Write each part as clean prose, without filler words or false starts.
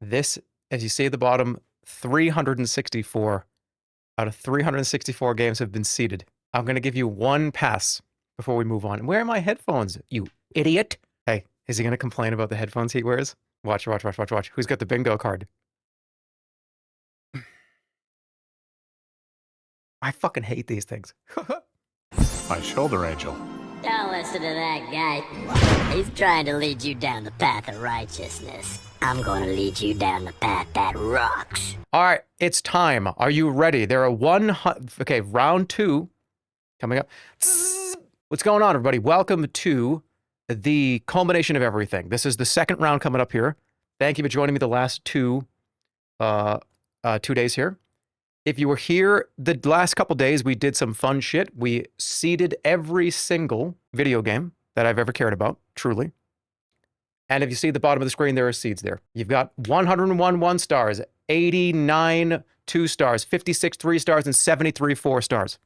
This, as you see at the bottom, 364 out of 364 games have been seeded. I'm going to give you one pass before we move on. Where are my headphones, you idiot? Hey, is he going to complain about the headphones he wears? Watch, watch, watch, watch, watch. Who's got the bingo card? I fucking hate these things. My shoulder angel. Don't listen to that guy. He's trying to lead you down the path of righteousness. I'm going to lead you down the path that rocks. All right, it's time. Are you ready? There are okay, round 2 coming up. What's going on, everybody? Welcome to the culmination of everything. This is the second round coming up here. Thank you for joining me the last 2 days here. If you were here the last couple days, we did some fun shit. We seeded every single video game that I've ever cared about, truly. And if you see at the bottom of the screen, there are seeds there. You've got 101 1 stars, 89 2 stars, 56 3 stars, and 73 4 stars.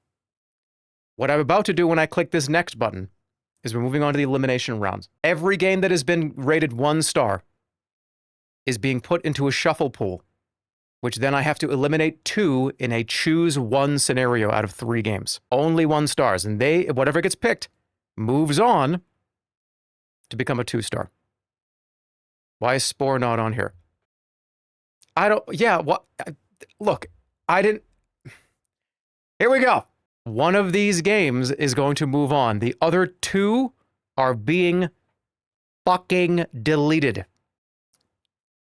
What I'm about to do when I click this next button is we're moving on to the elimination rounds. Every game that has been rated 1 star is being put into a shuffle pool, which then I have to eliminate 2 in a choose 1 scenario out of 3 games. Only 1 stars, and whatever gets picked moves on to become a 2 star. Why is Spore not on here? Look, I didn't. Here we go. One of these games is going to move on. The other 2 are being fucking deleted.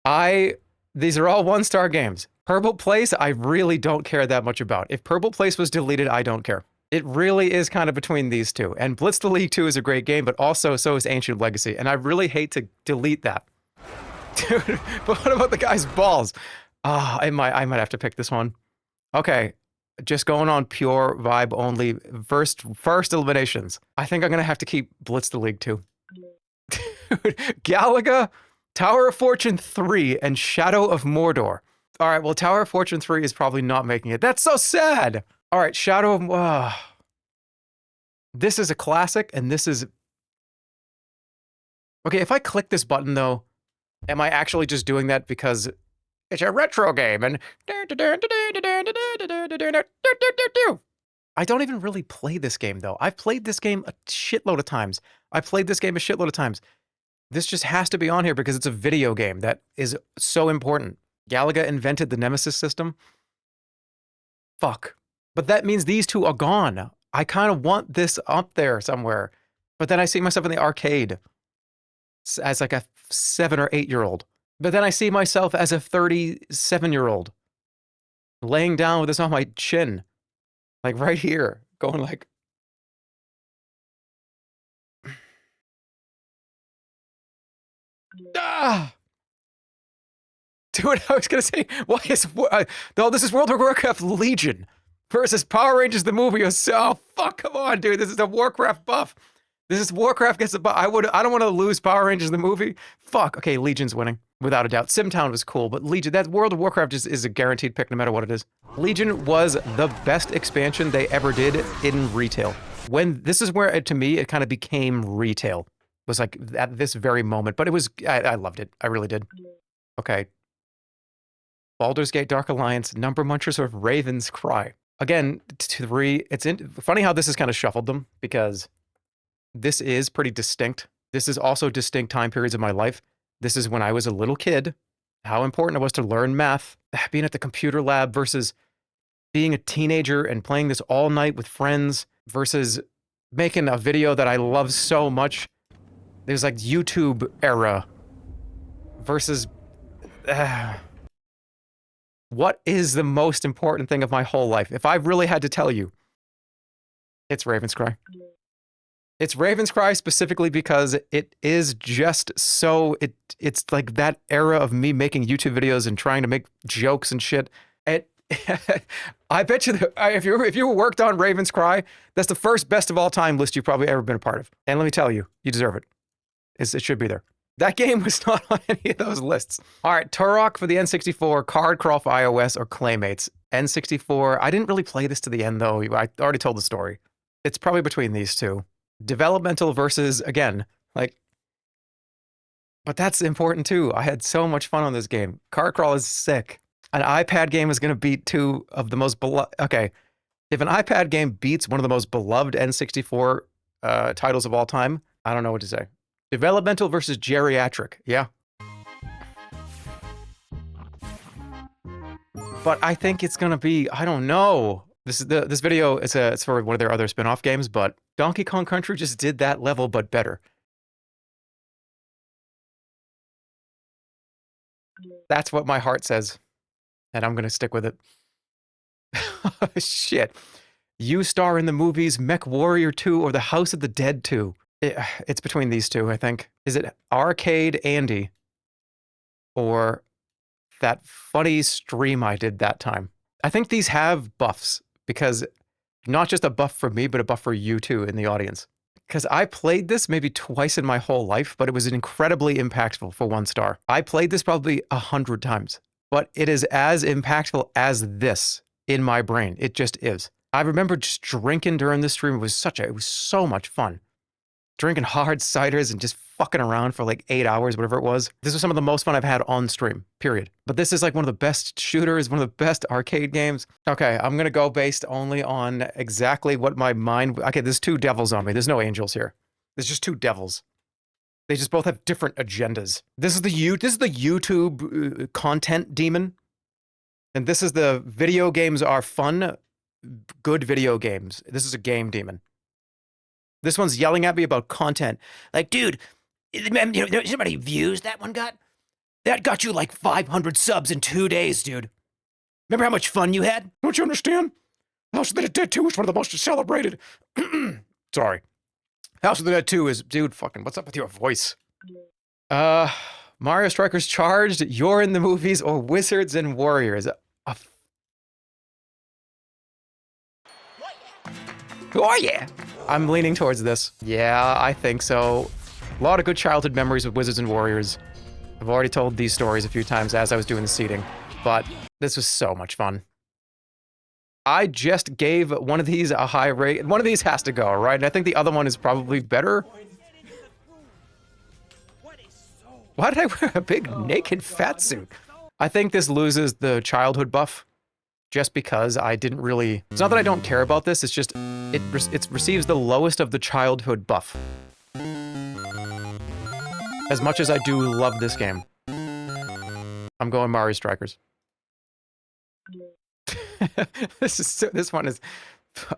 These are all 1-star games. Purple Place, I really don't care that much about. If Purple Place was deleted, I don't care. It really is kind of between these 2. And Blitz the League 2 is a great game, but also so is Ancient Legacy. And I really hate to delete that. Dude, but what about the guy's balls? I might have to pick this one. Okay, just going on pure vibe only. First eliminations. I think I'm going to have to keep Blitz the League 2. Dude, Galaga, Tower of Fortune 3, and Shadow of Mordor. All right, well, Tower of Fortune 3 is probably not making it. That's so sad. All right, Shadow of... this is a classic, and this is... Okay, if I click this button, though, am I actually just doing that because it's a retro game, and... I don't even really play this game, though. I've played this game a shitload of times. This just has to be on here because it's a video game that is so important. Galaga invented the Nemesis system. Fuck. But that means these 2 are gone. I kind of want this up there somewhere. But then I see myself in the arcade as like a 7 or 8-year-old. But then I see myself as a 37-year-old laying down with this on my chin. Like right here. Going like... Ah! Dude, I was gonna say, why is this is World of Warcraft Legion versus Power Rangers the movie? Oh fuck, come on, dude. This is a Warcraft buff. This is Warcraft gets a buff. I don't want to lose Power Rangers the movie. Fuck. Okay, Legion's winning without a doubt. Simtown was cool, but Legion, that World of Warcraft is a guaranteed pick no matter what it is. Legion was the best expansion they ever did in retail. This is where to me it kind of became retail. Was like at this very moment, but it was I loved it. I really did. Okay. Baldur's Gate Dark Alliance, Number Munchers, or Raven's Cry. Again, 3. It's funny how this has kind of shuffled them because this is pretty distinct. This is also distinct time periods of my life. This is when I was a little kid, how important it was to learn math, being at the computer lab versus being a teenager and playing this all night with friends versus making a video that I love so much. There's like YouTube era versus what is the most important thing of my whole life? If I really had to tell you, it's Raven's Cry. It's Raven's Cry specifically because it is just so it's like that era of me making YouTube videos and trying to make jokes and shit. I bet you if you worked on Raven's Cry, that's the first best of all time list you've probably ever been a part of. And let me tell you, you deserve it. It should be there. That game was not on any of those lists. All right, Turok for the N64, Card Crawl for iOS, or Claymates. N64, I didn't really play this to the end, though. I already told the story. It's probably between these 2. Developmental versus, again, like, But that's important too. I had so much fun on this game. Car Crawl is sick. An iPad game is going to beat two of the most beloved. Okay, if an iPad game beats one of the most beloved N64 titles of all time, I don't know what to say. Developmental versus geriatric. Yeah. But I think it's going to be, I don't know. This video is it's for one of their other spin-off games, but Donkey Kong Country just did that level, but better. That's what my heart says, and I'm going to stick with it. Shit. You star in the movies Mech Warrior 2 or The House of the Dead 2. It's between these two, I think. Is it Arcade Andy or that funny stream I did that time? I think these have buffs, because not just a buff for me, but a buff for you too in the audience. Because I played this maybe twice in my whole life, but it was incredibly impactful for 1 star. I played this probably 100 times, but it is as impactful as this in my brain. It just is. I remember just drinking during this stream. It was so much fun. Drinking hard ciders and just fucking around for like 8 hours, whatever it was. This was some of the most fun I've had on stream, period. But this is like one of the best shooters, one of the best arcade games. Okay, I'm gonna go based only on exactly what my mind... Okay, there's 2 devils on me. There's no angels here. There's just 2 devils. They just both have different agendas. This is the YouTube content demon. And this is the video games are fun, good video games. This is a game demon. This one's yelling at me about content. Like, dude, you know how many views that one got? That got you like 500 subs in 2 days, dude. Remember how much fun you had? Don't you understand? House of the Dead 2 is one of the most celebrated. Sorry. House of the Dead 2 is, dude, fucking, what's up with your voice? Mario Strikers Charged, You're in the Movies, or Wizards and Warriors. Oh yeah! I'm leaning towards this. Yeah, I think so. A lot of good childhood memories with Wizards and Warriors. I've already told these stories a few times as I was doing the seeding, but this was so much fun. I just gave one of these a high rate. One of these has to go, right? And I think the other one is probably better. Why did I wear a big naked fat suit? I think this loses the childhood buff just because I didn't really... It's not that I don't care about this, it's just it receives the lowest of the childhood buff. As much as I do love this game. I'm going Mario Strikers. This one is...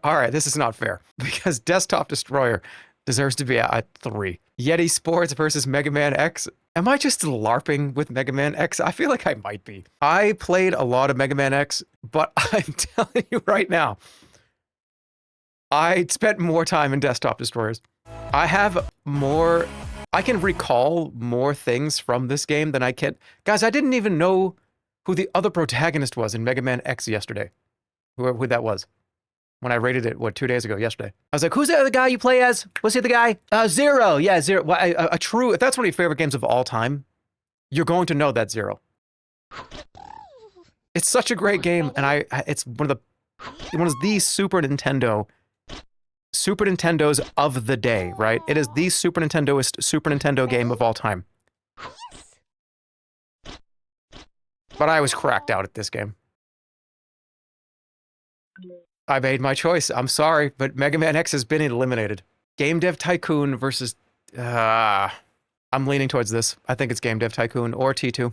Alright, this is not fair. Because Desktop Destroyer deserves to be at 3. Yeti Sports versus Mega Man X. Am I just LARPing with Mega Man X? I feel like I might be. I played a lot of Mega Man X, but I'm telling you right now, I spent more time in Desktop Destroyers. I have more... I can recall more things from this game than I can... Guys, I didn't even know who the other protagonist was in Mega Man X yesterday. Who that was. When I rated it, 2 days ago, yesterday. I was like, who's the other guy you play as? What's the other guy? Zero. Yeah, Zero. Well, a true... If that's one of your favorite games of all time, you're going to know that Zero. It's such a great game, and it's one of the Super Nintendos of the day, right? It is the Super Nintendo game of all time. But I was cracked out at this game. I made my choice. I'm sorry, but Mega Man X has been eliminated. Game Dev Tycoon versus... I'm leaning towards this. I think it's Game Dev Tycoon or T2.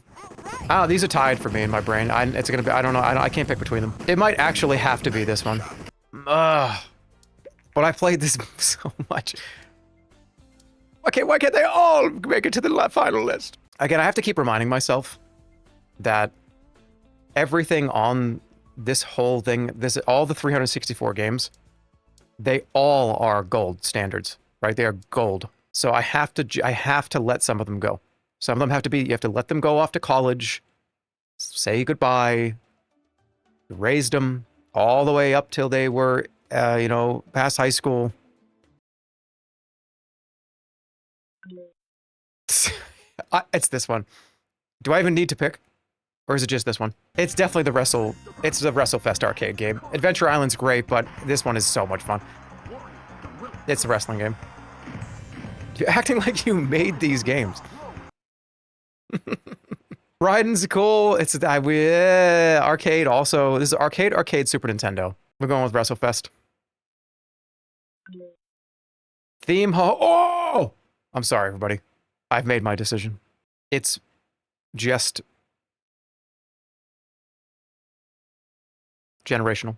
Oh, these are tied for me in my brain. It's gonna be... I don't know. I can't pick between them. It might actually have to be this one. But I played this so much. Okay, why can't they all make it to the final list? Again, I have to keep reminding myself that everything on... this whole thing, all the 364 games, they all are gold standards, right? They are gold. So I have to let some of them go. Some of them have to be, you have to let them go off to college, say goodbye, raised them all the way up till they were, past high school. It's this one. Do I even need to pick? Or is it just this one? It's definitely the WrestleFest arcade game. Adventure Island's great, but this one is so much fun. It's a wrestling game. You're acting like you made these games. Raiden's cool. It's arcade also. This is arcade Super Nintendo. We're going with WrestleFest. Theme oh! I'm sorry, everybody. I've made my decision. It's just generational.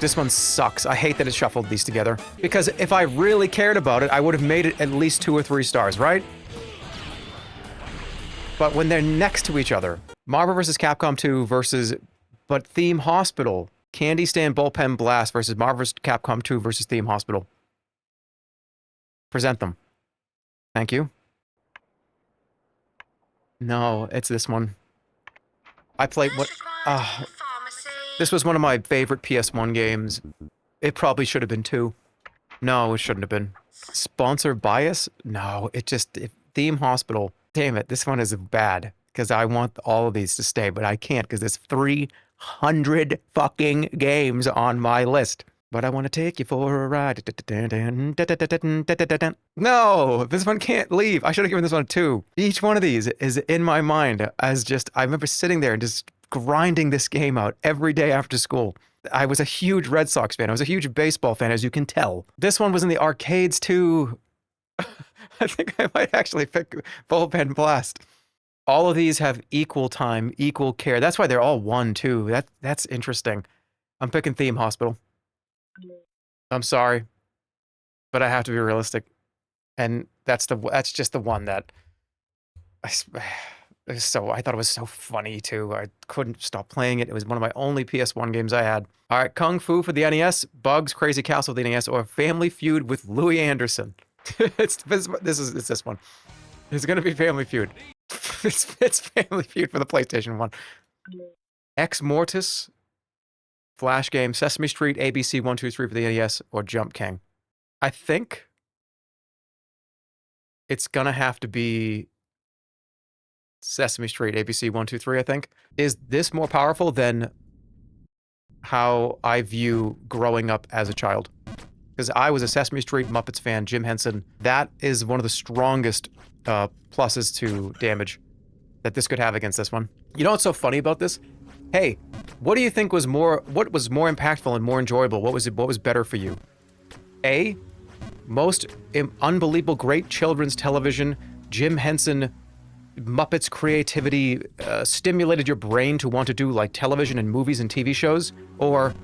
This one sucks. I hate that it shuffled these together. Because if I really cared about it, I would have made it at least 2 or 3 stars, right? But when they're next to each other, Marvel vs. Capcom 2 versus, but Theme Hospital, Candy Stand Bullpen Blast versus Marvel vs. Capcom 2 versus Theme Hospital. Present them. Thank you. No, it's this one. I played what? This was one of my favorite PS1 games. It probably should have been 2. No, it shouldn't have been. Sponsor bias? No, Theme Hospital. Damn it, this one is bad. Because I want all of these to stay, but I can't because there's 300 fucking games on my list. But I want to take you for a ride. No, this one can't leave. I should have given this one a 2. Each one of these is in my mind as just, I remember sitting there and just grinding this game out every day after school. I was a huge Red Sox fan. I was a huge baseball fan, as you can tell. This one was in the arcades too. I think I might actually pick Bullpen Blast. All of these have equal time, equal care. That's why they're all 1, too. That's interesting. I'm picking Theme Hospital. I'm sorry, but I have to be realistic. And that's just the one that I thought it was so funny too. I couldn't stop playing it. It was one of my only PS1 games I had. All right, Kung Fu for the NES, Bugs Crazy Castle for the NES, or Family Feud with Louis Anderson. It's this one. It's gonna be Family Feud. it's Family Feud for the PlayStation 1. Ex Mortis, Flash Game, Sesame Street, ABC 1, 2, 3 for the NES, or Jump King. I think it's gonna have to be Sesame Street, ABC 1, 2, 3, I think. Is this more powerful than how I view growing up as a child? Because I was a Sesame Street Muppets fan, Jim Henson. That is one of the strongest pluses to damage that this could have against this one. You know what's so funny about this? Hey, what do you think was more impactful and more enjoyable? What was better for you? A, most unbelievable great children's television, Jim Henson, Muppets creativity stimulated your brain to want to do like television and movies and TV shows, or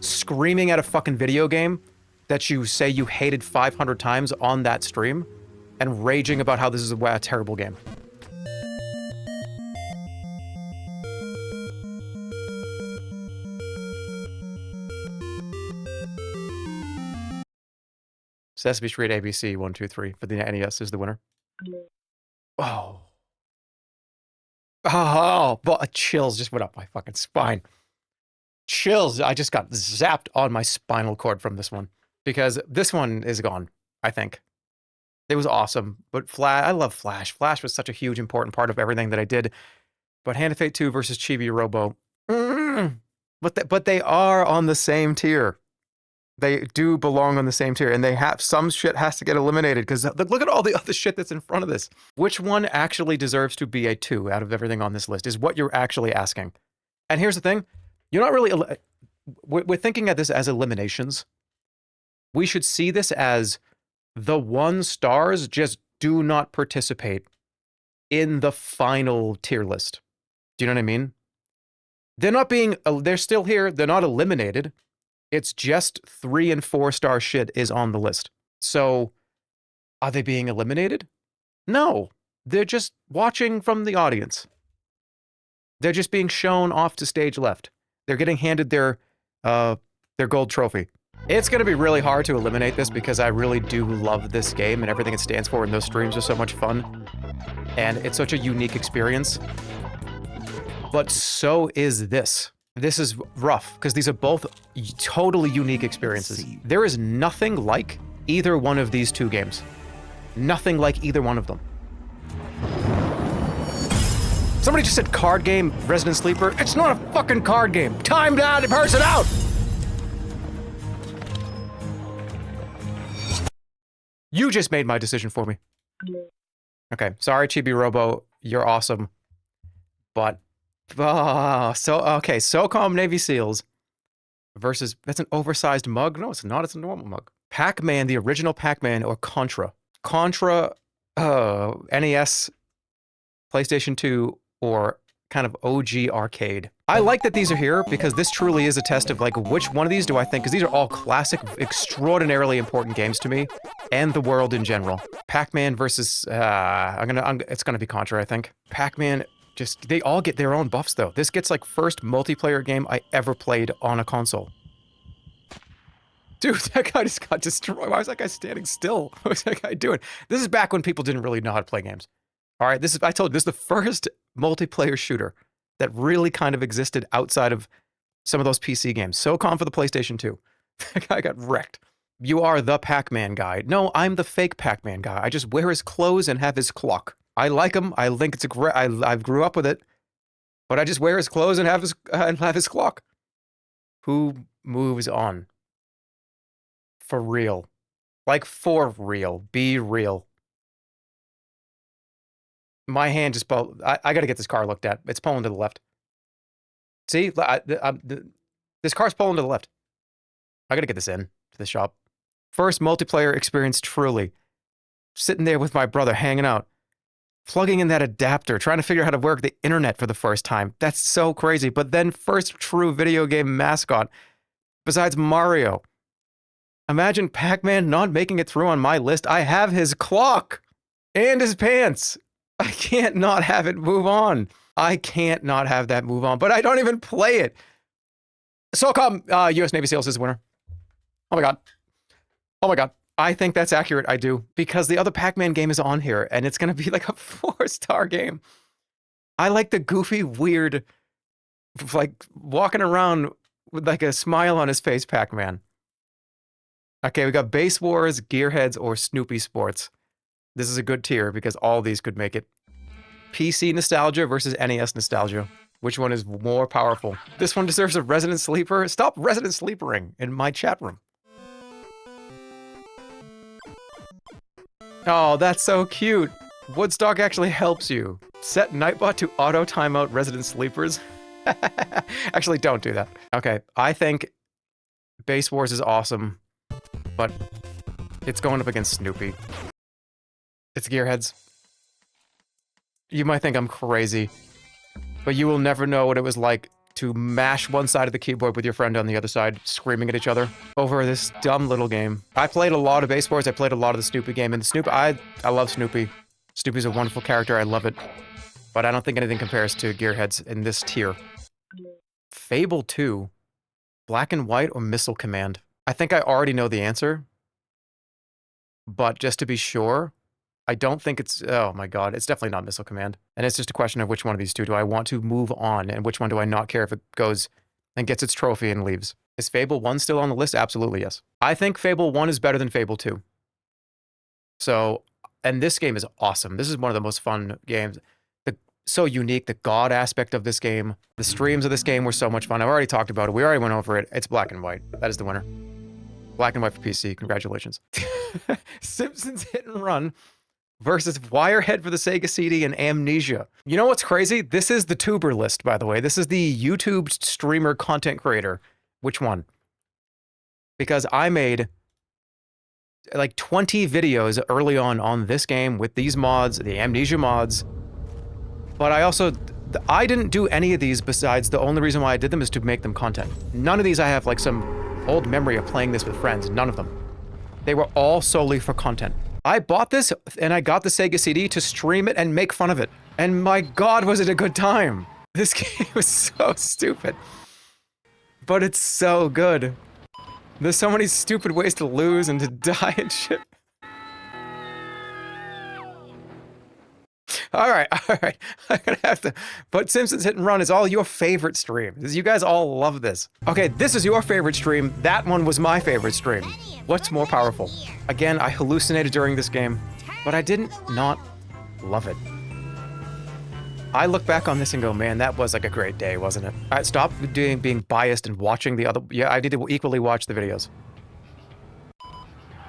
screaming at a fucking video game that you say you hated 500 times on that stream and raging about how this is a terrible game. Sesame Street ABC 1, 2, 3 for the NES is the winner. Oh. Oh, but chills just went up my fucking spine. Chills. I just got zapped on my spinal cord from this one. Because this one is gone, I think. It was awesome. But I love Flash. Flash was such a huge, important part of everything that I did. But Hand of Fate 2 versus Chibi Robo. But they are on the same tier. They do belong on the same tier. And they have some shit has to get eliminated. Because look at all the other shit that's in front of this. Which one actually deserves to be a 2 out of everything on this list is what you're actually asking. And here's the thing. You're not really... We're thinking of this as eliminations. We should see this as the 1 stars just do not participate in the final tier list. Do you know what I mean? They're still here. They're not eliminated. It's just 3 and 4 star shit is on the list. So are they being eliminated? No, they're just watching from the audience. They're just being shown off to stage left. They're getting handed their gold trophy. It's going to be really hard to eliminate this because I really do love this game and everything it stands for, and those streams are so much fun. And it's such a unique experience. But so is this. This is rough because these are both totally unique experiences. There is nothing like either one of these 2 games. Nothing like either one of them. Somebody just said card game, Resident Sleeper. It's not a fucking card game. Time down to parse it out. You just made my decision for me. Okay, sorry, Chibi Robo. You're awesome. But, okay, SOCOM Navy SEALs versus, that's an oversized mug? No, it's not. It's a normal mug. Pac-Man, the original Pac-Man, or Contra. Contra, NES, PlayStation 2, or kind of OG arcade. I like that these are here because this truly is a test of like which one of these do I think, because these are all classic, extraordinarily important games to me and the world in general. Pac-Man versus it's gonna be Contra, I think. Pac-Man, just they all get their own buffs though. This gets like first multiplayer game I ever played on a console. Dude, that guy just got destroyed. Why was that guy standing still? What was that guy doing? This is back when people didn't really know how to play games. All right, I told you, this is the first multiplayer shooter that really kind of existed outside of some of those PC games. SOCOM for the PlayStation 2. That guy got wrecked. You are the Pac-Man guy. No, I'm the fake Pac-Man guy. I just wear his clothes and have his clock. I like him. I think it's a great. I grew up with it, but I just wear his clothes and have his clock. Who moves on? For real, like for real. Be real. My hand just I gotta get this car looked at. It's pulling to the left. See, this car's pulling to the left. I gotta get this in to the shop. First multiplayer experience, truly. Sitting there with my brother, hanging out, plugging in that adapter, trying to figure out how to work the internet for the first time. That's so crazy. But then first true video game mascot, besides Mario. Imagine Pac-Man not making it through on my list. I have his clock and his pants. I can't not have it move on. I can't not have that move on, but I don't even play it. SOCOM, US Navy SEALs is the winner. Oh my god. Oh my god. I think that's accurate, I do. Because the other Pac-Man game is on here, and it's gonna be like a 4-star game. I like the goofy, weird, like, walking around with like a smile on his face Pac-Man. Okay, we got Base Wars, Gearheads, or Snoopy Sports. This is a good tier because all these could make it. PC nostalgia versus NES nostalgia. Which one is more powerful? This one deserves a resident sleeper. Stop resident sleepering in my chat room. Oh, that's so cute. Woodstock actually helps you. Set Nightbot to auto timeout resident sleepers. Actually, don't do that. Okay, I think Base Wars is awesome, but it's going up against Snoopy. It's Gearheads. You might think I'm crazy, but you will never know what it was like to mash one side of the keyboard with your friend on the other side, screaming at each other over this dumb little game. I played a lot of Base Wars, I played a lot of the Snoopy game, and I love Snoopy. Snoopy's a wonderful character, I love it. But I don't think anything compares to Gearheads in this tier. Fable 2, Black and White or Missile Command? I think I already know the answer, but just to be sure, I don't think it's, oh my god, it's definitely not Missile Command. And it's just a question of which one of these two do I want to move on, and which one do I not care if it goes and gets its trophy and leaves. Is Fable 1 still on the list? Absolutely, yes. I think Fable 1 is better than Fable 2. So, and this game is awesome. This is one of the most fun games. So unique, the god aspect of this game. The streams of this game were so much fun. I've already talked about it. We already went over it. It's Black and White. That is the winner. Black and White for PC. Congratulations. Simpsons Hit and Run versus Wirehead for the Sega CD and Amnesia. You know what's crazy? This is the tuber list, by the way. This is the YouTube streamer content creator. Which one? Because I made like 20 videos early on this game with these mods, the Amnesia mods. But I didn't do any of these besides the only reason why I did them is to make them content. None of these I have like some old memory of playing this with friends. None of them. They were all solely for content. I bought this and I got the Sega CD to stream it and make fun of it. And my god, was it a good time. This game was so stupid. But it's so good. There's so many stupid ways to lose and to die and shit. Alright. I'm gonna have to... But Simpsons Hit and Run is all your favorite streams. You guys all love this. Okay, this is your favorite stream. That one was my favorite stream. What's more powerful? Again, I hallucinated during this game, but I didn't not love it. I look back on this and go, man, that was like a great day, wasn't it? Alright, stop being biased and watching the other... Yeah, I did equally watch the videos.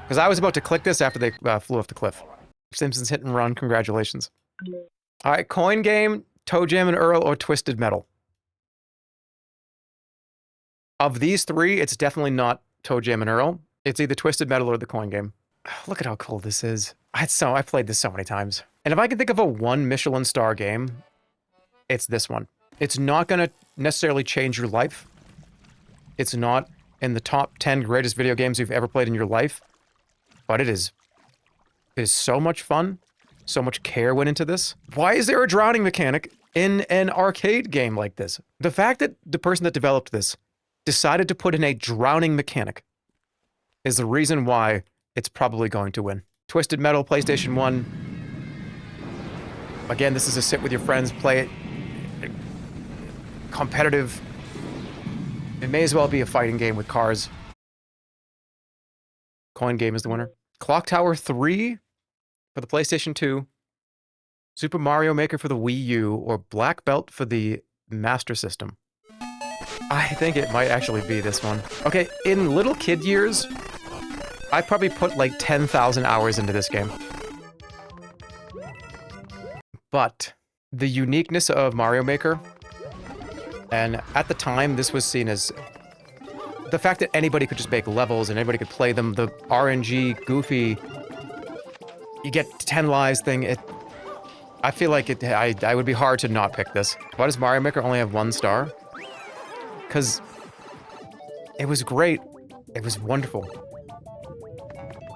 Because I was about to click this after they flew off the cliff. Simpsons Hit and Run, congratulations. All right, coin game, Toe Jam and Earl, or Twisted Metal. Of these three, it's definitely not Toe Jam and Earl. It's either Twisted Metal or the coin game. Look at how cool this is. I played this so many times. And if I can think of a 1 Michelin star game, it's this one. It's not going to necessarily change your life. It's not in the top 10 greatest video games you've ever played in your life. But it is so much fun. So much care went into this. Why is there a drowning mechanic in an arcade game like this? The fact that the person that developed this decided to put in a drowning mechanic is the reason why it's probably going to win. Twisted Metal, PlayStation 1. Again, this is a sit with your friends, play it. Competitive. It may as well be a fighting game with cars. Coin game is the winner. Clock Tower 3 for the PlayStation 2. Super Mario Maker for the Wii U, or Black Belt for the Master System. I think it might actually be this one. Okay, in little kid years, I probably put like 10,000 hours into this game. But the uniqueness of Mario Maker, and at the time this was seen as the fact that anybody could just make levels and anybody could play them, the RNG, goofy, you get 10 lives thing, I feel like I would be hard to not pick this. Why does Mario Maker only have 1 star? Because it was great. It was wonderful.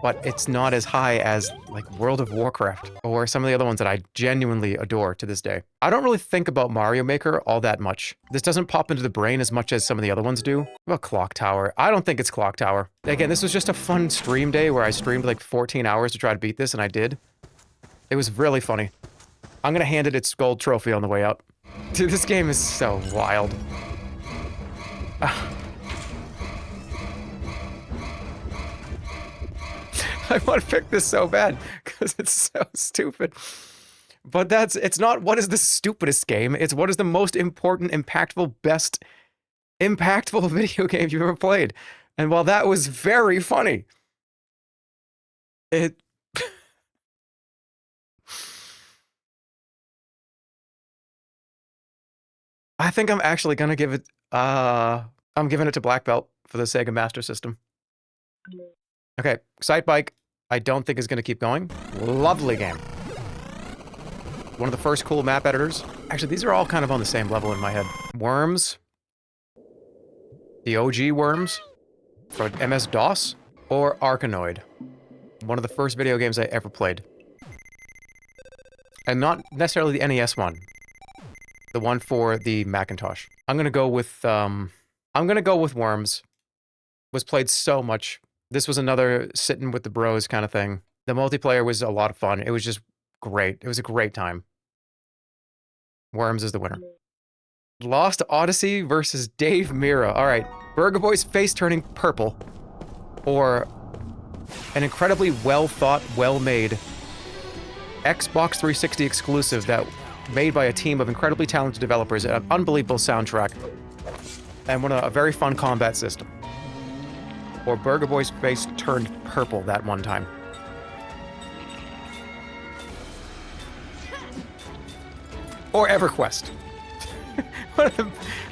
But it's not as high as, like, World of Warcraft or some of the other ones that I genuinely adore to this day. I don't really think about Mario Maker all that much. This doesn't pop into the brain as much as some of the other ones do. What about Clock Tower? I don't think it's Clock Tower. Again, this was just a fun stream day where I streamed like 14 hours to try to beat this, and I did. It was really funny. I'm gonna hand it its gold trophy on the way out. Dude, this game is so wild. I want to pick this so bad because it's so stupid. But it's not what is the stupidest game, it's what is the most important, impactful, best, impactful video game you've ever played. And while that was very funny, I think I'm actually gonna give it, I'm giving it to Black Belt for the Sega Master System. Okay, Excite Bike, I don't think is gonna keep going. Lovely game. One of the first cool map editors. Actually, these are all kind of on the same level in my head. Worms. The OG Worms for MS-DOS, or Arkanoid. One of the first video games I ever played. And not necessarily the NES one. The one for the Macintosh. I'm gonna go with Worms. Was played so much. This was another sitting with the bros kind of thing. The multiplayer was a lot of fun. It was just great. It was a great time. Worms is the winner. Lost Odyssey versus Dave Mirra. All right, Burger Boy's face turning purple, or an incredibly well thought, well made Xbox 360 exclusive that made by a team of incredibly talented developers, an unbelievable soundtrack, and a very fun combat system. Or Burger Boy's face turned purple that one time. Or EverQuest.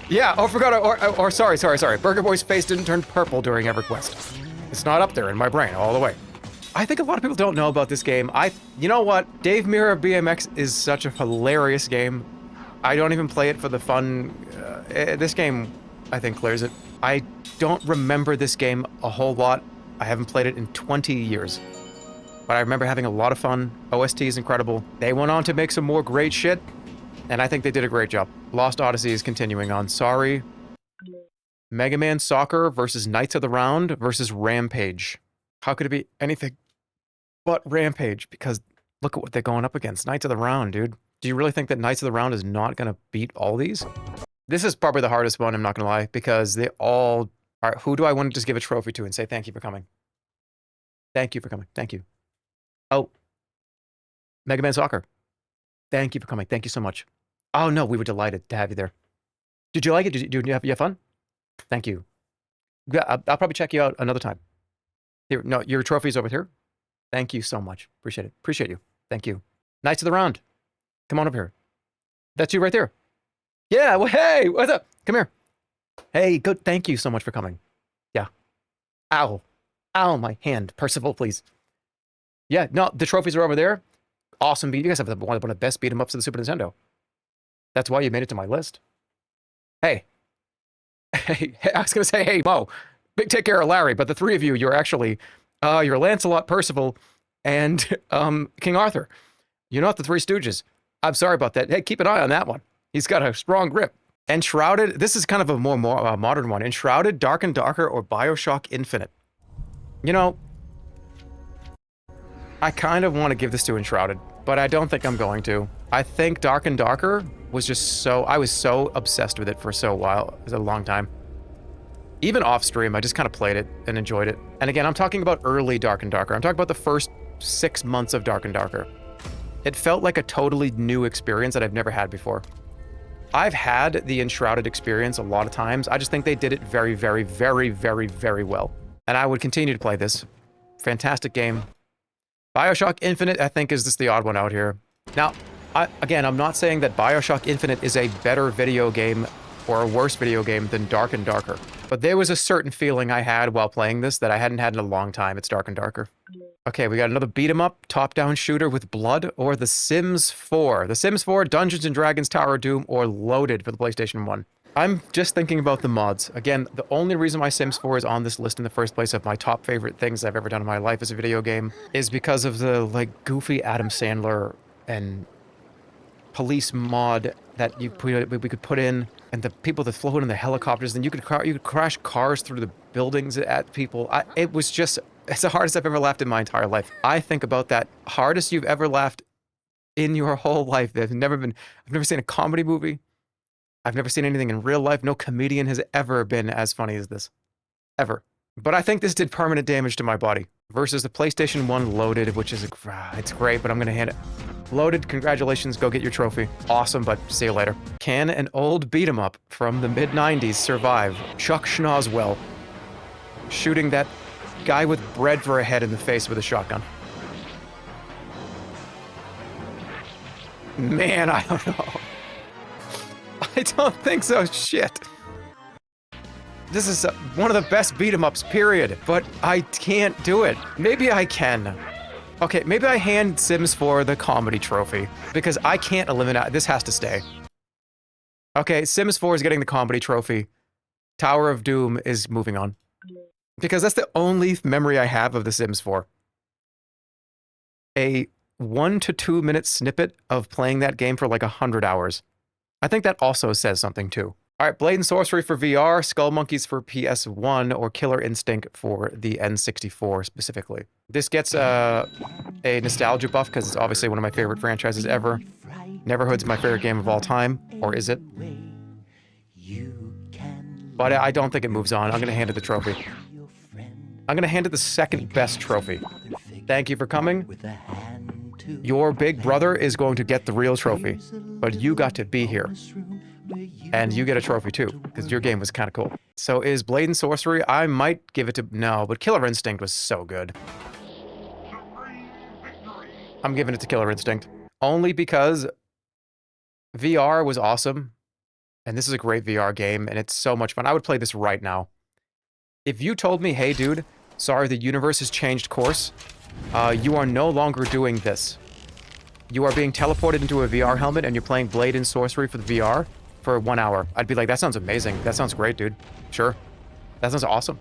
Yeah, oh, forgot, or sorry. Burger Boy's face didn't turn purple during EverQuest. It's not up there in my brain all the way. I think a lot of people don't know about this game. You know what? Dave Mirra BMX is such a hilarious game. I don't even play it for the fun. This game, I think, clears it. I don't remember this game a whole lot. I haven't played it in 20 years. But I remember having a lot of fun. OST is incredible. They went on to make some more great shit, and I think they did a great job. Lost Odyssey is continuing on. Sorry. Mega Man Soccer versus Knights of the Round versus Rampage. How could it be anything but Rampage? Because look at what they're going up against. Knights of the Round, dude. Do you really think that Knights of the Round is not going to beat all these? This is probably the hardest one, I'm not going to lie, because they all are. Who do I want to just give a trophy to and say thank you for coming? Thank you for coming. Thank you. Oh. Mega Man Soccer. Thank you for coming. Thank you so much. Oh, no, we were delighted to have you there. Did you like it? Did you have fun? Thank you. Yeah, I'll probably check you out another time. Here, no, your trophy's over here. Thank you so much. Appreciate it. Appreciate you. Thank you. Knights of the Round. Come on over here. That's you right there. Yeah, well, hey, what's up? Come here. Hey, good. Thank you so much for coming. Yeah. Ow. Ow, my hand. Percival, please. Yeah, no, the trophies are over there. Awesome. You guys have one of the best beat 'em ups of the Super Nintendo. That's why you made it to my list. Hey. Hey, I was going to say, hey, Mo, big take care of Larry, but the three of you, you're actually, you're Lancelot, Percival, and King Arthur. You're not the Three Stooges. I'm sorry about that. Hey, keep an eye on that one. He's got a strong grip. Enshrouded, this is kind of a more modern one. Enshrouded, Dark and Darker, or BioShock Infinite. You know, I kind of want to give this to Enshrouded, but I don't think I'm going to. I think Dark and Darker was just so, I was so obsessed with it for so while. It was a long time. Even off stream, I just kind of played it and enjoyed it. And again, I'm talking about early Dark and Darker. I'm talking about the first 6 months of Dark and Darker. It felt like a totally new experience that I've never had before. I've had the Enshrouded experience a lot of times. I just think they did it very, very, very, very, very well. And I would continue to play this. Fantastic game. BioShock Infinite, I think, is just the odd one out here. Now, again, I'm not saying that BioShock Infinite is a better video game or a worse video game than Dark and Darker. But there was a certain feeling I had while playing this that I hadn't had in a long time. It's Dark and Darker. Okay, we got another beat-em-up, top-down shooter with blood, or The Sims 4. The Sims 4, Dungeons & Dragons, Tower of Doom, or Loaded for the PlayStation 1. I'm just thinking about the mods. Again, the only reason why Sims 4 is on this list in the first place of my top favorite things I've ever done in my life as a video game is because of the, like, goofy Adam Sandler and police mod that we could put in, and the people that float in the helicopters, and you could crash cars through the buildings at people. It was just, it's the hardest I've ever laughed in my entire life. I think about that hardest you've ever laughed in your whole life. I've never seen a comedy movie. I've never seen anything in real life. No comedian has ever been as funny as this. Ever. But I think this did permanent damage to my body. Versus the PlayStation 1 Loaded, which is, it's great, but I'm going to hand it. Loaded, congratulations, go get your trophy. Awesome, but see you later. Can an old beat-em-up from the mid-90s survive? Chuck Schnozwell shooting that guy with bread for a head in the face with a shotgun. Man, I don't know. I don't think so, shit. This is one of the best beat-em-ups, period. But I can't do it. Maybe I can. Okay, maybe I hand Sims 4 the comedy trophy. Because I can't eliminate... This has to stay. Okay, Sims 4 is getting the comedy trophy. Tower of Doom is moving on. Because that's the only memory I have of The Sims 4. A 1 to 2 minute snippet of playing that game for like 100 hours. I think that also says something too. All right, Blade and Sorcery for VR, Skull Monkeys for PS1, or Killer Instinct for the N64 specifically. This gets a nostalgia buff because it's obviously one of my favorite franchises ever. Neverhood's my favorite game of all time, or is it? But I don't think it moves on. I'm going to hand it the trophy. I'm going to hand it the second best trophy. Thank you for coming. Your big brother is going to get the real trophy, but you got to be here. And you get a trophy too, because your game was kind of cool. So is Blade and Sorcery? I might give it to... No, but Killer Instinct was so good. I'm giving it to Killer Instinct. Only because VR was awesome. And this is a great VR game, and it's so much fun. I would play this right now. If you told me, hey dude, sorry, the universe has changed course. You are no longer doing this. You are being teleported into a VR helmet and you're playing Blade and Sorcery for the VR for 1 hour. I'd be like, that sounds amazing. That sounds great, dude. Sure. That sounds awesome.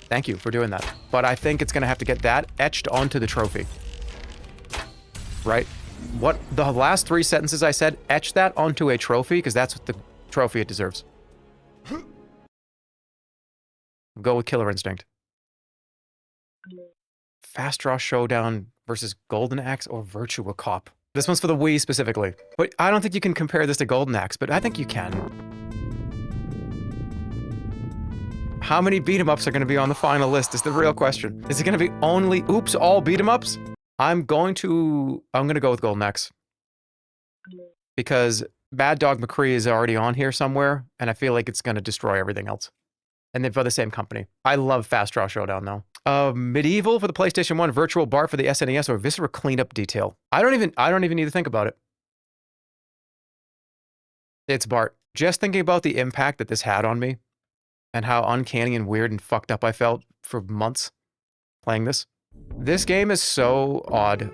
Thank you for doing that. But I think it's going to have to get that etched onto the trophy. Right? What the last 3 sentences I said, etch that onto a trophy because that's what the trophy it deserves. Go with Killer Instinct. Fast Draw Showdown versus Golden Axe or Virtua Cop. This one's for the Wii specifically. But I don't think you can compare this to Golden Axe, but I think you can. How many beat-em-ups are going to be on the final list is the real question. Is it going to be only, oops, all beat-em-ups? I'm going to go with Golden Axe. Because Bad Dog McCree is already on here somewhere, and I feel like it's going to destroy everything else. And they're by the same company. I love Fast Draw Showdown, though. Medieval for the PlayStation 1, Virtual Bart for the SNES, or Viscera Cleanup Detail. I don't even need to think about it. It's Bart. Just thinking about the impact that this had on me and how uncanny and weird and fucked up I felt for months playing this. This game is so odd.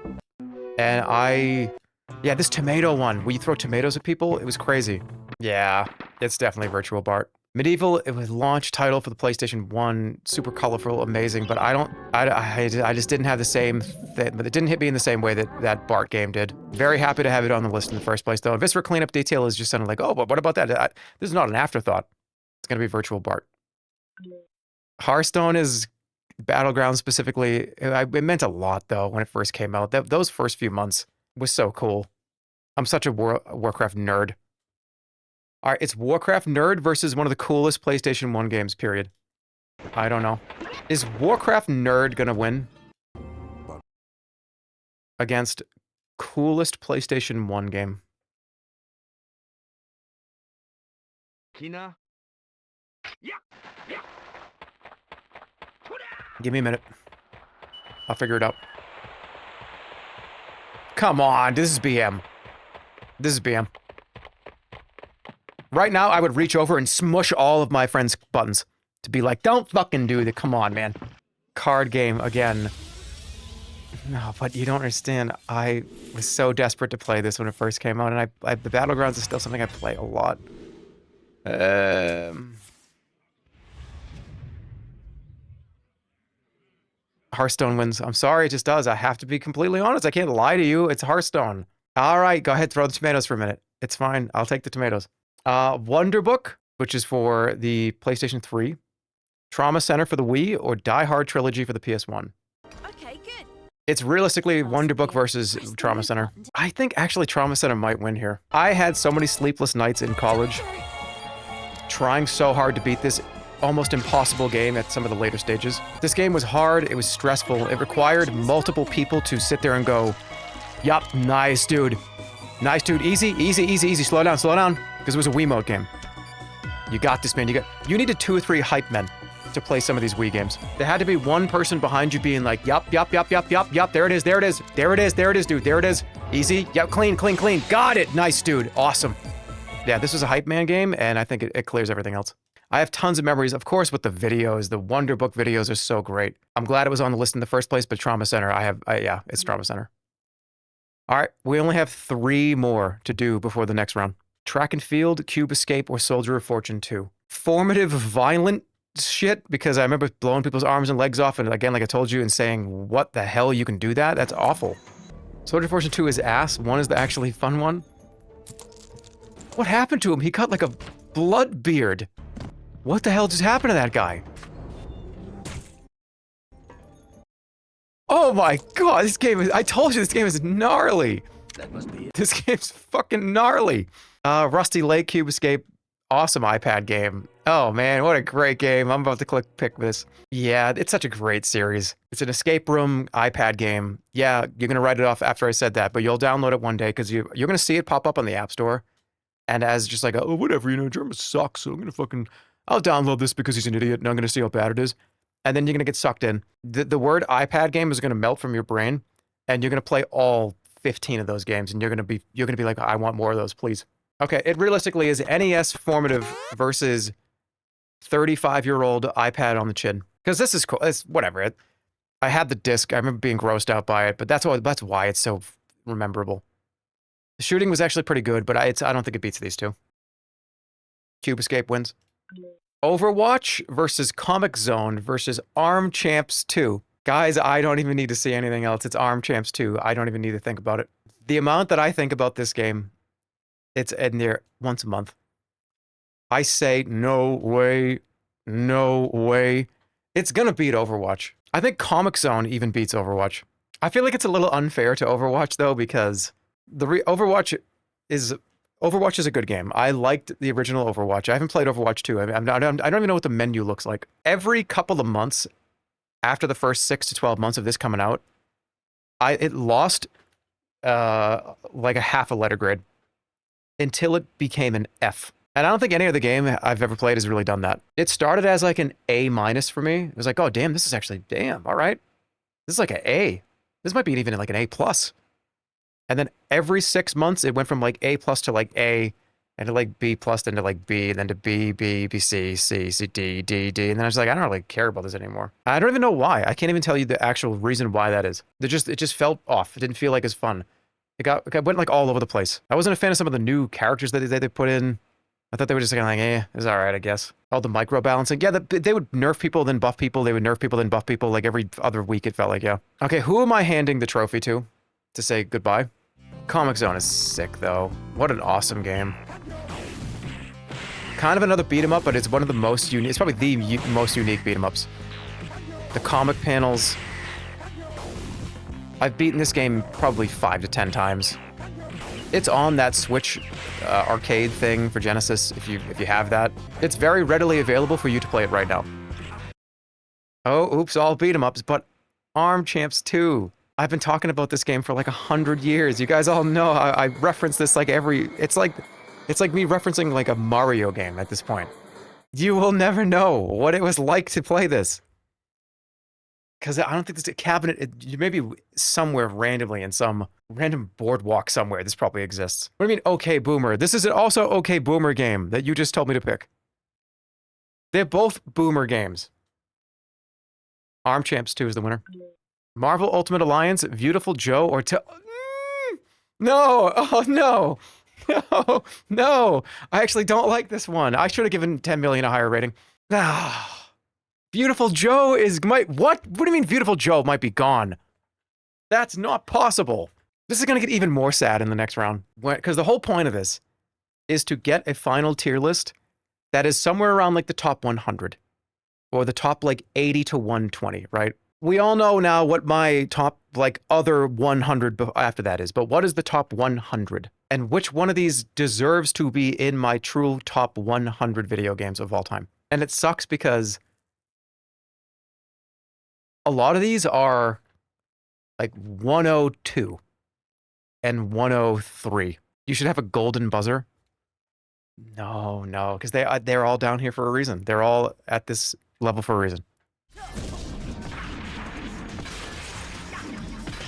And yeah, this tomato one, where you throw tomatoes at people, it was crazy. Yeah, it's definitely Virtual Bart. Medieval, it was launch title for the PlayStation 1, super colorful, amazing, but I just didn't have the same thing, but it didn't hit me in the same way that Bart game did. Very happy to have it on the list in the first place, though. Viscera Cleanup Detail is just sounding like, oh, but what about that? This is not an afterthought. It's gonna be Virtual Bart. Hearthstone is Battleground specifically. It meant a lot, though, when it first came out. Those first few months was so cool. I'm such a Warcraft nerd. All right, it's Warcraft nerd versus one of the coolest PlayStation 1 games, period. I don't know. Is Warcraft nerd gonna win? Against coolest PlayStation 1 game. Give me a minute. I'll figure it out. Come on, this is BM. This is BM. Right now, I would reach over and smush all of my friends' buttons to be like, don't fucking do that. Come on, man. Card game again. No, but you don't understand. I was so desperate to play this when it first came out, and the Battlegrounds is still something I play a lot. Hearthstone wins. I'm sorry, it just does. I have to be completely honest. I can't lie to you. It's Hearthstone. All right, go ahead, throw the tomatoes for a minute. It's fine. I'll take the tomatoes. Wonder Book, which is for the PlayStation 3, Trauma Center for the Wii, or Die Hard Trilogy for the PS1. Okay, good. It's realistically Wonder Book versus Trauma Center. I think actually Trauma Center might win here. I had so many sleepless nights in college trying so hard to beat this almost impossible game at some of the later stages. This game was hard, it was stressful, it required multiple people to sit there and go, yup, nice dude. Nice dude, easy, easy, easy, easy, slow down, because it was a Wiimote game. You got this, man, you needed 2 or 3 hype men to play some of these Wii games. There had to be one person behind you being like, yup, yup, yup, yup, yup, yup, there it is, there it is, there it is, there it is, dude, there it is, easy, yep, clean, clean, clean, got it, nice dude, awesome. Yeah, this was a hype man game, and I think it clears everything else. I have tons of memories, of course, with the videos. The Wonder Book videos are so great. I'm glad it was on the list in the first place, but Trauma Center, yeah, it's Trauma Center. All right, we only have 3 more to do before the next round. Track and Field, Cube Escape, or Soldier of Fortune 2. Formative, violent shit, because I remember blowing people's arms and legs off, and again, like I told you, and saying, what the hell, you can do that? That's awful. Soldier of Fortune 2 is ass. 1 is the actually fun one. What happened to him? He got like a blood beard. What the hell just happened to that guy? Oh my god, this game is— I told you this game is gnarly. That must be it. This game's fucking gnarly. Rusty Lake, Cube Escape, awesome iPad game. Oh man, what a great game. I'm about to pick this. Yeah, it's such a great series. It's an escape room iPad game. Yeah, you're gonna write it off after I said that, but you'll download it one day because you're gonna see it pop up on the App Store. And as just like, oh, whatever, you know, Jerma sucks, so I'm gonna fucking— I'll download this because he's an idiot and I'm gonna see how bad it is. And then you're gonna get sucked in. The word iPad game is gonna melt from your brain, and you're gonna play all 15 of those games, and you're gonna be like, I want more of those, please. Okay, it realistically is NES formative versus 35-year-old iPad on the chin. Because this is cool. It's whatever. I had the disc. I remember being grossed out by it, but that's why it's so memorable. The shooting was actually pretty good, but I don't think it beats these two. Cube Escape wins. Overwatch versus Comic Zone versus Arm Champs 2. Guys, I don't even need to see anything else. It's Arm Champs 2. I don't even need to think about it. The amount that I think about this game, it's in there once a month. I say, no way, no way. It's gonna beat Overwatch. I think Comic Zone even beats Overwatch. I feel like it's a little unfair to Overwatch, though, because Overwatch is a good game. I liked the original Overwatch. I haven't played Overwatch 2. I don't even know what the menu looks like. Every couple of months, after the first 6 to 12 months of this coming out, it lost like a half a letter grade until it became an F. And I don't think any other game I've ever played has really done that. It started as like an A- for me. It was like, oh, damn, this is actually, damn, all right. This is like an A. This might be even like an A+. And then every 6 months, it went from like A+ to like A, and to like B+, then to like B, then to B, B, B, C, C, C, D, D, D. And then I was like, I don't really care about this anymore. I don't even know why. I can't even tell you the actual reason why that is. It just felt off. It didn't feel like as fun. It went like all over the place. I wasn't a fan of some of the new characters that they put in. I thought they were just kind of like, eh, it's all right, I guess. All the micro balancing. Yeah, they would nerf people, then buff people. They would nerf people, then buff people. Like every other week, it felt like, yeah. Okay, who am I handing the trophy to say goodbye? Comic Zone is sick, though. What an awesome game. Kind of another beat 'em up, but it's one of the most unique. It's probably the most unique beat 'em ups. The comic panels. I've beaten this game probably 5 to 10 times. It's on that Switch arcade thing for Genesis, if you have that. It's very readily available for you to play it right now. Oh, oops, all beat 'em ups, but Arm Champs 2. I've been talking about this game for like 100 years. You guys all know I reference this like it's like me referencing like a Mario game at this point. You will never know what it was like to play this. Because I don't think this cabinet, maybe somewhere randomly in some random boardwalk somewhere, this probably exists. What do you mean, OK Boomer? This is also OK Boomer game that you just told me to pick. They're both Boomer games. Arm Champs 2 is the winner. Marvel Ultimate Alliance, Beautiful Joe, or No! Oh, no! No! No! I actually don't like this one. I should have given 10 million a higher rating. Ah. Beautiful Joe what? What do you mean Beautiful Joe might be gone? That's not possible. This is gonna get even more sad in the next round. Because the whole point of this is to get a final tier list that is somewhere around like the top 100. Or the top like 80 to 120, right? We all know now what my top like other 100 after that is, but what is the top 100? And which one of these deserves to be in my true top 100 video games of all time? And it sucks because a lot of these are like 102 and 103. You should have a golden buzzer. No, because they're all down here for a reason. They're all at this level for a reason.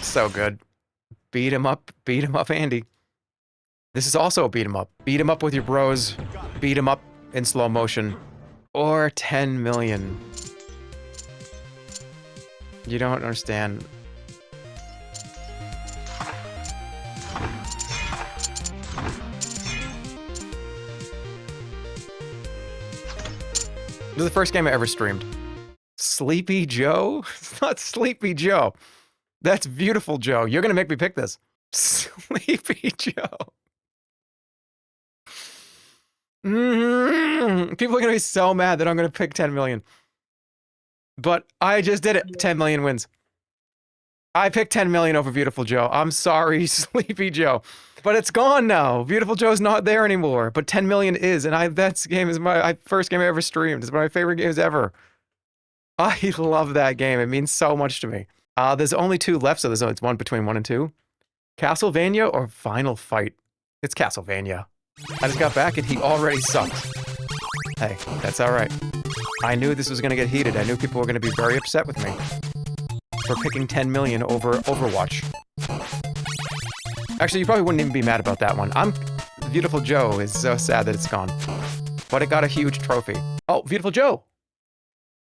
So good. Beat him up, Andy. This is also a beat 'em up. Beat 'em up with your bros. Beat 'em up in slow motion. Or 10 million. You don't understand. This is the first game I ever streamed. Sleepy Joe? It's not Sleepy Joe. That's Beautiful Joe. You're gonna make me pick this. Sleepy Joe. People are gonna be so mad that I'm gonna pick 10 million. But I just did it. 10 million wins. I picked 10 million over Beautiful Joe. I'm sorry, Sleepy Joe. But it's gone now. Beautiful Joe's not there anymore. But 10 million is, and that game is my first game I ever streamed. It's one of my favorite games ever. I love that game. It means so much to me. There's only 2 left, so it's one between 1 and 2. Castlevania or Final Fight? It's Castlevania. I just got back and he already sucks. Hey, that's all right. I knew this was going to get heated. I knew people were going to be very upset with me for picking 10 million over Overwatch. Actually, you probably wouldn't even be mad about that one. Beautiful Joe is so sad that it's gone. But it got a huge trophy. Oh, Beautiful Joe.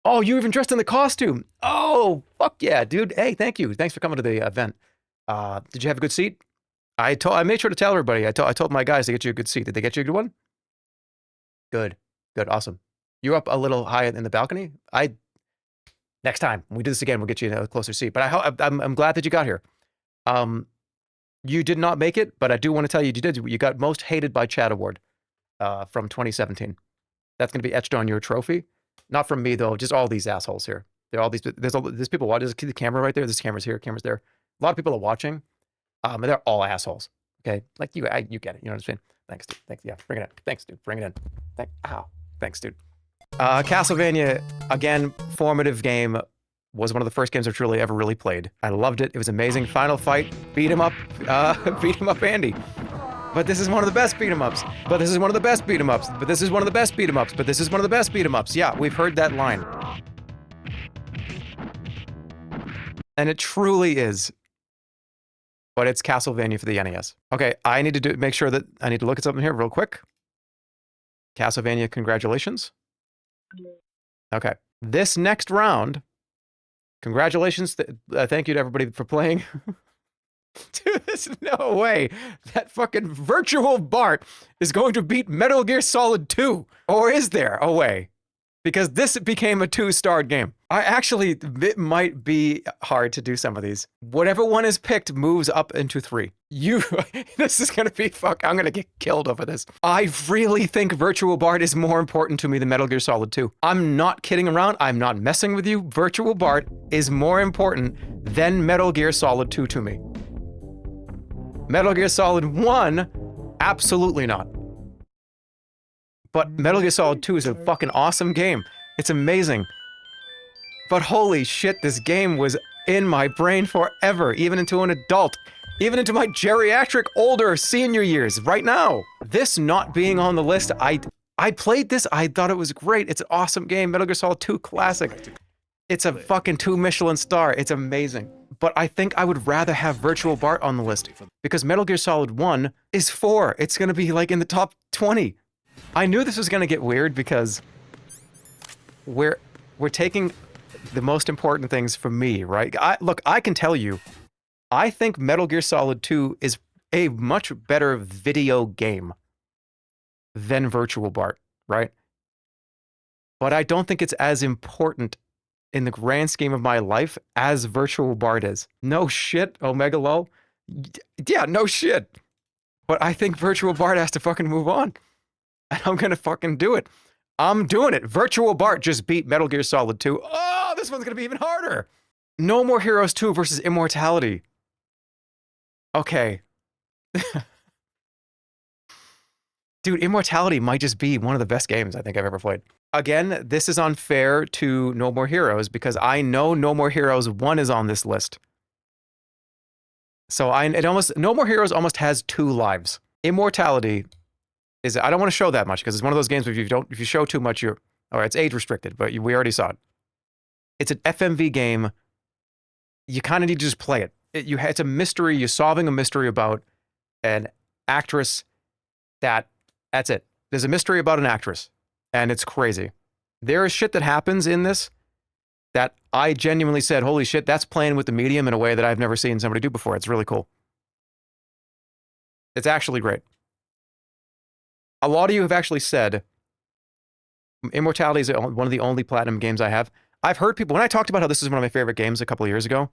Oh, you even dressed in the costume. Oh, fuck yeah, dude. Hey, thank you. Thanks for coming to the event. Did you have a good seat? I made sure to tell everybody. I told my guys to get you a good seat. Did they get you a good one? Good. Awesome. You're up a little high in the balcony. Next time when we do this again, we'll get you in a closer seat. But I'm glad that you got here. You did not make it, but I do want to tell you did. You got Most Hated by Chat Award from 2017. That's going to be etched on your trophy. Not from me though. Just all these assholes here. There are all these. There's people watching. There's the camera right there. There's cameras here. Cameras there. A lot of people are watching. And they're all assholes. Okay, like you get it. You know what I'm saying? Thanks, dude. Thanks. Yeah, bring it in. Thanks, dude. Bring it in. Thanks, dude. Castlevania, again, formative game. Was one of the first games I truly ever really played. I loved it. It was amazing. Final fight, beat him up, Andy. But this is one of the best beat 'em ups. But this is one of the best beat 'em ups. But this is one of the best beat 'em ups. But this is one of the best beat 'em ups. Yeah, we've heard that line. And it truly is. But it's Castlevania for the NES. Okay, I need to make sure that I need to look at something here real quick. Castlevania, congratulations. Okay, this next round, congratulations. Thank you to everybody for playing. Dude, there's no way that fucking virtual Bart is going to beat Metal Gear Solid 2. Or is there a way? Because this became a 2-star game. It might be hard to do some of these. Whatever one is picked moves up into 3. This is gonna be I'm gonna get killed over this. I really think Virtual Bart is more important to me than Metal Gear Solid 2. I'm not kidding around. I'm not messing with you. Virtual Bart is more important than Metal Gear Solid 2 to me. Metal Gear Solid 1, absolutely not. But Metal Gear Solid 2 is a fucking awesome game. It's amazing. But holy shit, this game was in my brain forever, even into an adult. Even into my geriatric older senior years, right now. This not being on the list, I played this, I thought it was great. It's an awesome game, Metal Gear Solid 2 classic. It's a fucking 2 Michelin star, it's amazing. But I think I would rather have Virtual Bart on the list, because Metal Gear Solid 1 is 4. It's gonna be like in the top 20. I knew this was gonna get weird because we're taking the most important things for me, right? Look, I can tell you, I think Metal Gear Solid 2 is a much better video game than Virtual Bart, right? But I don't think it's as important in the grand scheme of my life as Virtual Bart is. No shit, Omega Lol. Yeah, no shit. But I think Virtual Bart has to fucking move on. And I'm gonna fucking do it. I'm doing it. Virtual Bart just beat Metal Gear Solid 2. Oh, this one's gonna be even harder. No More Heroes 2 versus Immortality. Okay. Dude, Immortality might just be one of the best games I think I've ever played. Again, this is unfair to No More Heroes because I know No More Heroes 1 is on this list. So No More Heroes almost has 2 lives. Immortality is, I don't want to show that much because it's one of those games where if you show too much, all right, it's age restricted, but we already saw it. It's an FMV game. You kind of need to just play it. It's a mystery. You're solving a mystery about an actress that's it. There's a mystery about an actress, and it's crazy. There is shit that happens in this that I genuinely said, holy shit, that's playing with the medium in a way that I've never seen somebody do before. It's really cool. It's actually great. A lot of you have actually said Immortality is one of the only platinum games I have. I've heard people, when I talked about how this is one of my favorite games a couple of years ago,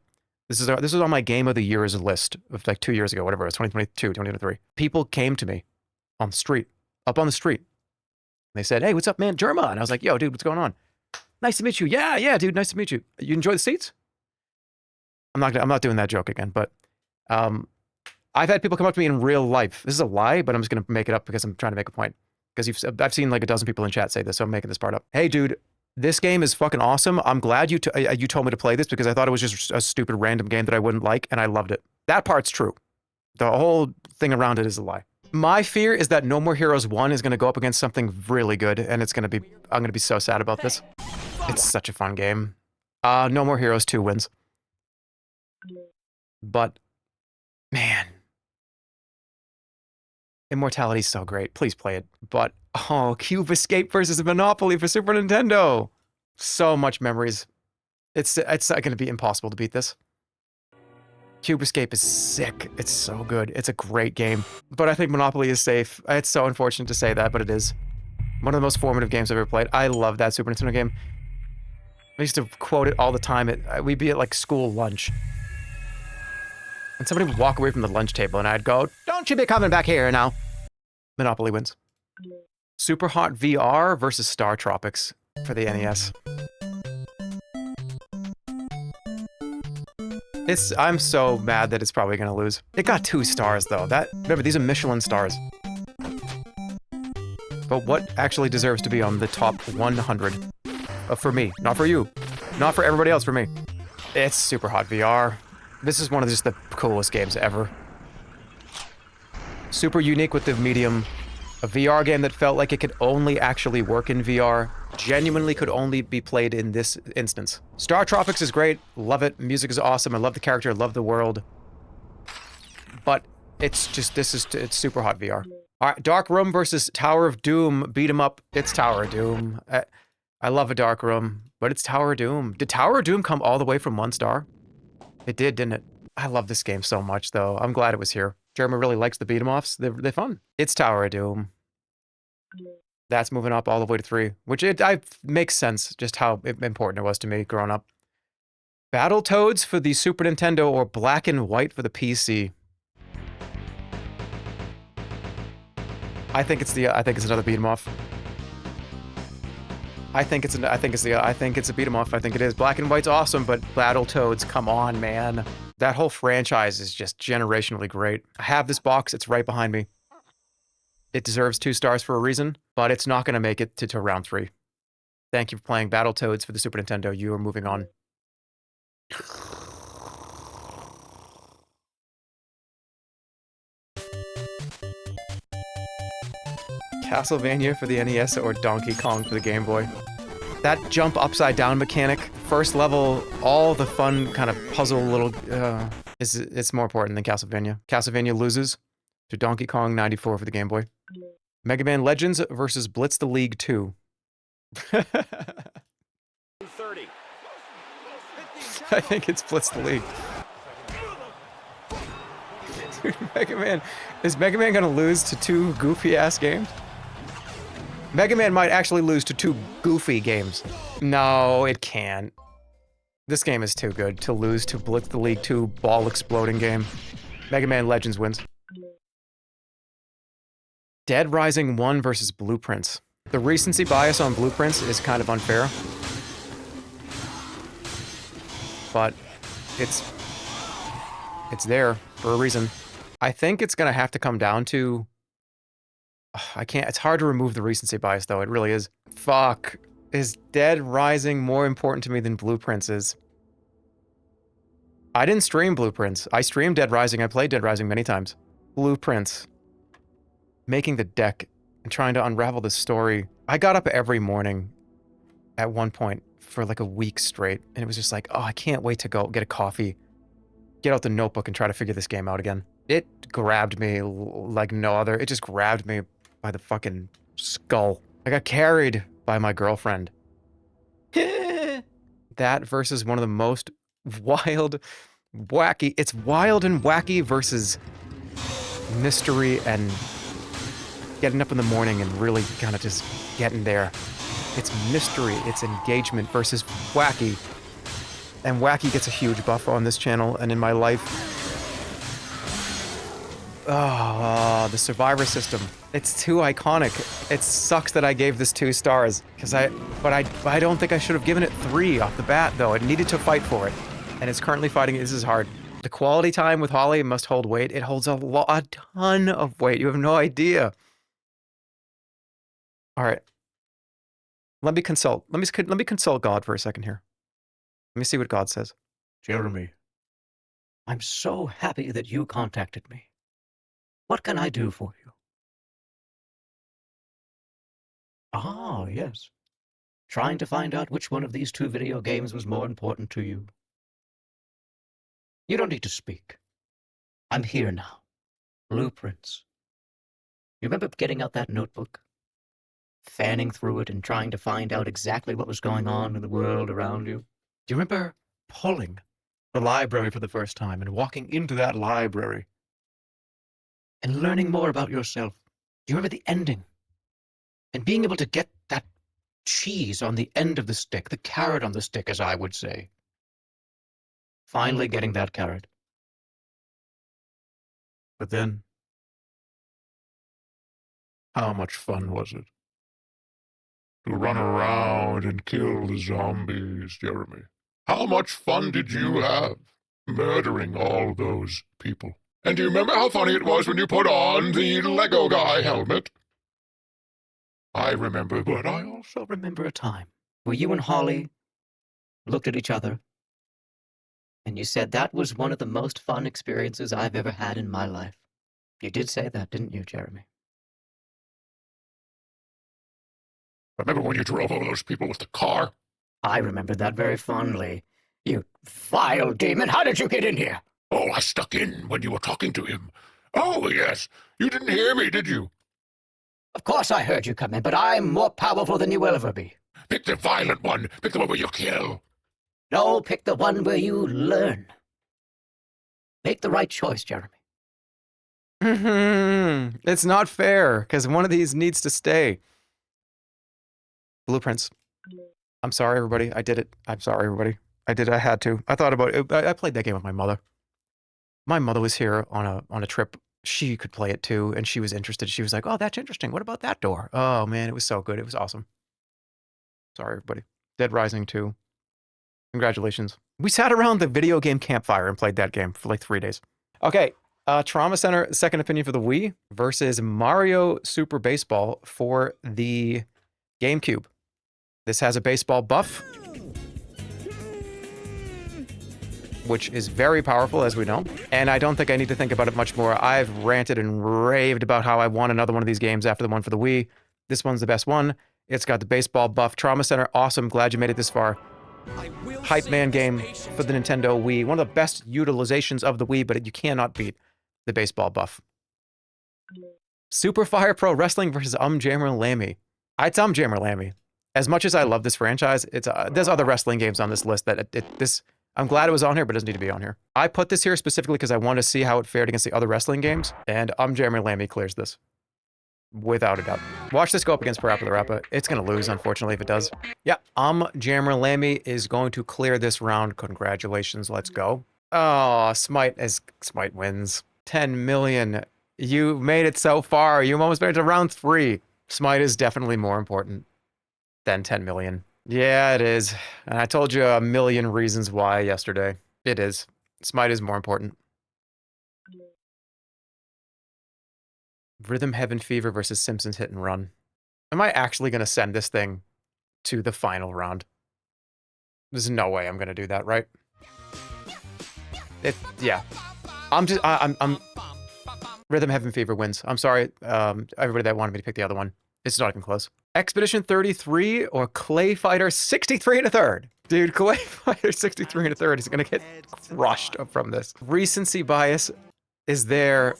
this is on my Game of the Years list of like 2 years ago, whatever it was, 2022, 2023. People came to me on the street, up on the street. They said, hey, what's up, man? Jerma. And I was like, yo, dude, what's going on? Nice to meet you. Yeah, dude, nice to meet you. You enjoy the seats? I'm not doing that joke again, but I've had people come up to me in real life. This is a lie, but I'm just going to make it up because I'm trying to make a point. Because I've seen like a dozen people in chat say this, so I'm making this part up. Hey, dude, this game is fucking awesome. I'm glad you told me to play this because I thought it was just a stupid random game that I wouldn't like, and I loved it. That part's true. The whole thing around it is a lie. My fear is that No More Heroes 1 is going to go up against something really good, and I'm going to be so sad about this. It's such a fun game. No More Heroes 2 wins. But, man. Immortality's so great. Please play it. But, oh, Cube Escape versus Monopoly for Super Nintendo. So much memories. It's going to be impossible to beat this. Cube Escape is sick. It's so good. It's a great game. But I think Monopoly is safe. It's so unfortunate to say that, but it is. One of the most formative games I've ever played. I love that Super Nintendo game. I used to quote it all the time. We'd be at like school lunch. And somebody would walk away from the lunch table and I'd go, don't you be coming back here now. Monopoly wins. Super Hot VR versus Star Tropics for the NES. I'm so mad that it's probably gonna lose. It got 2 stars though. Remember, these are Michelin stars. But what actually deserves to be on the top 100? For me, not for you. Not for everybody else, for me. It's Super Hot VR. This is one of just the coolest games ever. Super unique with the medium. A VR game that felt like it could only actually work in VR. Genuinely could only be played in this instance. Star Tropics is great. Love it. Music is awesome. I love the character. I love the world. But it's just, it's super hot VR. All right, Dark Room versus Tower of Doom. Beat 'em up. It's Tower of Doom. I love a Dark Room, but it's Tower of Doom. Did Tower of Doom come all the way from 1 star? It did, didn't it? I love this game so much, though. I'm glad it was here. Jerma really likes the beat-em-offs. They're fun. It's Tower of Doom. That's moving up all the way to 3, which makes sense just how important it was to me growing up. Battletoads for the Super Nintendo or Black and White for the PC. I think it's another beat 'em off. I think it's a beat 'em off. I think it is. Black and White's awesome, but Battletoads, come on, man. That whole franchise is just generationally great. I have this box. It's right behind me. It deserves 2 stars for a reason, but it's not going to make it to round 3. Thank you for playing Battletoads for the Super Nintendo. You are moving on. Castlevania for the NES or Donkey Kong for the Game Boy. That jump upside down mechanic, first level, all the fun kind of puzzle little, it's more important than Castlevania. Castlevania loses to Donkey Kong 94 for the Game Boy. Mega Man Legends versus Blitz the League 2. 30. I think it's Blitz the League. Dude, Mega Man, is Mega Man gonna lose to 2 goofy ass games? Mega Man might actually lose to 2 goofy games. No, it can't. This game is too good to lose to Blitz the League 2 ball exploding game. Mega Man Legends wins. Dead Rising 1 versus Blueprints. The recency bias on Blueprints is kind of unfair. But it's there for a reason. I think it's gonna have to come down to... it's hard to remove the recency bias, though. It really is. Fuck. Is Dead Rising more important to me than Blueprints is? I didn't stream Blueprints. I streamed Dead Rising. I played Dead Rising many times. Blueprints. Making the deck and trying to unravel the story. I got up every morning at one point for like a week straight, and it was just like, oh, I can't wait to go get a coffee, get out the notebook and try to figure this game out again. It grabbed me like no other. It just grabbed me by the fucking skull. I got carried by my girlfriend. That versus one of the most wild, wacky... It's wild and wacky versus mystery and getting up in the morning and really kind of just getting there. It's mystery, it's engagement versus wacky. And wacky gets a huge buff on this channel and in my life. Oh, the Survivor system. It's too iconic. It sucks that I gave this 2 stars, but I don't think I should have given it 3 off the bat, though. It needed to fight for it, and it's currently fighting. This is hard. The quality time with Holly must hold weight. It holds a ton of weight. You have no idea. All right. Let me consult. Let me consult God for a second here. Let me see what God says. Jeremy, I'm so happy that you contacted me. What can I do for you? Ah, yes. Trying to find out which one of these 2 video games was more important to you. You don't need to speak. I'm here now. Blueprints. You remember getting out that notebook? Fanning through it and trying to find out exactly what was going on in the world around you? Do you remember pulling the library for the first time and walking into that library and learning more about yourself? Do you remember the ending? And being able to get that cheese on the end of the stick, the carrot on the stick, as I would say. Finally getting that carrot. But then, how much fun was it? To run around and kill the zombies, Jeremy. How much fun did you have murdering all those people? And do you remember how funny it was when you put on the Lego guy helmet? I remember, but I also Remember a time where you and Holly looked at each other and you said that was one of the most fun experiences I've ever had in my life. You did say that, didn't you, Jeremy? Remember when you drove over those people with the car? I remember that very fondly. You vile demon, how did you get in here? Oh, I stuck in when you were talking to him. Oh, yes. You didn't hear me, did you? Of course I heard you come in, but I'm more powerful than you will ever be. Pick the violent one. Pick the one where you kill. No, pick the one where you learn. Make the right choice, Jeremy. It's not fair, because one of these needs to stay. Blueprints. I'm sorry, everybody. I did it. I'm sorry, everybody. I did it. I had to. I thought about it. I played that game with my mother. My mother was here on a trip. She could play it too, and she was interested. She was like, "Oh, that's interesting. What about that door?" Oh man, it was so good. It was awesome. Sorry, everybody. Dead Rising 2. Congratulations. We sat around the video game campfire and played that game for like 3 days. Okay, Trauma Center Second Opinion for the Wii versus Mario Super Baseball for the GameCube. This has a baseball buff, which is very powerful, as we know. And I don't think I need to think about it much more. I've ranted and raved about how I want another one of these games after the one for the Wii. This one's the best one. It's got the baseball buff. Trauma Center, awesome. Glad you made it this far. Hype Man game for the Nintendo Wii. One of the best utilizations of the Wii, but you cannot beat the baseball buff. Super Fire Pro Wrestling versus Jammer Lammy. It's Jammer Lammy. As much as I love this franchise, it's there's other wrestling games on this list that I'm glad it was on here, but it doesn't need to be on here. I put this here specifically because I want to see how it fared against the other wrestling games, and Jammer Lammy clears this. Without a doubt. Watch this go up against Parappa the Rappa. It's going to lose, unfortunately, if it does. Yeah, Jammer Lammy is going to clear this round. Congratulations, let's go. Oh, Smite wins. 10 million. You made it so far. You almost made it to round 3. Smite is definitely more important than 10 million. Yeah, it is. And I told you a million reasons why yesterday. It is. Smite is more important. Rhythm Heaven Fever versus Simpsons Hit and Run. Am I actually going to send this thing to the final round? There's no way I'm going to do that, right? Yeah. I'm Rhythm Heaven Fever wins. I'm sorry, everybody that wanted me to pick the other one. It's not even close. Expedition 33 or Clay Fighter 63 1/3. Dude, Clay Fighter 63 1/3 is going to get crushed from this. Recency bias is there,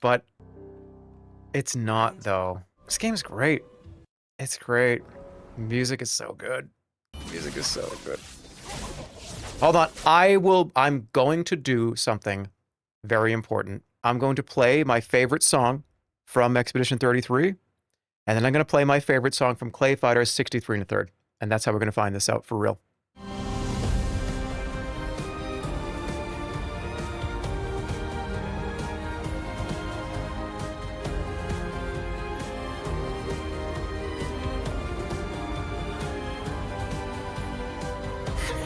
but it's not, though. This game is great. It's great. Music is so good. Music is so good. Hold on. I'm going to do something very important. I'm going to play my favorite song from Expedition 33, and then I'm going to play my favorite song from Clay Fighter 63 1/3. And that's how we're going to find this out for real.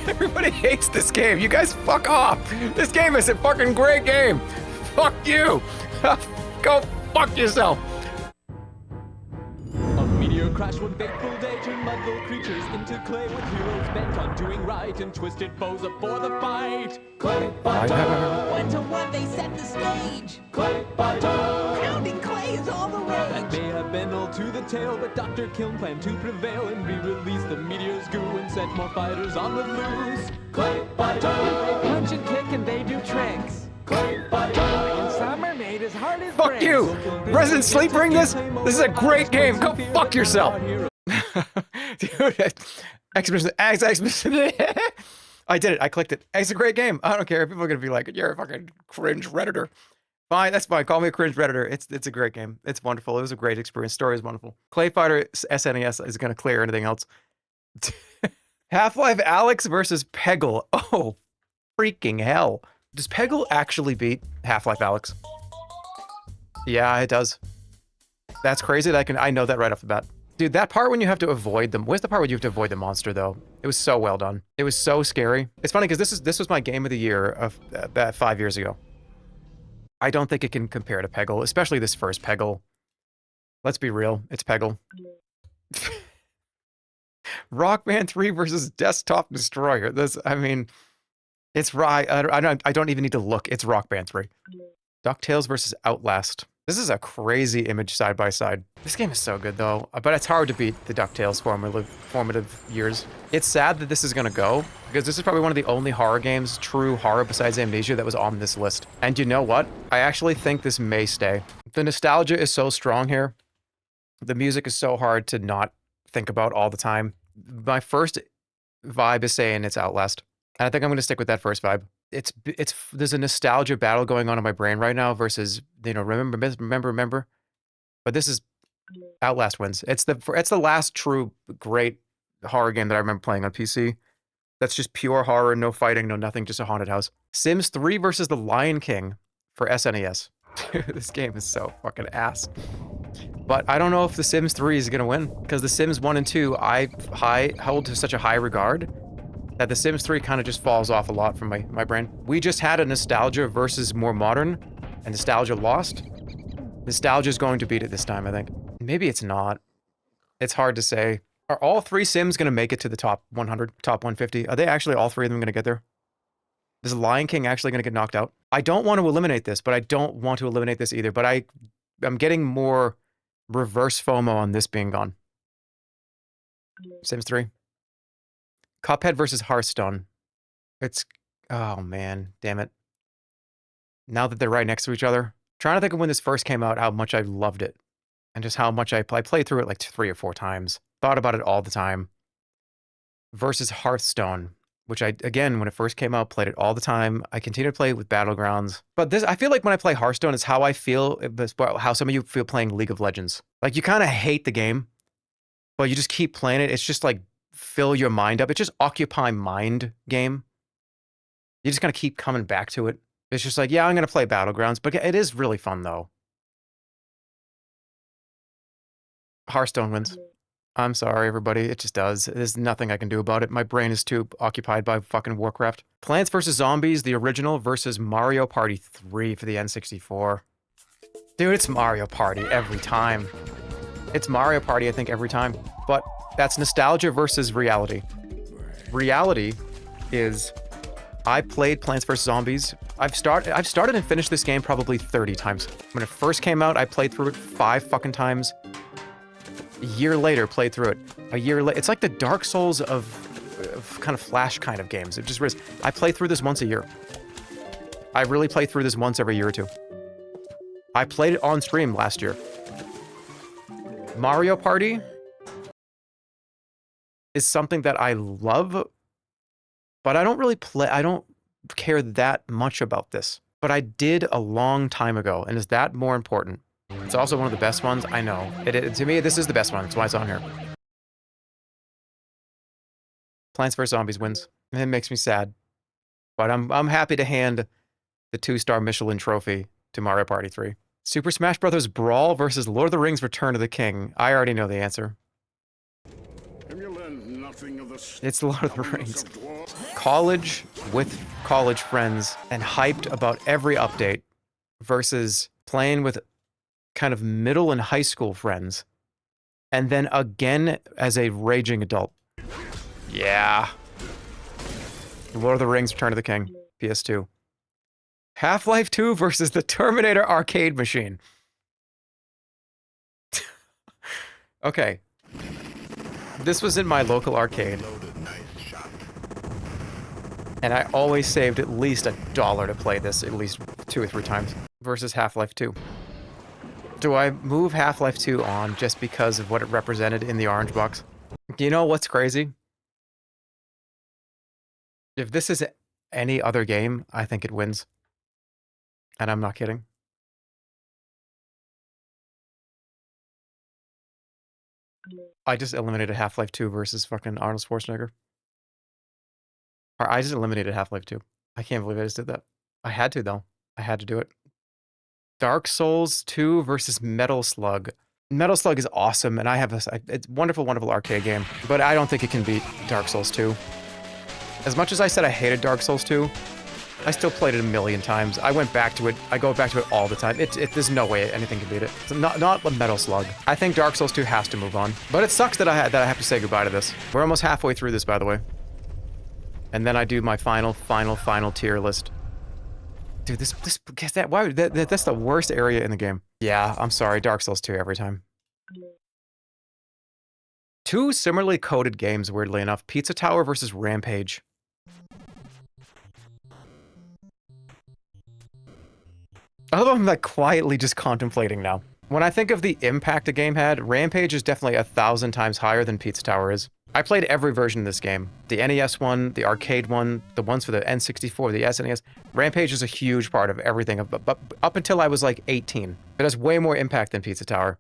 Everybody hates this game. You guys fuck off. This game is a fucking great game. Fuck you. Go fuck yourself. A meteor crash one fateful day turned muddle creatures into clay with heroes bent on doing right and twisted foes up for the fight. Clay fighter. 1 to 1 they set the stage. Clay fighter. Pounding clay is all the rage. That may have been all to the tale, but Dr. Kiln planned to prevail and re-release the meteor's goo and set more fighters on the loose. Clay fighter. They punch and kick and they do tricks. Clay fighter. And some are made as hard as Fuck bricks. you. Resident Sleep bring this? This is a great game. Go fuck yourself. Dude, Expedition. I did it. I clicked it. It's a great game. I don't care. People are going to be like, you're a fucking cringe Redditor. Fine, that's fine. Call me a cringe Redditor. It's a great game. It's wonderful. It was a great experience. Story is wonderful. Clay Fighter SNES is going to clear anything else. Half-Life Alyx versus Peggle. Oh, freaking hell. Does Peggle actually beat Half-Life Alyx? Yeah, it does. That's crazy. I know that right off the bat. Dude, that part when you have to avoid them. Where's the part where you have to avoid the monster, though? It was so well done. It was so scary. It's funny because this was my game of the year of about 5 years ago. I don't think it can compare to Peggle, especially this first Peggle. Let's be real. It's Peggle. Rock Band 3 versus Desktop Destroyer. It's right. I don't even need to look. It's Rock Band 3. DuckTales versus Outlast. This is a crazy image side by side. This game is so good though, but it's hard to beat the DuckTales formative years. It's sad that this is gonna go, because this is probably one of the only horror games, true horror besides Amnesia, that was on this list. And you know what? I actually think this may stay. The nostalgia is so strong here. The music is so hard to not think about all the time. My first vibe is saying it's Outlast. And I think I'm gonna stick with that first vibe. There's a nostalgia battle going on in my brain right now versus, you know, remember. But this is Outlast wins. It's the last true great horror game that I remember playing on PC. That's just pure horror, no fighting, no nothing, just a haunted house. Sims 3 versus The Lion King for SNES. Dude, this game is so fucking ass. But I don't know if The Sims 3 is gonna win, because The Sims 1 and 2 I hold to such a high regard that The Sims 3 kind of just falls off a lot from my brain. We just had a nostalgia versus more modern, and nostalgia lost. Nostalgia is going to beat it this time, I think. Maybe it's not. It's hard to say. Are all 3 Sims going to make it to the top 100, top 150? Are they actually all 3 of them going to get there? Is Lion King actually going to get knocked out? I don't want to eliminate this, but I don't want to eliminate this either. But I'm getting more reverse FOMO on this being gone. Sims 3. Cuphead versus Hearthstone. Oh man, damn it. Now that they're right next to each other. Trying to think of when this first came out, how much I loved it. And just how much I played through it like 3 or 4 times. Thought about it all the time. Versus Hearthstone, which again, when it first came out, played it all the time. I continue to play it with Battlegrounds. But I feel like when I play Hearthstone, it's how I feel, how some of you feel playing League of Legends. Like, you kind of hate the game, but you just keep playing it. It's just like, fill your mind up. It's just occupy mind game. You just gotta keep coming back to it. It's just like, yeah, I'm gonna play Battlegrounds, but it is really fun though. Hearthstone wins. I'm sorry, everybody. It just does. There's nothing I can do about it. My brain is too occupied by fucking Warcraft. Plants vs. Zombies, the original, versus Mario Party 3 for the N64. Dude, it's Mario Party every time. It's Mario Party, I think, every time. But that's nostalgia versus reality. Reality is, I played Plants vs. Zombies. I've started and finished this game probably 30 times. When it first came out, I played through it 5 fucking times. A year later, played through it. A year later, it's like the Dark Souls of kind of Flash kind of games. It just is. I play through this once a year. I really play through this once every year or 2. I played it on stream last year. Mario Party is something that I love, but I don't really play. I don't care that much about this. But I did a long time ago, and is that more important? It's also one of the best ones. I know. To me, this is the best one. That's why it's on here. Plants vs. Zombies wins. It makes me sad. But I'm happy to hand the 2-star Michelin trophy to Mario Party 3. Super Smash Bros. Brawl versus Lord of the Rings Return of the King. I already know the answer. It's Lord of the Rings. College with college friends and hyped about every update versus playing with kind of middle and high school friends, and then again as a raging adult. Yeah. Lord of the Rings Return of the King, PS2. Half-Life 2 versus the Terminator arcade machine. Okay. This was in my local arcade. And I always saved at least $1 to play this at least 2 or 3 times. Versus Half-Life 2. Do I move Half-Life 2 on just because of what it represented in the orange box? Do you know what's crazy? If this is any other game, I think it wins. And I'm not kidding. I just eliminated Half-Life 2 versus fucking Arnold Schwarzenegger. Or I just eliminated Half-Life 2. I can't believe I just did that. I had to, though. I had to do it. Dark Souls 2 versus Metal Slug. Metal Slug is awesome, and I have it's a wonderful, wonderful arcade game, but I don't think it can beat Dark Souls 2. As much as I said I hated Dark Souls 2, I still played it a million times. I went back to it. I go back to it all the time. There's no way anything can beat it. It's not a Metal Slug. I think Dark Souls 2 has to move on. But it sucks that I have to say goodbye to this. We're almost halfway through this, by the way. And then I do my final tier list. Dude, that's the worst area in the game. Yeah, I'm sorry, Dark Souls 2 every time. Two similarly coded games, weirdly enough. Pizza Tower versus Rampage. Although I'm like quietly just contemplating now. When I think of the impact a game had, Rampage is definitely 1,000 times higher than Pizza Tower is. I played every version of this game. The NES one, the arcade one, the ones for the N64, the SNES. Rampage is a huge part of everything, but up until I was like 18. It has way more impact than Pizza Tower.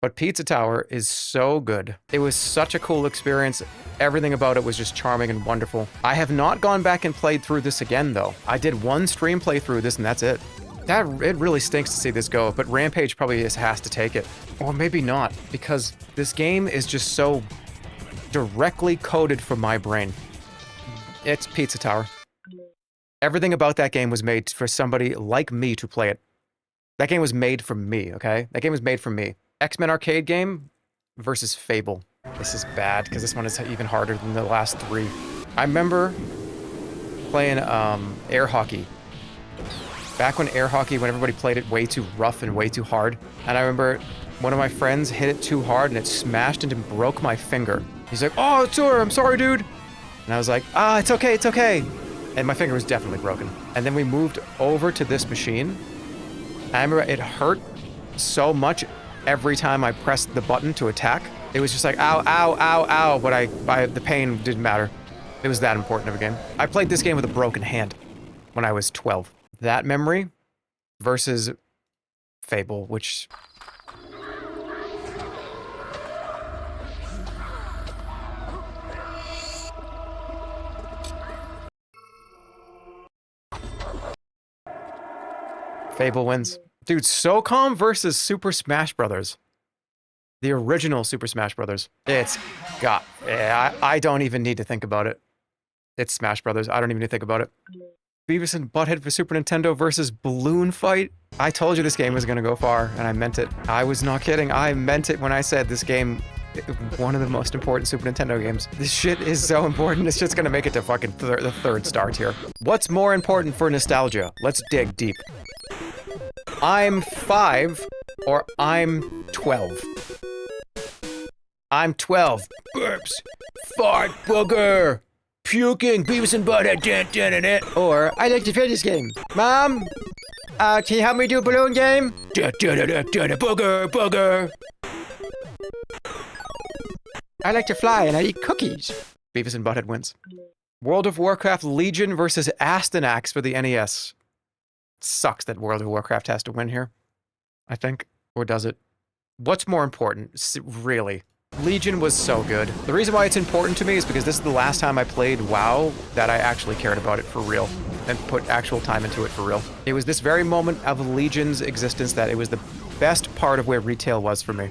But Pizza Tower is so good. It was such a cool experience. Everything about it was just charming and wonderful. I have not gone back and played through this again, though. I did one stream playthrough of this, and that's it. It really stinks to see this go, but Rampage probably just has to take it. Or maybe not, because this game is just so directly coded for my brain. It's Pizza Tower. Everything about that game was made for somebody like me to play it. That game was made for me, okay? That game was made for me. X-Men arcade game versus Fable. This is bad, because this one is even harder than the last three. I remember playing air hockey. Back when air hockey, when everybody played it way too rough and way too hard. And I remember one of my friends hit it too hard and it smashed and broke my finger. He's like, "Oh, it's sore, I'm sorry, dude." And I was like, "Ah, it's okay, it's okay." And my finger was definitely broken. And then we moved over to this machine. I remember it hurt so much every time I pressed the button to attack. It was just like, ow, ow, ow, ow, but the pain didn't matter. It was that important of a game. I played this game with a broken hand when I was 12. That memory versus Fable, which... Fable wins. Dude, SOCOM versus Super Smash Brothers. The original Super Smash Brothers. It's got... Yeah, I don't even need to think about it. It's Smash Brothers. I don't even need to think about it. Beavis and Butthead for Super Nintendo versus Balloon Fight. I told you this game was going to go far, and I meant it. I was not kidding. I meant it when I said this game, one of the most important Super Nintendo games. This shit is so important. It's just going to make it to fucking the third star tier. What's more important for nostalgia? Let's dig deep. I'm 5 or I'm 12. I'm 12. Burps. Fart booger. Puking, Beavis and Butthead, dun. Or, I like to play this game. Mom, can you help me do a balloon game? Booger. I like to fly and I eat cookies. Beavis and Butthead wins. World of Warcraft Legion versus Astyanax for the NES. Sucks that World of Warcraft has to win here, I think. Or does it? What's more important, really? Legion was so good. The reason why it's important to me is because this is the last time I played WoW that I actually cared about it for real and put actual time into it for real. It was this very moment of Legion's existence that it was the best part of where retail was for me.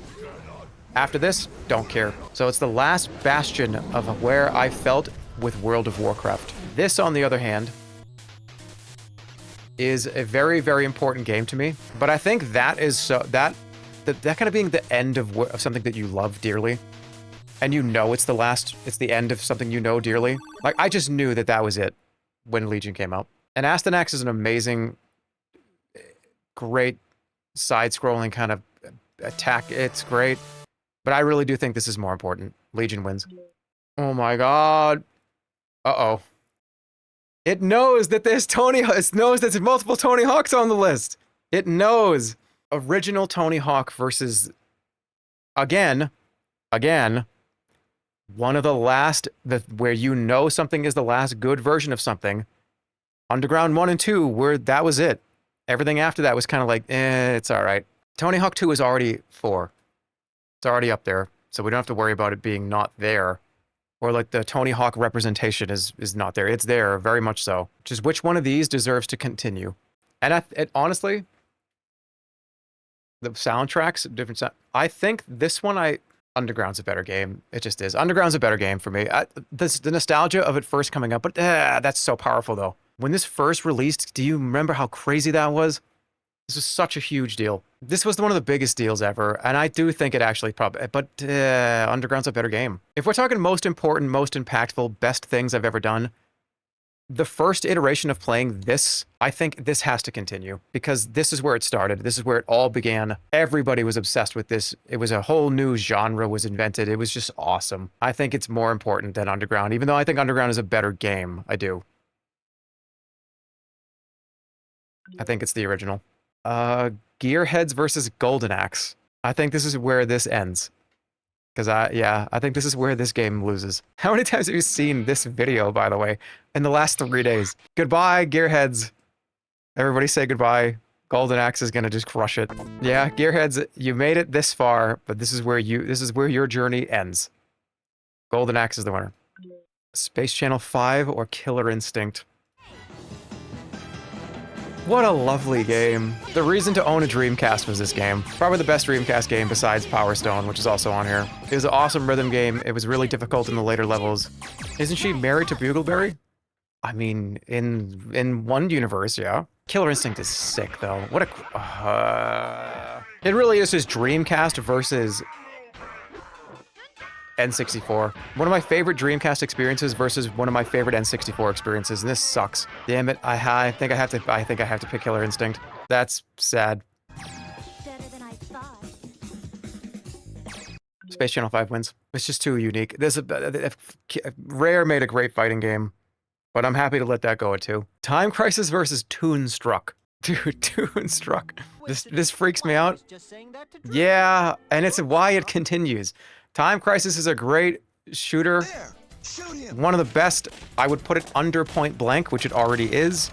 After this, don't care. So it's the last bastion of where I felt with World of Warcraft. This, on the other hand, is a very, very important game to me. But I think that is so... That kind of being the end of something that you love dearly, and you know it's the end of something you know dearly. Like, I just knew that was it when Legion came out. And Astyanax is an amazing, great side-scrolling kind of attack. It's great, but I really do think this is more important. Legion wins. Oh my god. Uh-oh. It knows that there's multiple Tony Hawks on the list. It knows. Original Tony Hawk versus, again, one of the last, where you know something is the last good version of something. Underground 1 and 2, where that was it. Everything after that was kind of like, it's all right. Tony Hawk 2 is already 4. It's already up there, so we don't have to worry about it being not there. Or like the Tony Hawk representation is not there. It's there, very much so. Just which one of these deserves to continue? And honestly... The soundtracks, different sound. I think this one, Underground's a better game. It just is. Underground's a better game for me. The nostalgia of it first coming up, but that's so powerful though. When this first released, do you remember how crazy that was? This was such a huge deal. This was one of the biggest deals ever, and I do think it actually probably, but Underground's a better game. If we're talking most important, most impactful, best things I've ever done, the first iteration of playing this, I think this has to continue because this is where it started. This is where it all began. Everybody was obsessed with this. It was a whole new genre was invented. It was just awesome. I think it's more important than Underground, even though I think Underground is a better game. I do. I think it's the original. Gearheads versus Golden Axe. I think this is where this ends. Because I think this is where this game loses. How many times have you seen this video, by the way, in the last 3 days? Goodbye, Gearheads. Everybody say goodbye. Golden Axe is gonna just crush it. Yeah, Gearheads, you made it this far, but this is where your journey ends. Golden Axe is the winner. Space Channel 5 or Killer Instinct? What a lovely game. The reason to own a Dreamcast was this game. Probably the best Dreamcast game besides Power Stone, which is also on here. It was an awesome rhythm game. It was really difficult in the later levels. Isn't she married to Bugleberry? I mean, in one universe, yeah. Killer Instinct is sick, though. What a... It really is just Dreamcast versus N64. One of my favorite Dreamcast experiences versus one of my favorite N64 experiences, and this sucks. Damn it! I think I have to pick Killer Instinct. That's sad. Better than I thought. Space Channel 5 wins. It's just too unique. Rare made a great fighting game, but I'm happy to let that go at 2. Time Crisis versus Toonstruck. Dude, Toonstruck. This freaks me out. Yeah, and it's why it continues. Time Crisis is a great shooter. One of the best. I would put it under Point Blank, which it already is.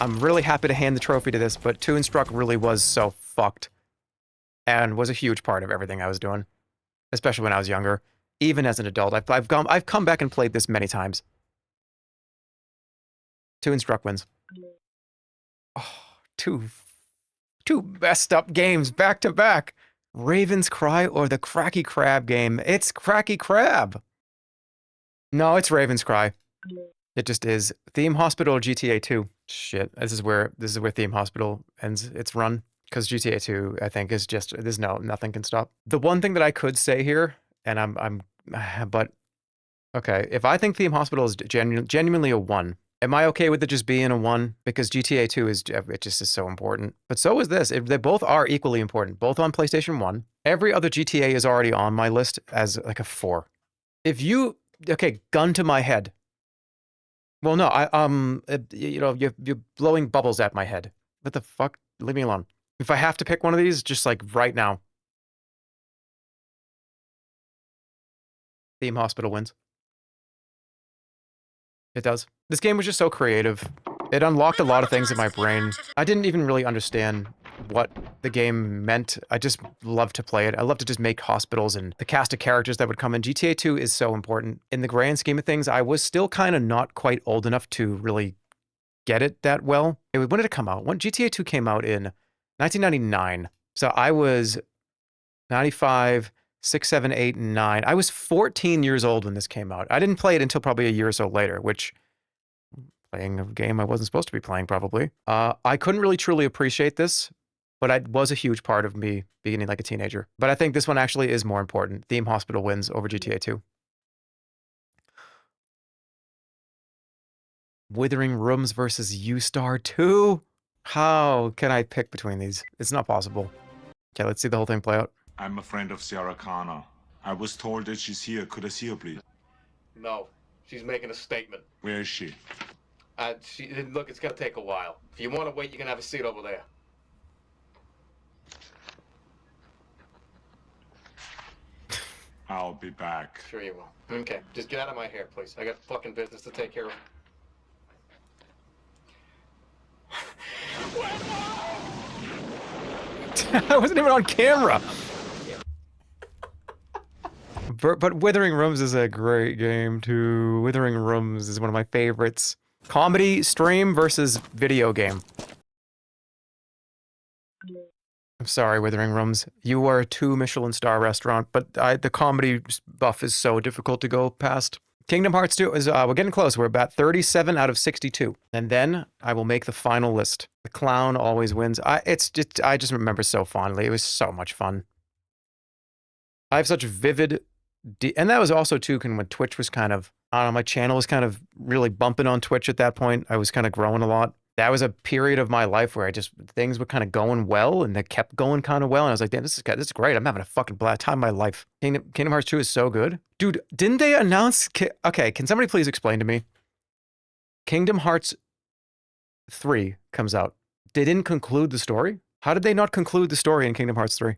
I'm really happy to hand the trophy to this, but Toonstruck really was so fucked. And was a huge part of everything I was doing. Especially when I was younger. Even as an adult. I've come back and played this many times. Toonstruck wins. Oh, two messed up games back to back. Raven's Cry or the Cracky Crab game? It's Cracky Crab. No, it's Raven's Cry. It just is. Theme Hospital GTA 2. Shit, this is where Theme Hospital ends its run because GTA 2 I think is just nothing can stop. The one thing that I could say here, and but okay, if I think Theme Hospital is genuinely a 1. Am I okay with it just being a 1? Because GTA 2 is so important. But so is this. They both are equally important. Both on PlayStation 1. Every other GTA is already on my list as like a 4. If you... Okay, gun to my head. Well, no, you're blowing bubbles at my head. What the fuck? Leave me alone. If I have to pick one of these, just like right now. Theme Hospital wins. It does. This game was just so creative. It unlocked a lot of things in my brain. I didn't even really understand what the game meant. I just loved to play it. I love to just make hospitals and the cast of characters that would come in. GTA 2 is so important. In the grand scheme of things, I was still kind of not quite old enough to really get it that well. When did it come out? When GTA 2 came out in 1999. So I was 95, 6, 7, 8, 9. I was 14 years old when this came out. I didn't play it until probably a year or so later, which playing a game I wasn't supposed to be playing probably. I couldn't really truly appreciate this, but it was a huge part of me beginning like a teenager. But I think this one actually is more important. Theme Hospital wins over GTA 2. Withering Rooms versus U-Star 2? How can I pick between these? It's not possible. Okay, let's see the whole thing play out. I'm a friend of Sierra Connor. I was told that she's here. Could I see her, please? No, she's making a statement. Where is she? Look, it's gonna take a while. If you want to wait, you can have a seat over there. I'll be back. Sure you will. Okay, just get out of my hair, please. I got fucking business to take care of. I wasn't even on camera. But Withering Rooms is a great game too. Withering Rooms is one of my favorites. Comedy stream versus video game. I'm sorry, Withering Rooms. You are a 2 Michelin star restaurant, but the comedy buff is so difficult to go past. Kingdom Hearts 2 is, we're getting close. We're about 37 out of 62. And then I will make the final list. The clown always wins. I just remember so fondly. It was so much fun. I have such vivid... and that was also too when Twitch was kind of I don't know, my channel was kind of really bumping on Twitch at that point. I was kind of growing a lot. That was a period of my life where things were kind of going well, and they kept going kind of well. And I was like, damn, this is great. I'm having a fucking blast time of my life. Kingdom Hearts 2 is so good. Dude, didn't they announce... Okay, can somebody please explain to me? Kingdom Hearts 3 comes out. They didn't conclude the story? How did they not conclude the story in Kingdom Hearts 3?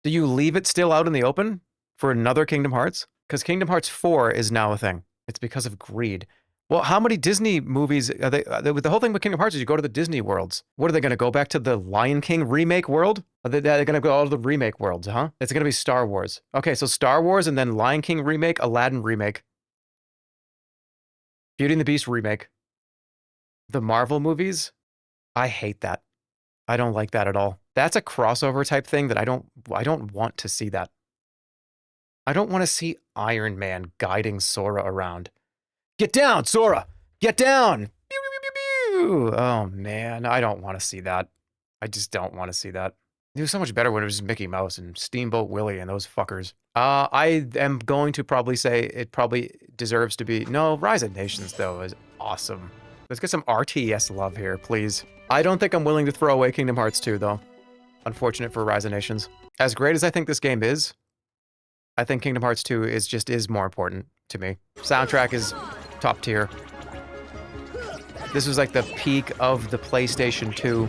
Do you leave it still out in the open for another Kingdom Hearts? Because Kingdom Hearts 4 is now a thing. It's because of greed. Well, how many Disney movies are they? The whole thing with Kingdom Hearts is you go to the Disney worlds. What are they going to go back to the Lion King remake world? They're going to go all to the remake worlds, huh? It's going to be Star Wars. Okay, so Star Wars and then Lion King remake, Aladdin remake, Beauty and the Beast remake. The Marvel movies, I hate that. I don't like that at all. That's a crossover type thing that I don't want to see that. I don't want to see Iron Man guiding Sora around. Get down, Sora! Get down! Pew, pew, pew, pew. Oh, man. I don't want to see that. I just don't want to see that. It was so much better when it was just Mickey Mouse and Steamboat Willie and those fuckers. I am going to probably say it probably deserves to be... No, Rise of Nations, though, is awesome. Let's get some RTS love here, please. I don't think I'm willing to throw away Kingdom Hearts 2, though. Unfortunate for Rise of Nations. As great as I think this game is, I think Kingdom Hearts 2 is more important to me. Soundtrack is top tier. This was like the peak of the PlayStation 2.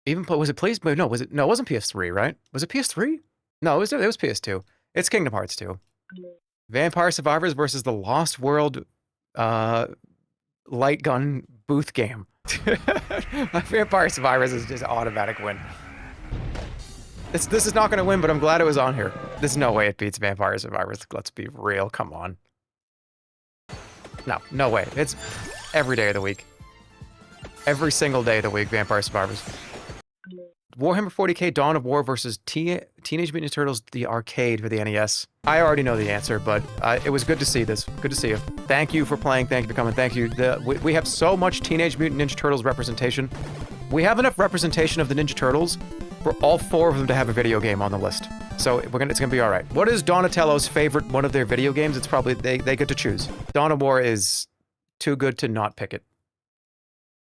Even was it PlayStation? No, was it? No, it wasn't PS3, right? Was it PS3? No, it was PS2. It's Kingdom Hearts 2. Vampire Survivors versus the Lost World light gun booth game. Vampire Survivors is just automatic win. This is not going to win, but I'm glad it was on here. There's no way it beats Vampire Survivors. Let's be real. Come on. No way. It's every day of the week. Every single day of the week, Vampire Survivors. Warhammer 40k Dawn of War versus Teenage Mutant Ninja Turtles, the arcade for the NES. I already know the answer, but it was good to see this. Good to see you. Thank you for playing. Thank you for coming. Thank you. We have so much Teenage Mutant Ninja Turtles representation. We have enough representation of the Ninja Turtles for all 4 of them to have a video game on the list. So it's gonna be all right. What is Donatello's favorite one of their video games? It's probably they get to choose. Dawn of War is too good to not pick it.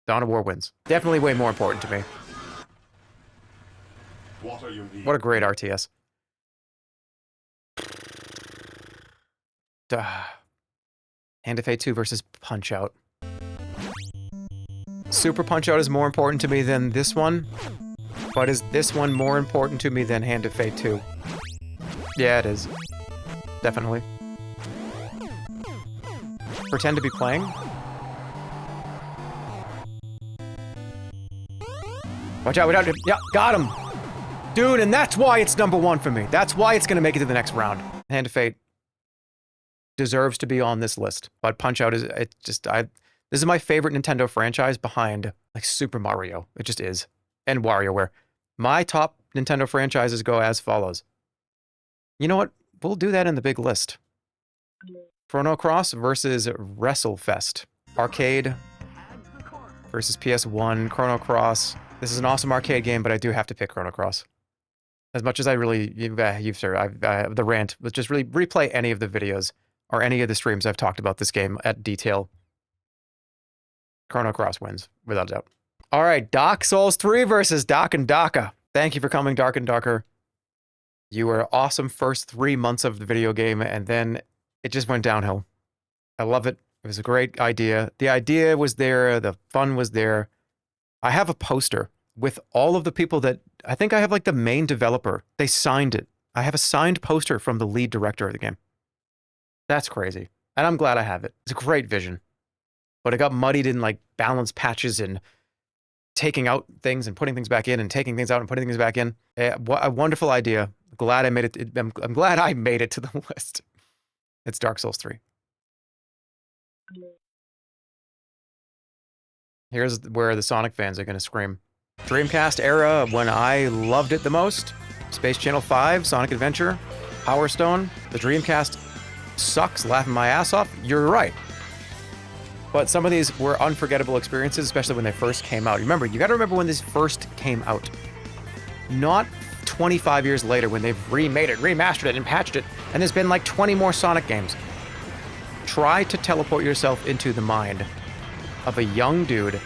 Dawn of War wins. Definitely way more important to me. What a great RTS. Duh. Hand of Fate 2 versus Punch-Out. Super Punch-Out is more important to me than this one. But is this one more important to me than Hand of Fate 2? Yeah, it is. Definitely. Pretend to be playing? Watch out, yeah, got him! Dude, and that's why it's #1 for me. That's why it's gonna make it to the next round. Hand of Fate deserves to be on this list. But Punch-Out is, this is my favorite Nintendo franchise behind, like, Super Mario. It just is. And WarioWare. My top Nintendo franchises go as follows. You know what? We'll do that in the big list. Chrono Cross versus WrestleFest. Arcade versus PS1. Chrono Cross. This is an awesome arcade game, but I do have to pick Chrono Cross. As much as I really, the rant, let's just really replay any of the videos or any of the streams I've talked about this game at detail. Chrono Cross wins, without a doubt. All right, Dark Souls 3 versus Dark and Darker. Thank you for coming, Dark and Darker. You were awesome first 3 months of the video game, and then it just went downhill. I love it. It was a great idea. The idea was there. The fun was there. I have a poster with all of the people that, I think I have like the main developer. They signed it. I have a signed poster from the lead director of the game. That's crazy. And I'm glad I have it. It's a great vision. But it got muddied in like balance patches and taking out things and putting things back in and taking things out and putting things back in. What a wonderful idea. Glad I made it. I'm glad I made it to the list. It's Dark Souls 3. Here's where the Sonic fans are going to scream. Dreamcast era, when I loved it the most. Space Channel 5, Sonic Adventure, Power Stone. The Dreamcast sucks, laughing my ass off. You're right. But some of these were unforgettable experiences, especially when they first came out. Remember, you got to remember when this first came out. Not 25 years later when they've remade it, remastered it, and patched it, and there's been like 20 more Sonic games. Try to teleport yourself into the mind of a young dude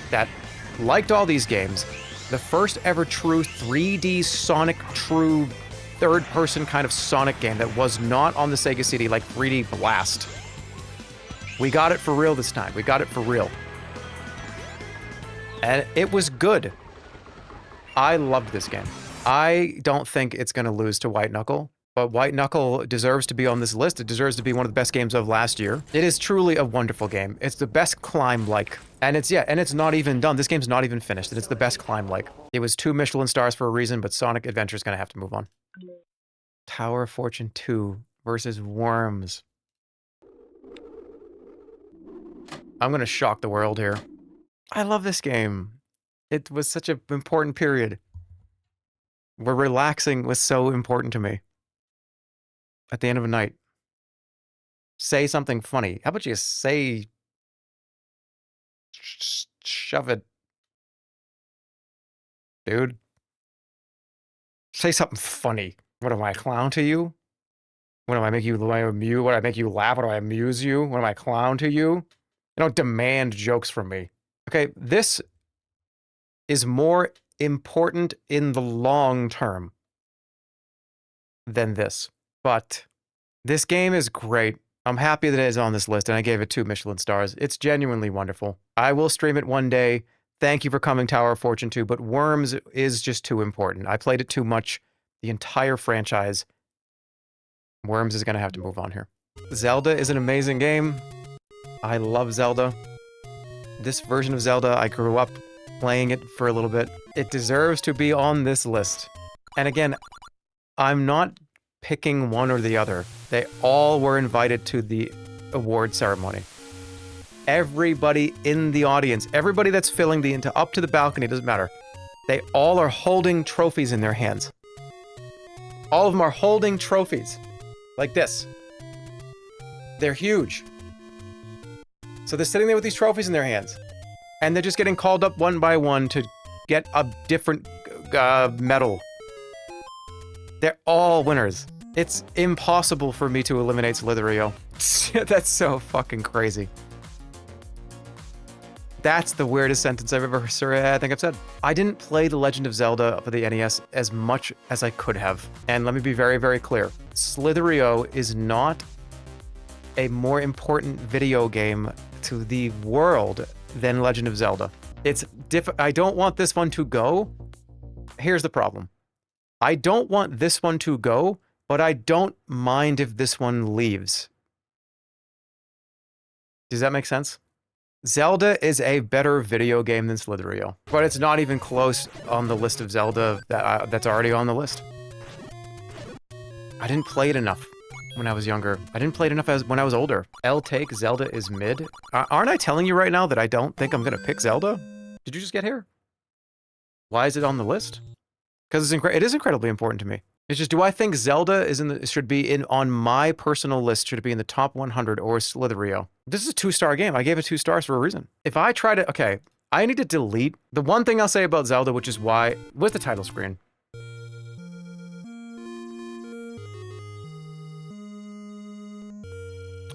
that liked all these games. The first ever true 3D Sonic, true third-person kind of Sonic game that was not on the Sega CD like 3D Blast. We got it for real this time. We got it for real. And it was good. I loved this game. I don't think it's going to lose to White Knuckle, but White Knuckle deserves to be on this list. It deserves to be one of the best games of last year. It is truly a wonderful game. It's the best climb-like. And it's not even done. This game's not even finished. It's the best climb-like. It was 2 Michelin stars for a reason, but Sonic Adventure's going to have to move on. Tower of Fortune 2 versus Worms. I'm going to shock the world here. I love this game. It was such an important period where relaxing was so important to me. At the end of a night. Say something funny. How about you say... shove it. Dude. Say something funny. What am I, a clown to you? What do I make you amuse? What do I make you laugh? What do I amuse you? What am I, a clown to you? You don't demand jokes from me. Okay, this is more important in the long term than this. But this game is great. I'm happy that it is on this list, and I gave it 2 Michelin stars. It's genuinely wonderful. I will stream it one day. Thank you for coming, Tower of Fortune 2, but Worms is just too important. I played it too much. The entire franchise. Worms is going to have to move on here. Zelda is an amazing game. I love Zelda. This version of Zelda, I grew up playing it for a little bit. It deserves to be on this list. And again, I'm not picking one or the other. They all were invited to the award ceremony. Everybody in the audience, everybody that's filling the up to the balcony, doesn't matter. They all are holding trophies in their hands. All of them are holding trophies. Like this. They're huge. So they're sitting there with these trophies in their hands. And they're just getting called up one by one to get a different medal. They're all winners. It's impossible for me to eliminate Slitherio. That's so fucking crazy. That's the weirdest sentence I've ever heard. I think I've said. I didn't play The Legend of Zelda for the NES as much as I could have. And let me be very, very clear. Slitherio is not a more important video game to the world than Legend of Zelda. I don't want this one to go. Here's the problem. I don't want this one to go, but I don't mind if this one leaves. Does that make sense? Zelda is a better video game than Slitherio, but it's not even close on the list of Zelda that's already on the list. I didn't play it enough when I was younger. I didn't play it enough when I was older. Take Zelda is mid. Aren't I telling you right now that I don't think I'm gonna pick Zelda? Did you just get here? Why is it on the list? Because it is incredibly important to me. It's just, do I think Zelda should be on my personal list? Should it be in the top 100 or Slitherio? This is a 2-star game. I gave it 2 stars for a reason. If I try to, okay, I need to delete the one thing I'll say about Zelda, which is why, with the title screen.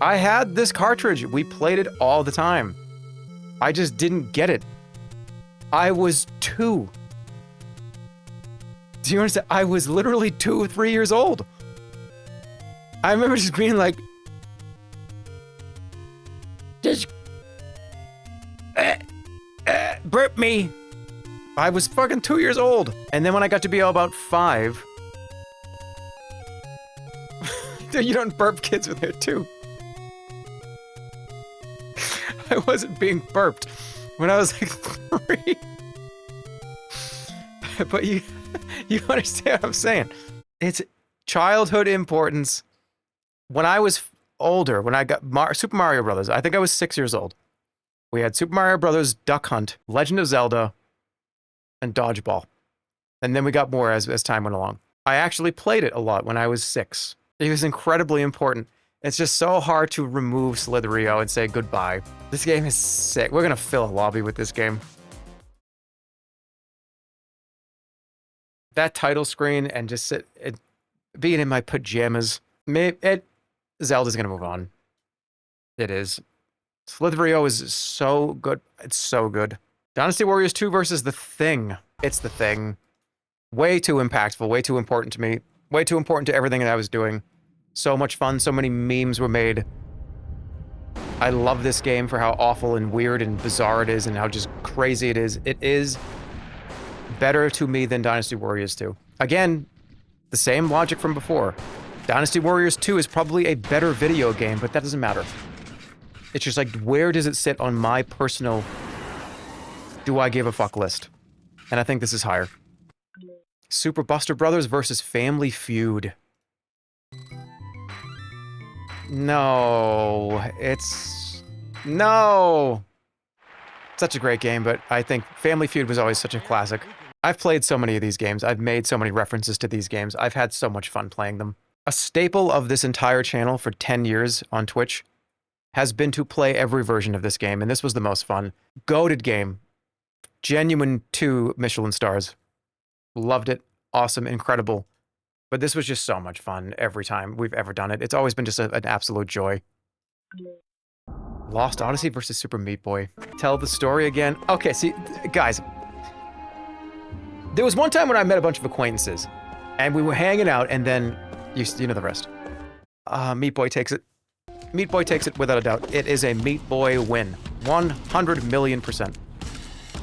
I had this cartridge. We played it all the time. I just didn't get it. I was 2. Do you understand? I was literally 2 or 3 years old. I remember just being like, just burp me. I was fucking 2 years old. And then when I got to be about 5, you don't burp kids when they're 2. I wasn't being burped when I was like 3. But you understand what I'm saying. It's childhood importance. When I was older, when I got Super Mario Brothers, I think I was 6 years old. We had Super Mario Brothers, Duck Hunt, Legend of Zelda, and Dodgeball. And then we got more as time went along. I actually played it a lot when I was 6. It was incredibly important. It's just so hard to remove Slitherio and say goodbye. This game is sick. We're gonna fill a lobby with this game. That title screen and just being in my pajamas. Zelda's gonna move on. It is. Slitherio is so good. It's so good. Dynasty Warriors 2 versus The Thing. It's The Thing. Way too impactful, way too important to me. Way too important to everything that I was doing. So much fun, so many memes were made. I love this game for how awful and weird and bizarre it is and how just crazy it is. It is better to me than Dynasty Warriors 2. Again, the same logic from before. Dynasty Warriors 2 is probably a better video game, but that doesn't matter. It's just like, where does it sit on my personal do I give a fuck list? And I think this is higher. Super Buster Brothers versus Family Feud. No, it's... No! Such a great game, but I think Family Feud was always such a classic. I've played so many of these games. I've made so many references to these games. I've had so much fun playing them. A staple of this entire channel for 10 years on Twitch has been to play every version of this game, and this was the most fun. Goated game. Genuine 2 Michelin stars. Loved it. Awesome. Incredible. But this was just so much fun every time we've ever done it. It's always been just an absolute joy. Lost Odyssey versus Super Meat Boy. Tell the story again. Okay, see, guys. There was one time when I met a bunch of acquaintances, and we were hanging out, and then, you know the rest. Meat Boy takes it. Meat Boy takes it without a doubt. It is a Meat Boy win. 100,000,000%.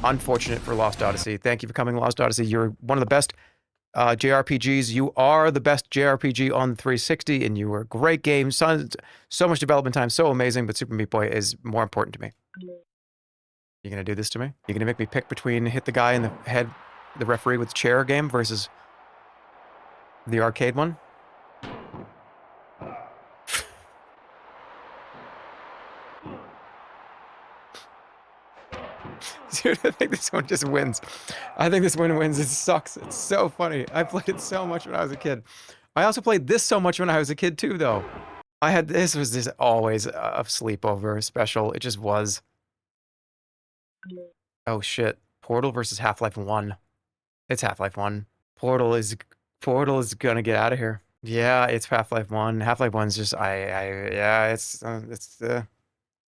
Unfortunate for Lost Odyssey. Thank you for coming, Lost Odyssey. You're one of the best JRPGs. You are the best JRPG on the 360, and you were a great game. So much development time, so amazing, but Super Meat Boy is more important to me. You gonna do this to me? You gonna make me pick between hit the guy in the head, the referee with chair game versus the arcade one? Dude, I think this one just wins. I think this one wins. It sucks. It's so funny. I played it so much when I was a kid. I also played this so much when I was a kid too, though. This was just always a sleepover special. It just was. Oh shit. Portal versus Half-Life 1. It's Half-Life 1. Portal is gonna get out of here. Yeah, it's Half-Life 1. Half-Life 1's just yeah, it's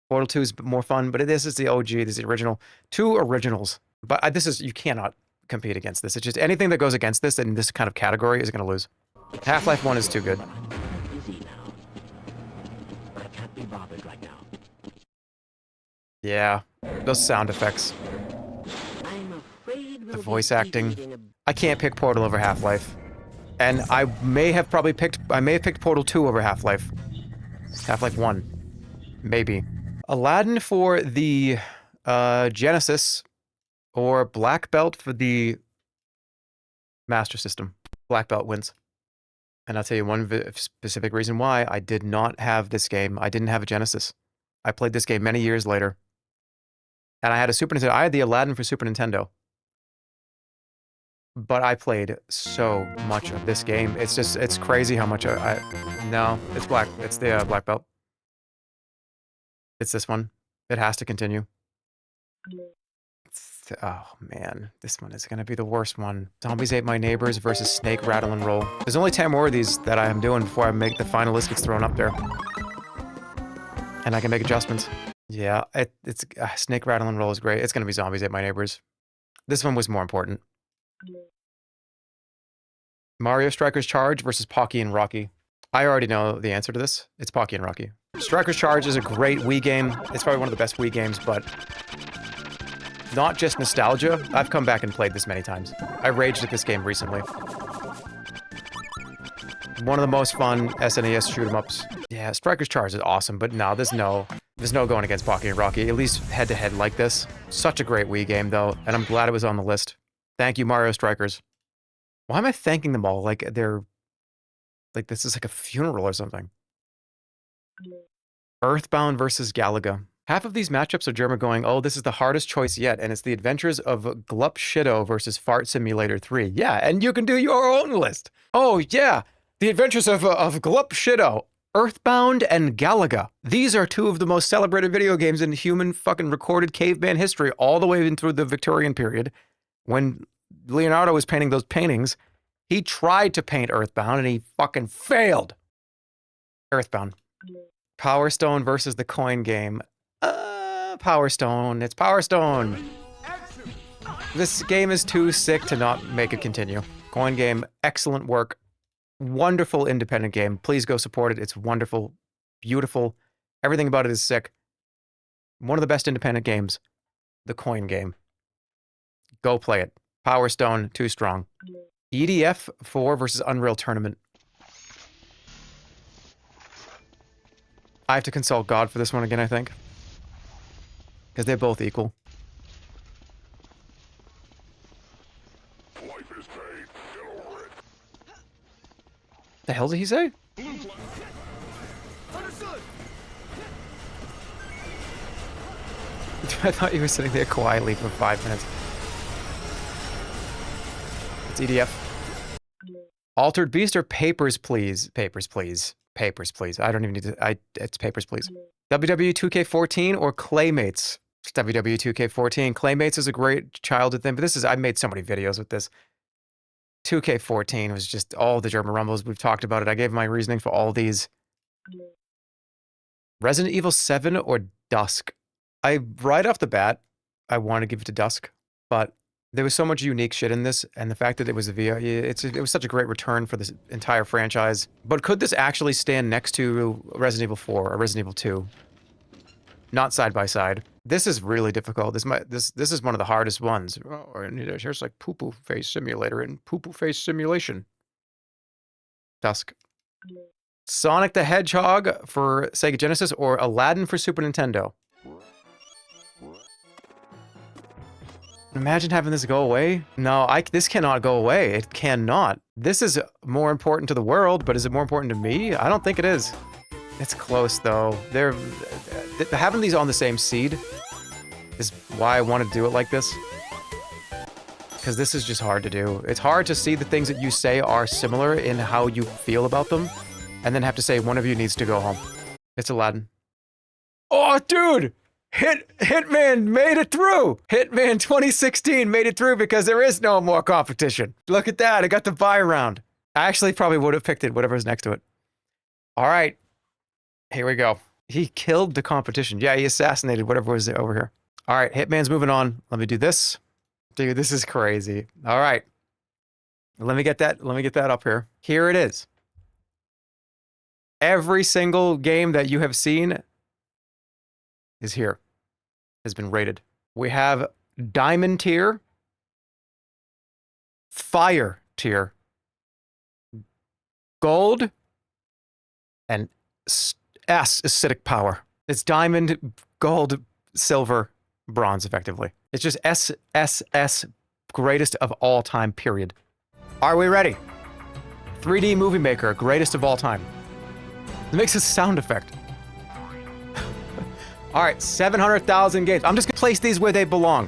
Portal 2 is more fun, but this is the OG, this is the original. 2 originals. But this is, you cannot compete against this. It's just anything that goes against this in this kind of category is going to lose. Half-Life 1 is too good. Yeah, those sound effects. The voice acting. I can't pick Portal over Half-Life. And I may have picked Portal 2 over Half-Life. Half-Life 1. Maybe. Aladdin for the Genesis, or Black Belt for the Master System. Black Belt wins. And I'll tell you one specific reason why. I did not have this game. I didn't have a Genesis. I played this game many years later. And I had a Super Nintendo. I had the Aladdin for Super Nintendo. But I played so much of this game. It's crazy how much no, it's the Black Belt. It's this one. It has to continue. Oh, man. This one is going to be the worst one. Zombies Ate My Neighbors versus Snake Rattle and Roll. There's only 10 more of these that I am doing before I make the final list gets thrown up there. And I can make adjustments. Yeah, it's Snake Rattle and Roll is great. It's going to be Zombies Ate My Neighbors. This one was more important. Mario Strikers Charge versus Pocky and Rocky. I already know the answer to this. It's Pocky and Rocky. Strikers Charge is a great Wii game. It's probably one of the best Wii games, but not just nostalgia. I've come back and played this many times. I raged at this game recently. One of the most fun SNES shoot-'em-ups. Yeah, Strikers Charge is awesome, but no, there's no going against Pocky and Rocky, at least head-to-head like this. Such a great Wii game, though, and I'm glad it was on the list. Thank you, Mario Strikers. Why am I thanking them all like they're... like this is like a funeral or something? Earthbound versus Galaga. Half of these matchups are Jerma going, oh, this is the hardest choice yet, and it's the adventures of Glup Shido versus Fart Simulator 3. Yeah, and you can do your own list. Oh, yeah, the adventures of Glup Shido, Earthbound, and Galaga. These are 2 of the most celebrated video games in human fucking recorded caveman history, all the way in through the Victorian period. When Leonardo was painting those paintings, he tried to paint Earthbound, and he fucking failed. Earthbound. Power Stone versus the coin game. Power Stone. It's Power Stone. This game is too sick to not make it continue. Coin game, excellent work. Wonderful independent game. Please go support it. It's wonderful, beautiful. Everything about it is sick. One of the best independent games. The coin game. Go play it. Power Stone, too strong. EDF 4 versus Unreal Tournament. I have to consult God for this one again, I think. Because they're both equal. Life is paid. Get over it. The hell did he say? I thought he was sitting there quietly for 5 minutes. It's EDF. Altered Beast or Papers, Please? Papers, Please. Papers, Please. I don't even need to... It's Papers, Please. WWE 2K14 or Claymates? It's WWE 2K14. Claymates is a great childhood thing, but this is... I made so many videos with this. 2K14 was just all the Jerma Rumbles. We've talked about it. I gave my reasoning for all these. Resident Evil 7 or Dusk? Right off the bat, I want to give it to Dusk, but there was so much unique shit in this, and the fact that it was a VR, it was such a great return for this entire franchise. But could this actually stand next to Resident Evil 4 or Resident Evil 2? Not side by side. This is really difficult. This is one of the hardest ones. Oh, and here's like Poo Poo Face Simulator and Poo Poo Face Simulation. Dusk. Sonic the Hedgehog for Sega Genesis or Aladdin for Super Nintendo? Imagine having this go away. No, this cannot go away. It cannot. This is more important to the world, but is it more important to me? I don't think it is. It's close though. Having these on the same seed is why I want to do it like this. Because this is just hard to do. It's hard to see the things that you say are similar in how you feel about them, and then have to say one of you needs to go home. It's Aladdin. Oh, dude! Hitman made it through! Hitman 2016 made it through because there is no more competition. Look at that, I got the buy round. I actually probably would have picked it, whatever's next to it. All right, here we go. He killed the competition. Yeah, he assassinated whatever was over here. All right, Hitman's moving on. Let me do this. Dude, this is crazy. All right. Let me get that up here. Here it is. Every single game that you have seen is here, has been rated. We have Diamond tier, Fire tier, Gold, and S, Acidic Power. It's Diamond, Gold, Silver, Bronze, effectively. It's just SSS, greatest of all time, period. Are we ready? 3D Movie Maker, greatest of all time. It makes a sound effect. All right, 700,000 games. I'm just gonna place these where they belong.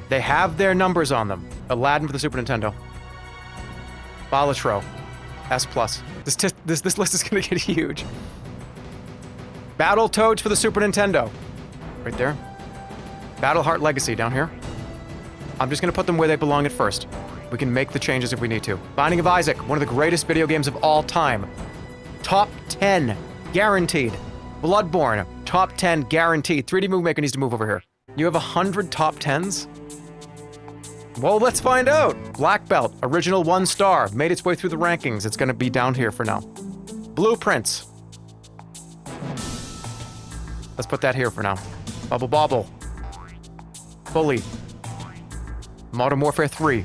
They have their numbers on them. Aladdin for the Super Nintendo. Balatro, S+. This list is gonna get huge. Battletoads for the Super Nintendo. Right there. Battleheart Legacy down here. I'm just gonna put them where they belong at first. We can make the changes if we need to. Binding of Isaac, one of the greatest video games of all time. Top 10, guaranteed. Bloodborne, top 10, guaranteed. 3D Movie Maker needs to move over here. You have 100 top 10s? Well, let's find out. Black Belt, original 1 star, made its way through the rankings. It's gonna be down here for now. Blueprints. Let's put that here for now. Bubble Bobble. Bully. Modern Warfare 3.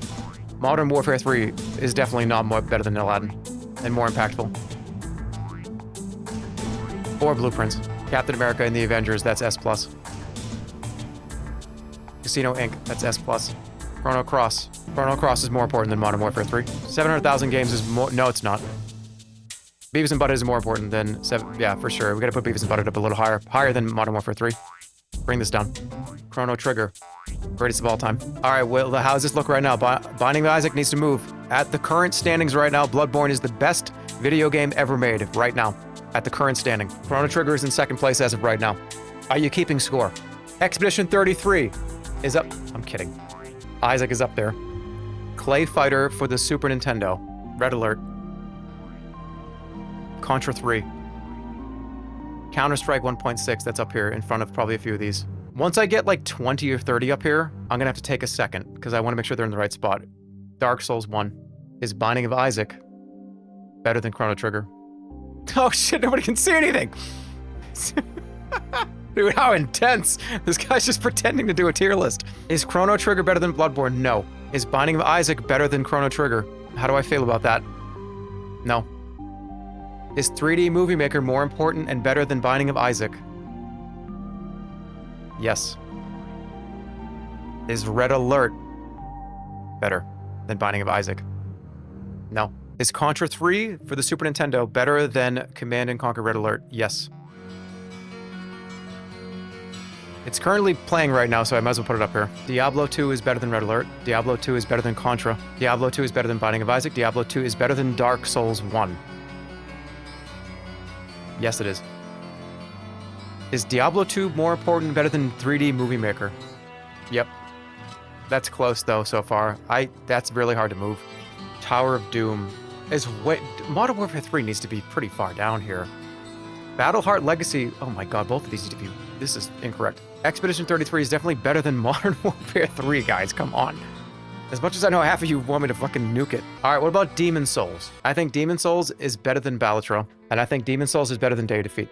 Modern Warfare 3 is definitely not better than Aladdin, and more impactful. Or Blueprints. Captain America and the Avengers, that's S+. Casino Inc., that's S+. Chrono Cross. Chrono Cross is more important than Modern Warfare 3. 700,000 games is more... No, it's not. Beavis and Butthead is more important than... Yeah, for sure. We gotta put Beavis and Butthead up a little higher. Higher than Modern Warfare 3. Bring this down. Chrono Trigger. Greatest of all time. Alright, well, how does this look right now? Binding of Isaac needs to move. At the current standings right now, Bloodborne is the best video game ever made right now. At the current standing. Chrono Trigger is in second place as of right now. Are you keeping score? Expedition 33 is up. I'm kidding. Isaac is up there. Clay Fighter for the Super Nintendo. Red Alert. Contra 3. Counter-Strike 1.6, that's up here in front of probably a few of these. Once I get like 20 or 30 up here, I'm gonna have to take a second because I want to make sure they're in the right spot. Dark Souls 1. Is Binding of Isaac better than Chrono Trigger? Oh shit, nobody can see anything! Dude, how intense! This guy's just pretending to do a tier list. Is Chrono Trigger better than Bloodborne? No. Is Binding of Isaac better than Chrono Trigger? How do I feel about that? No. Is 3D Movie Maker more important and better than Binding of Isaac? Yes. Is Red Alert better than Binding of Isaac? No. Is Contra 3 for the Super Nintendo better than Command & Conquer Red Alert? Yes. It's currently playing right now, so I might as well put it up here. Diablo 2 is better than Red Alert. Diablo 2 is better than Contra. Diablo 2 is better than Binding of Isaac. Diablo 2 is better than Dark Souls 1. Yes, it is. Is Diablo 2 more important and better than 3D Movie Maker? Yep. That's close, though, so far. That's really hard to move. Tower of Doom is way... Modern Warfare 3 needs to be pretty far down here. Battleheart Legacy... Oh my god, both of these need to be... This is incorrect. Expedition 33 is definitely better than Modern Warfare 3, guys. Come on. As much as I know half of you want me to fucking nuke it. Alright, what about Demon Souls? I think Demon Souls is better than Balatro, and I think Demon Souls is better than Day of Defeat.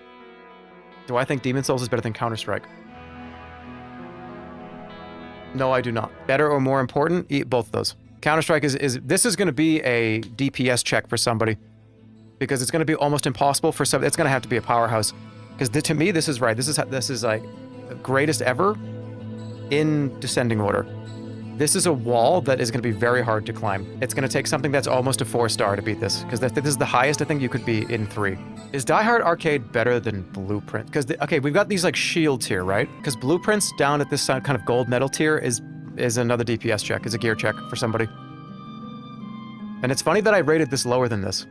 Do I think Demon Souls is better than Counter-Strike? No, I do not. Better or more important? Both of those. Counter-Strike this is going to be a DPS check for somebody. Because it's going to be almost impossible for somebody. It's going to have to be a powerhouse. Because to me, this is right. This is like the greatest ever in descending order. This is a wall that is going to be very hard to climb. It's going to take something that's almost a 4-star to beat this. Because this is the highest I think you could be in 3. Is Die Hard Arcade better than Blueprint? Because, okay, we've got these like shields here, right? Because Blueprint's down at this kind of gold medal tier is another DPS check, is a gear check for somebody. And it's funny that I rated this lower than this.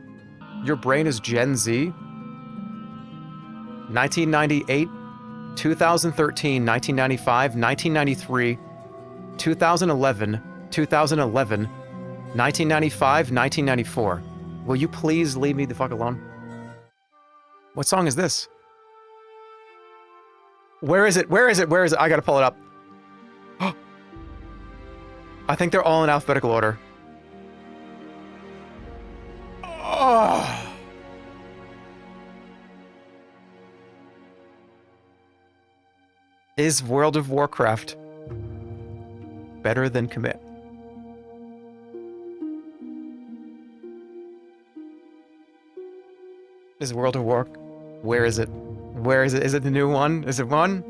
Your Brain is Gen Z. 1998, 2013, 1995, 1993, 2011, 2011, 1995, 1994. Will you please leave me the fuck alone? What song is this? Where is it? Where is it? Where is it? I gotta pull it up. I think they're all in alphabetical order. Oh. Is World of Warcraft better than Commit? Is World of War... Where is it? Where is it? Is it the new one? Is it one?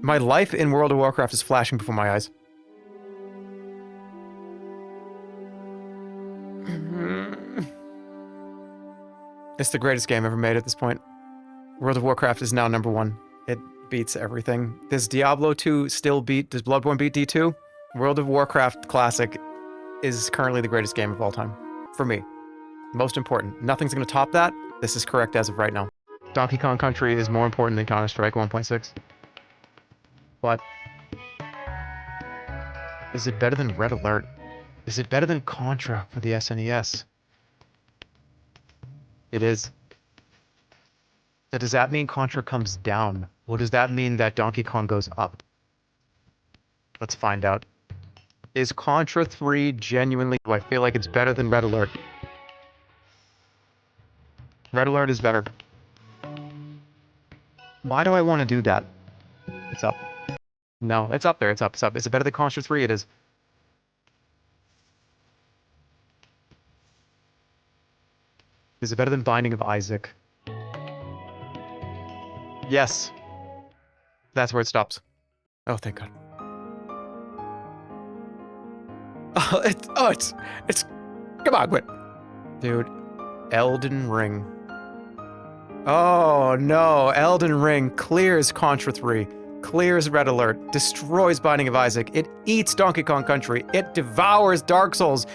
My life in World of Warcraft is flashing before my eyes. It's the greatest game ever made at this point. World of Warcraft is now #1. It beats everything. Does Diablo 2 still beat... Does Bloodborne beat D2? World of Warcraft Classic is currently the greatest game of all time. For me. Most important. Nothing's going to top that. This is correct as of right now. Donkey Kong Country is more important than Counter-Strike 1.6. But... is it better than Red Alert? Is it better than Contra for the SNES? It is. So does that mean Contra comes down? Or does that mean that Donkey Kong goes up? Let's find out. Is Contra 3 genuinely... Do I feel like it's better than Red Alert? Red Alert is better. Why do I want to do that? It's up. No, it's up there. It's up. It's up. Is it better than Contra 3? It is. Is it better than Binding of Isaac? Yes. That's where it stops. Oh, thank God. It's... Come on, quit. Dude. Elden Ring. Oh, no. Elden Ring clears Contra 3. Clears Red Alert. Destroys Binding of Isaac. It eats Donkey Kong Country. It devours Dark Souls.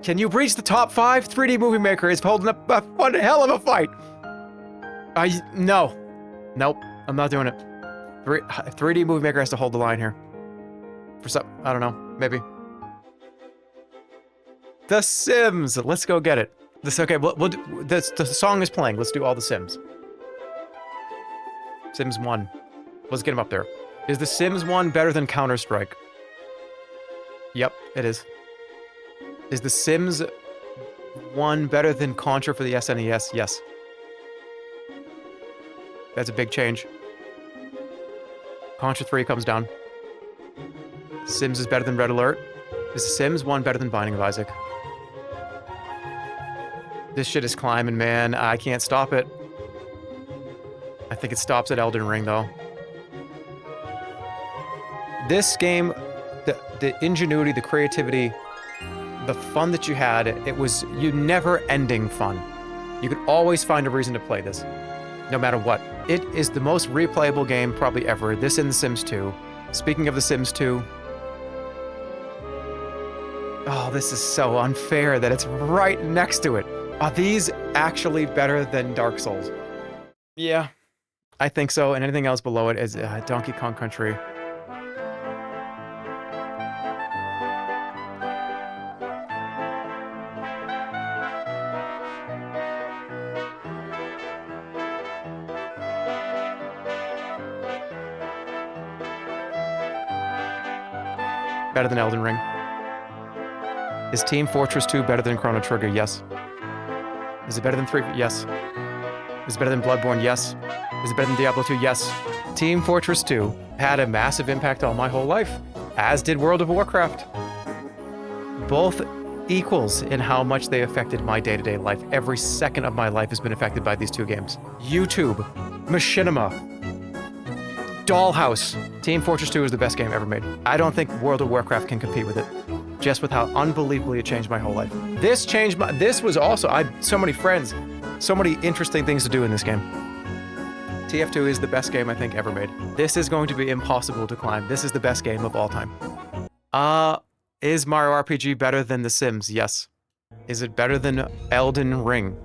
Can you breach the top 5? 3D Movie Maker is holding up one hell of a fight. No. Nope. I'm not doing it. 3D Movie Maker has to hold the line here. For some... I don't know. Maybe. The Sims. Let's go get it. This okay. The song is playing. Let's do all the Sims. Sims 1. Let's get him up there. Is the Sims 1 better than Counter-Strike? Yep, it is. Is the Sims 1 better than Contra for the SNES? Yes. That's a big change. Contra 3 comes down. Sims is better than Red Alert. Is the Sims 1 better than Binding of Isaac? This shit is climbing, man. I can't stop it. I think it stops at Elden Ring, though. This game, the ingenuity, the creativity, the fun that you had, it was never-ending fun. You could always find a reason to play this, no matter what. It is the most replayable game probably ever. This and The Sims 2. Speaking of The Sims 2, oh, this is so unfair that it's right next to it. Are these actually better than Dark Souls? Yeah, I think so. And anything else below it is Donkey Kong Country. Better than Elden Ring. Is Team Fortress 2 better than Chrono Trigger? Yes. Is it better than 3? Yes. Is it better than Bloodborne? Yes. Is it better than Diablo 2? Yes. Team Fortress 2 had a massive impact on my whole life, as did World of Warcraft. Both equals in how much they affected my day-to-day life. Every second of my life has been affected by these two games. YouTube, Machinima, Dollhouse. Team Fortress 2 is the best game ever made. I don't think World of Warcraft can compete with it, just with how unbelievably it changed my whole life. This was also, I had so many friends, so many interesting things to do in this game. TF2 is the best game I think ever made. This is going to be impossible to climb. This is the best game of all time. Is Mario RPG better than The Sims? Yes. Is it better than Elden Ring?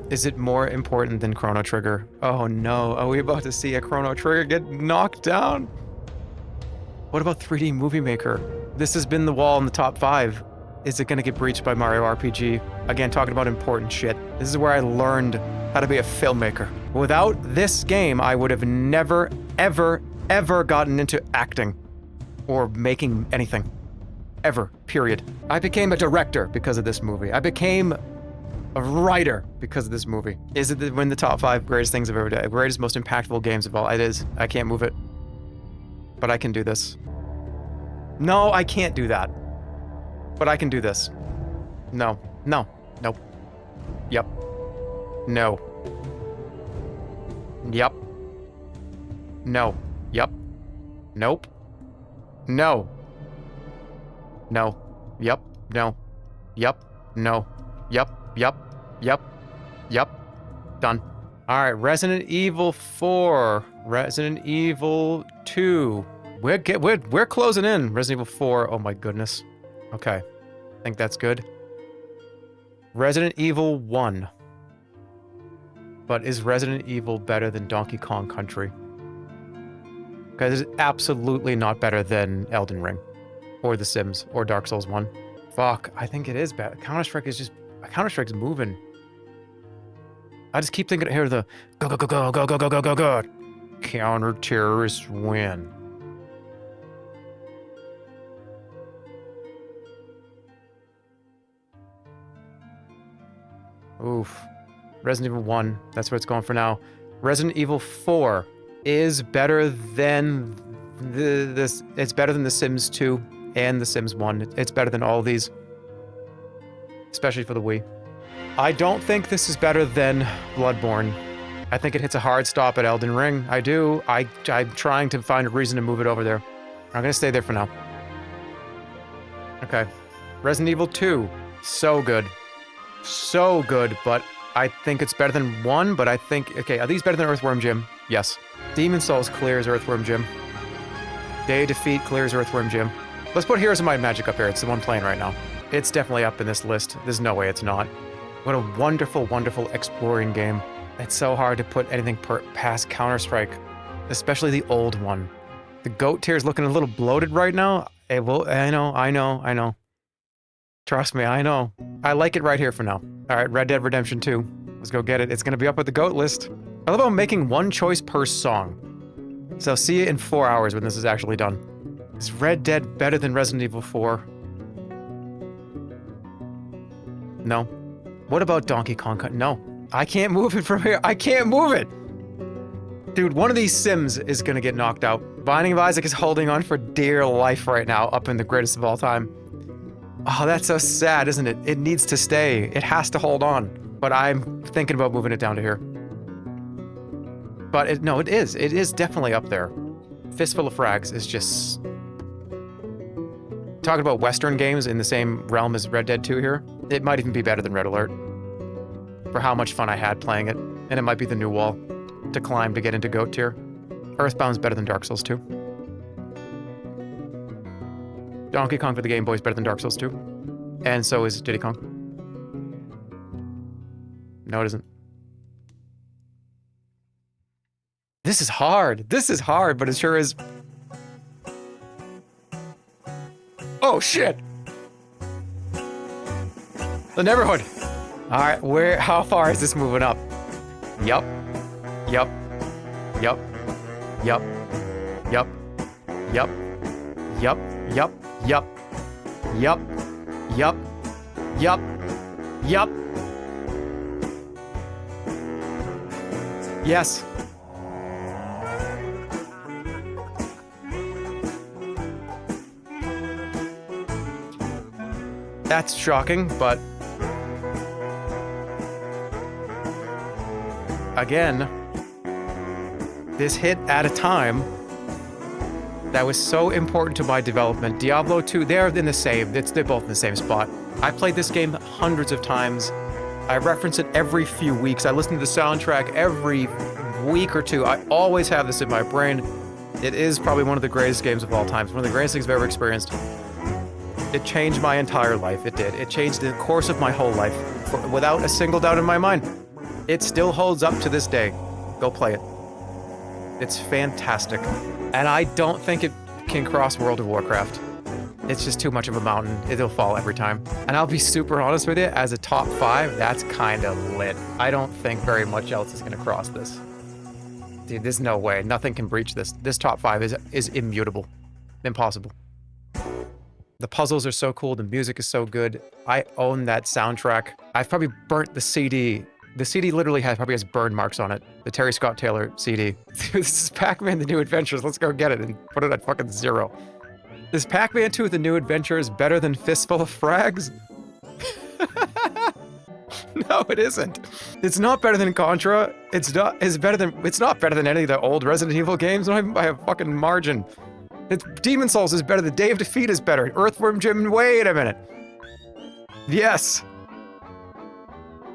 Is it more important than Chrono Trigger? Oh no, are we about to see a Chrono Trigger get knocked down? What about 3D Movie Maker? This has been the wall in the top 5. Is it gonna get breached by Mario RPG? Again, talking about important shit. This is where I learned how to be a filmmaker. Without this game, I would have never, ever, ever gotten into acting or making anything. Ever, period. I became a director because of this movie. I became a writer because of this movie. Is it in the top 5 greatest things I've ever done? Greatest, most impactful games of all? It is. I can't move it. But I can do this. No, I can't do that. But I can do this. No. No. Nope. Yep. No. Yep. No. Yep. Nope. No. No. Yep. No. Yep. No. Yep. Yep. Yep. Yep. Done. All right. Resident Evil 4. Resident Evil 2. We're closing in. Resident Evil 4. Oh my goodness. Okay. I think that's good. Resident Evil 1. But is Resident Evil better than Donkey Kong Country? Because it's absolutely not better than Elden Ring. Or The Sims. Or Dark Souls 1. Fuck. I think it is better. Counter-Strike is just... Counter-Strike's moving. I just keep thinking, here the... Go, go, go, go, go, go, go, go, go, go. Counter-terrorists win. Oof. Resident Evil 1. That's what it's going for now. Resident Evil 4 is better than this. It's better than The Sims 2 and The Sims 1. It's better than all these. Especially for the Wii. I don't think this is better than Bloodborne. I think it hits a hard stop at Elden Ring. I do. I'm trying to find a reason to move it over there. I'm gonna stay there for now. Okay. Resident Evil 2. So good. So good, but I think it's better than 1, but I think... Okay, are these better than Earthworm Jim? Yes. Demon Souls clears Earthworm Jim. Day of Defeat clears Earthworm Jim. Let's put Heroes of Might and Magic up here. It's the one playing right now. It's definitely up in this list. There's no way it's not. What a wonderful, wonderful exploring game. It's so hard to put anything past Counter-Strike, especially the old one. The GOAT tier is looking a little bloated right now. I know. Trust me, I know. I like it right here for now. All right, Red Dead Redemption 2. Let's go get it. It's gonna be up with the GOAT list. I love how I'm making one choice per song. So see you in 4 hours when this is actually done. Is Red Dead better than Resident Evil 4? No. What about Donkey Kong? No. I can't move it from here. I can't move it! Dude, one of these Sims is gonna get knocked out. Binding of Isaac is holding on for dear life right now, up in the greatest of all time. Oh, that's so sad, isn't it? It needs to stay. It has to hold on. But I'm thinking about moving it down to here. But no, it is. It is definitely up there. Fistful of Frags is just... Talking about Western games in the same realm as Red Dead 2 here, it might even be better than Red Alert. For how much fun I had playing it. And it might be the new wall to climb to get into GOAT tier. Earthbound's better than Dark Souls 2. Donkey Kong for the Game Boy is better than Dark Souls 2. And so is Diddy Kong. No, it isn't. This is hard. This is hard, but it sure is. Oh, shit! The Neighborhood. All right, how far is this moving up? Yup. Yup. Yup. Yup. Yup. Yup. Yup. Yup. Yup. Yup. Yup. Yup. Yup. Yes. That's shocking, but again, this hit at a time that was so important to my development. Diablo 2, they're in the same, they're both in the same spot. I played this game hundreds of times. I reference it every few weeks. I listen to the soundtrack every week or two. I always have this in my brain. It is probably one of the greatest games of all time. It's one of the greatest things I've ever experienced. It changed my entire life. It did. It changed the course of my whole life without a single doubt in my mind. It still holds up to this day. Go play it. It's fantastic. And I don't think it can cross World of Warcraft. It's just too much of a mountain. It'll fall every time. And I'll be super honest with you, as a top 5, that's kind of lit. I don't think very much else is going to cross this. Dude, there's no way. Nothing can breach this. This top 5 is immutable. Impossible. The puzzles are so cool. The music is so good. I own that soundtrack. I've probably burnt the CD. The CD literally probably has burn marks on it. The Terry Scott Taylor CD. This is Pac-Man: The New Adventures. Let's go get it and put it at fucking 0. Is Pac-Man 2: The New Adventures better than Fistful of Frags? No, it isn't. It's not better than Contra. It's not better than any of the old Resident Evil games, not even by a fucking margin. Demon Souls is better. The Day of Defeat is better. Earthworm Jim, wait a minute. Yes.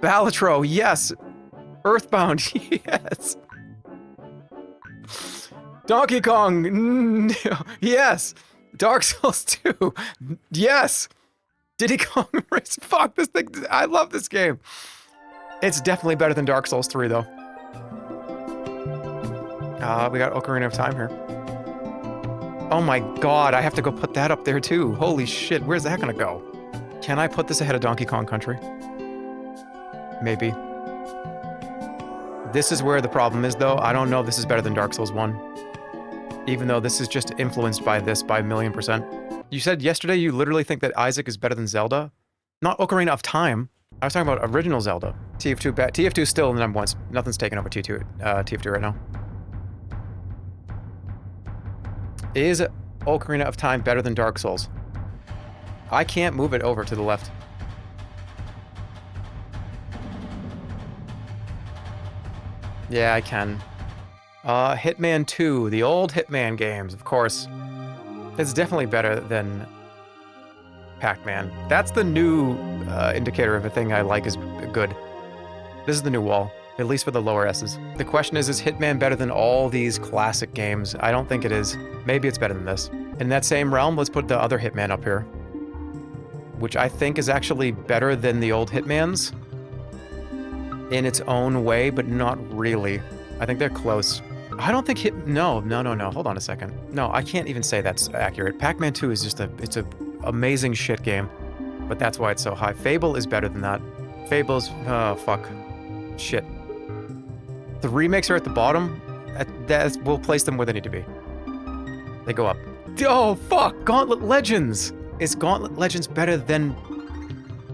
Balatro, yes. Earthbound, yes. Donkey Kong, yes. Dark Souls 2, yes. Diddy Kong Race, fuck this thing. I love this game. It's definitely better than Dark Souls 3, though. We got Ocarina of Time here. Oh my god, I have to go put that up there too. Holy shit, where's that gonna go? Can I put this ahead of Donkey Kong Country? Maybe. This is where the problem is, though. I don't know if this is better than Dark Souls 1. Even though this is just influenced by this by 1,000,000%. You said yesterday you literally think that Isaac is better than Zelda? Not Ocarina of Time. I was talking about original Zelda. TF2 is still the number 1. Nothing's taken over TF2 right now. Is Ocarina of Time better than Dark Souls? I can't move it over to the left. Yeah, I can. Hitman 2, the old Hitman games, of course. It's definitely better than Pac-Man. That's the new indicator of a thing I like is good. This is the new wall, at least for the lower S's. The question is Hitman better than all these classic games? I don't think it is. Maybe it's better than this. In that same realm, let's put the other Hitman up here, which I think is actually better than the old Hitmans in its own way, but not really. I think they're close. I don't think no. Hold on a second. No, I can't even say that's accurate. Pac-Man 2 is just it's a amazing shit game. but that's why it's so high. Fable is better than that. Fable's, oh, fuck. Shit. The remakes are at the bottom. We'll place them where they need to be. They go up. Oh, fuck! Gauntlet Legends! Is Gauntlet Legends better than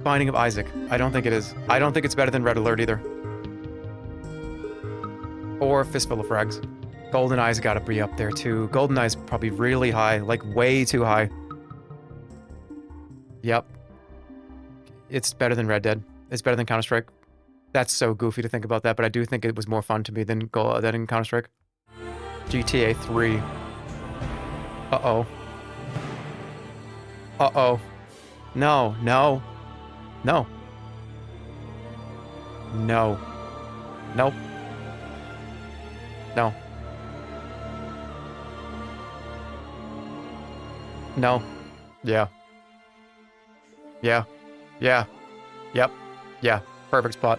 Binding of Isaac? I don't think it is. I don't think it's better than Red Alert either. Or Fistful of Frags. GoldenEye's gotta be up there too. GoldenEye's probably really high, like way too high. Yep. It's better than Red Dead. It's better than Counter-Strike. That's so goofy to think about that, but I do think it was more fun to me than in Counter-Strike. GTA 3. Uh-oh. Uh-oh. No, no. No. No. Nope. No. No. Yeah. Yeah. Yeah. Yep. Yeah. Perfect spot.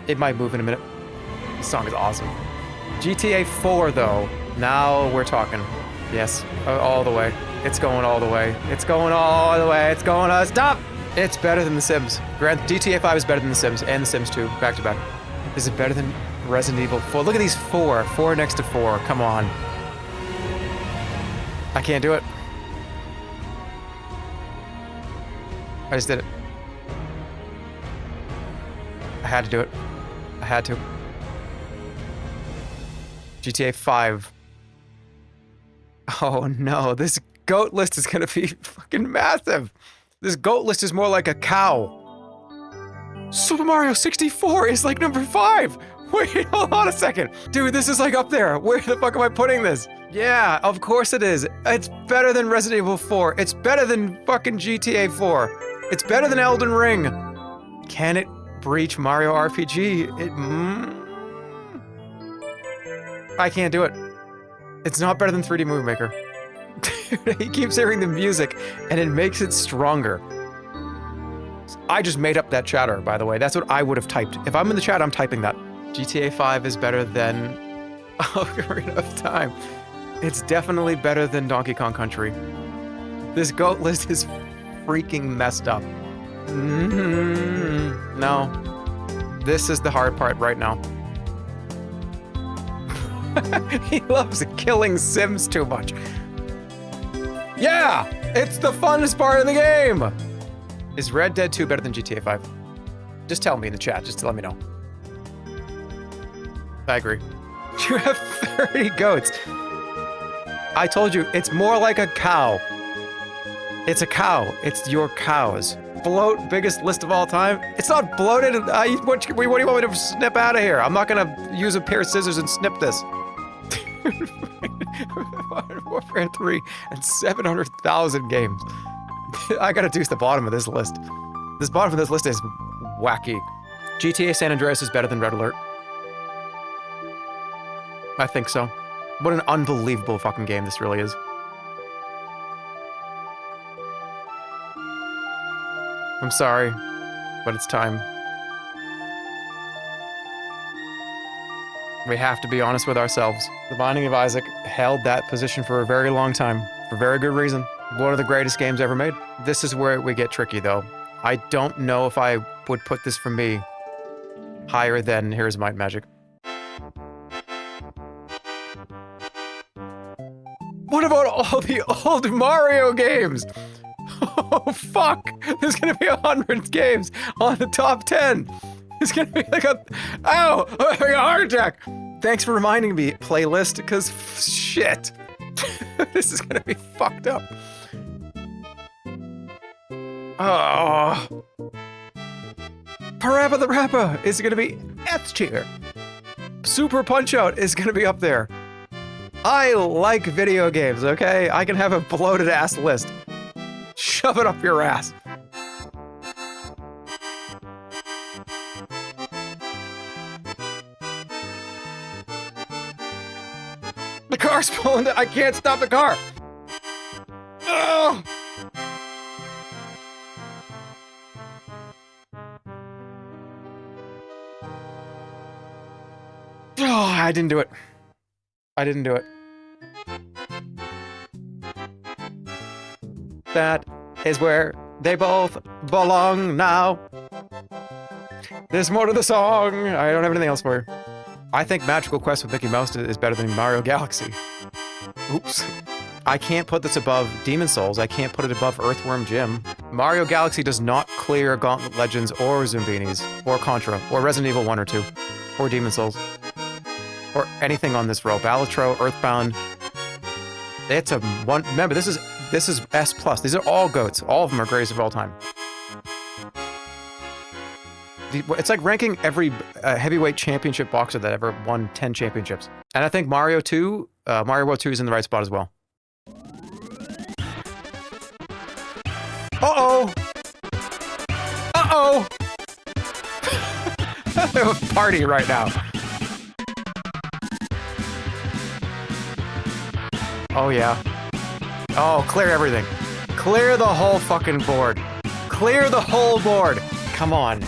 It might move in a minute. This song is awesome. GTA 4, though. Now we're talking. Yes. All the way. It's going all the way. It's going all the way. It's going... stop! It's better than The Sims. GTA 5 is better than The Sims and The Sims 2. Back to back. Is it better than Resident Evil 4? Look at these 4. 4 next to 4. Come on. I can't do it. I just did it. I had to do it. I had to. GTA 5. Oh no, this GOAT list is gonna be fucking massive. This GOAT list is more like a cow. Super Mario 64 is like number 5. Wait, hold on a second. Dude, this is like up there. Where the fuck am I putting this? Yeah, of course it is. It's better than Resident Evil 4. It's better than fucking GTA 4. It's better than Elden Ring. Can it breach Mario RPG? I can't do it. It's not better than 3D Movie Maker. He keeps hearing the music, and it makes it stronger. I just made up that chatter, by the way. That's what I would have typed. If I'm in the chat, I'm typing that. GTA 5 is better than Ocarina of Time. It's definitely better than Donkey Kong Country. This GOAT list is freaking messed up. No. This is the hard part right now. He loves killing Sims too much. Yeah! It's the funnest part of the game! Is Red Dead 2 better than GTA 5? Just tell me in the chat, just to let me know. I agree. You have 30 goats. I told you, it's more like a cow. It's a cow. It's your cows. Bloat, biggest list of all time? It's not bloated. What do you want me to snip out of here? I'm not gonna use a pair of scissors and snip this. Modern Warfare 3 and 700,000 games. I gotta do the bottom of this list. This bottom of this list is wacky. GTA San Andreas is better than Red Alert. I think so. What an unbelievable fucking game this really is. I'm sorry, but it's time. We have to be honest with ourselves. The Binding of Isaac held that position for a very long time, for very good reason. One of the greatest games ever made. This is where we get tricky, though. I don't know if I would put this for me higher than Here's Might and Magic. What about all the old Mario games? Oh, fuck! There's gonna be 100 games on the top 10! It's gonna be like a... Ow! I'm having a heart attack! Thanks for reminding me, playlist, because shit. This is gonna be fucked up. Oh. Parappa the Rappa is gonna be F tier. Super Punch-Out is gonna be up there. I like video games, okay? I can have a bloated ass list. Shove it up your ass. The car's pulling. I can't stop the car. Oh. Oh, I didn't do it. I didn't do it. That is where they both belong now. There's more to the song. I don't have anything else for you. I think Magical Quest with Mickey Mouse is better than Mario Galaxy. Oops. I can't put this above Demon Souls. I can't put it above Earthworm Jim. Mario Galaxy does not clear Gauntlet Legends or Zumbinis or Contra or Resident Evil 1 or 2 or Demon Souls or anything on this row. Balatro, Earthbound. It's a one. Remember, this is S+. These are all GOATs. All of them are greatest of all time. It's like ranking every heavyweight championship boxer that ever won 10 championships. And I think Mario World 2 is in the right spot as well. Uh-oh! Uh-oh! They're a party right now. Oh, yeah. Oh, clear everything. Clear the whole fucking board. Clear the whole board. Come on.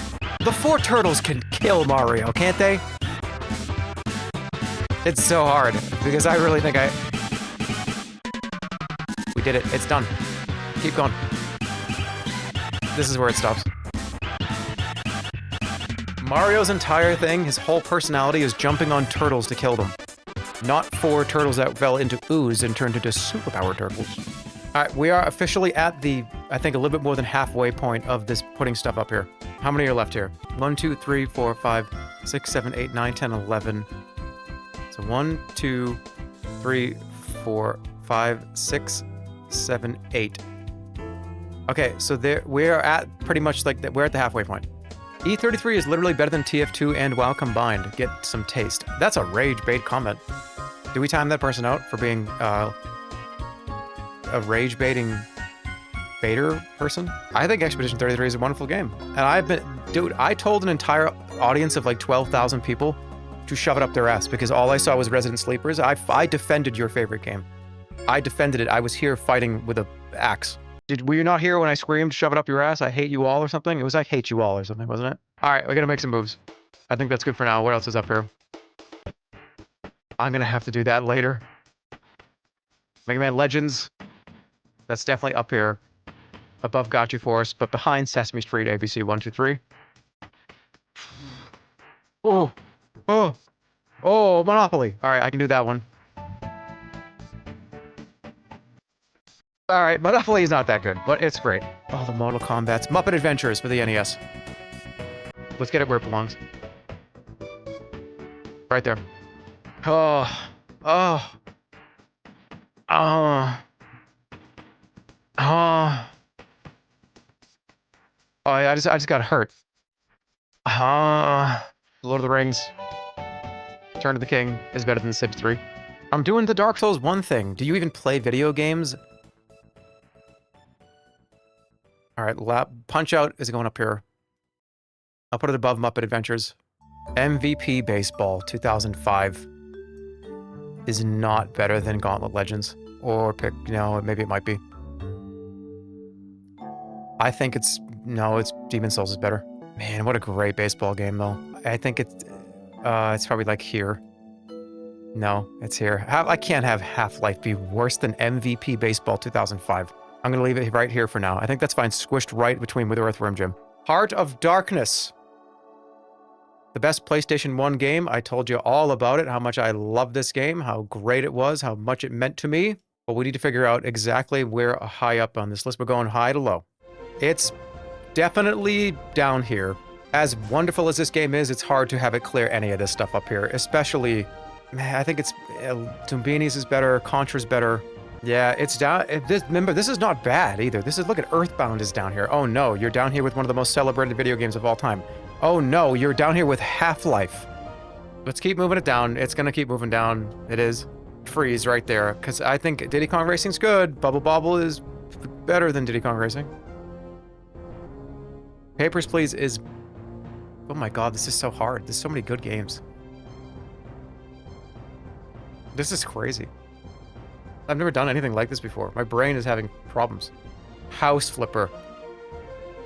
The 4 turtles can kill Mario, can't they? It's so hard, because I really think we did it. It's done. Keep going. This is where it stops. Mario's entire thing, his whole personality is jumping on turtles to kill them. Not 4 turtles that fell into ooze and turned into superpowered turtles. Alright, we are officially at the, I think, a little bit more than halfway point of this putting stuff up here. How many are left here? 1, 2, 3, 4, 5, 6, 7, 8, 9, 10, 11. So 1, 2, 3, 4, 5, 6, 7, 8. Okay, so there we are at pretty much like we're at the halfway point. E33 is literally better than TF2 and WoW combined. Get some taste. That's a rage bait comment. Do we time that person out for being a rage baiting baiter person? I think Expedition 33 is a wonderful game. And dude, I told an entire audience of like 12,000 people to shove it up their ass because all I saw was Resident Sleepers. I defended your favorite game. I defended it. I was here fighting with an axe. Were you not here when I screamed, shove it up your ass? I hate you all or something? It was I hate you all or something, wasn't it? All right, we're gonna make some moves. I think that's good for now. What else is up here? I'm gonna have to do that later. Mega Man Legends. That's definitely up here. Above Gotcha Force, but behind Sesame Street ABC 1, 2, 3. Oh, oh, oh, Monopoly. All right, I can do that one. All right, Monopoly is not that good, but it's great. Oh, the Mortal Kombat's Muppet Adventures for the NES. Let's get it where it belongs. Right there. Oh, oh, oh, oh. Oh, I just got hurt. Lord of the Rings. Return of the King is better than Sims 3. I'm doing the Dark Souls 1 thing. Do you even play video games? Alright, Punch-Out is going up here. I'll put it above Muppet Adventures. MVP Baseball 2005 is not better than Gauntlet Legends. Or pick, maybe it might be. I think it's Demon Souls is better. Man, what a great baseball game, though. I think it's probably like here. No, it's here. I can't have Half-Life be worse than MVP Baseball 2005. I'm gonna leave it right here for now. I think that's fine. Squished right between with Earthworm Jim. Heart of Darkness. The best PlayStation 1 game. I told you all about it, how much I love this game, how great it was, how much it meant to me. But we need to figure out exactly where high up on this list. We're going high to low. It's definitely down here. As wonderful as this game is, it's hard to have it clear any of this stuff up here. Especially, man, I think it's Zumbinis is better, Contra's better. Yeah, it's down. Remember, this is not bad either. Look at Earthbound is down here. Oh no, you're down here with one of the most celebrated video games of all time. Oh no, you're down here with Half-Life. Let's keep moving it down. It's gonna keep moving down. It is. Freeze right there, because I think Diddy Kong Racing's good. Bubble Bobble is better than Diddy Kong Racing. Papers, Please is... Oh my god, this is so hard. There's so many good games. This is crazy. I've never done anything like this before. My brain is having problems. House Flipper.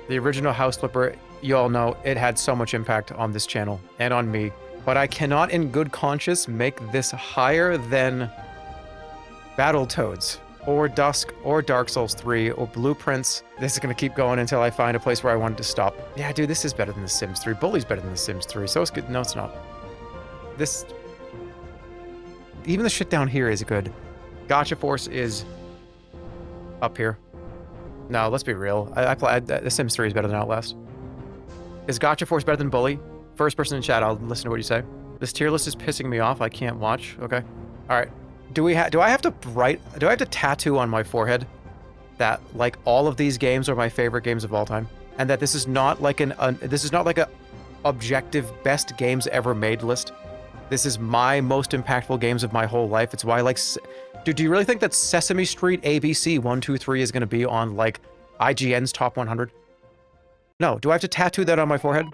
The original House Flipper, you all know, it had so much impact on this channel and on me. But I cannot in good conscience make this higher than Battletoads. or Dusk, or Dark Souls 3, or Blueprints. This is gonna keep going until I find a place where I want it to stop. Yeah, dude, this is better than The Sims 3. Bully's better than The Sims 3, so it's good. No, it's not. This... Even the shit down here is good. Gotcha Force is... up here. No, let's be real. The Sims 3 is better than Outlast. Is Gotcha Force better than Bully? First person in chat, I'll listen to what you say. This tier list is pissing me off. I can't watch. Okay. All right. Do I have to tattoo on my forehead that like all of these games are my favorite games of all time, and that this is not like this is not like a objective best games ever made list. This is my most impactful games of my whole life. It's why like, dude, do you really think that Sesame Street ABC 1, 2, 3 is going to be on like IGN's top 100? No. Do I have to tattoo that on my forehead?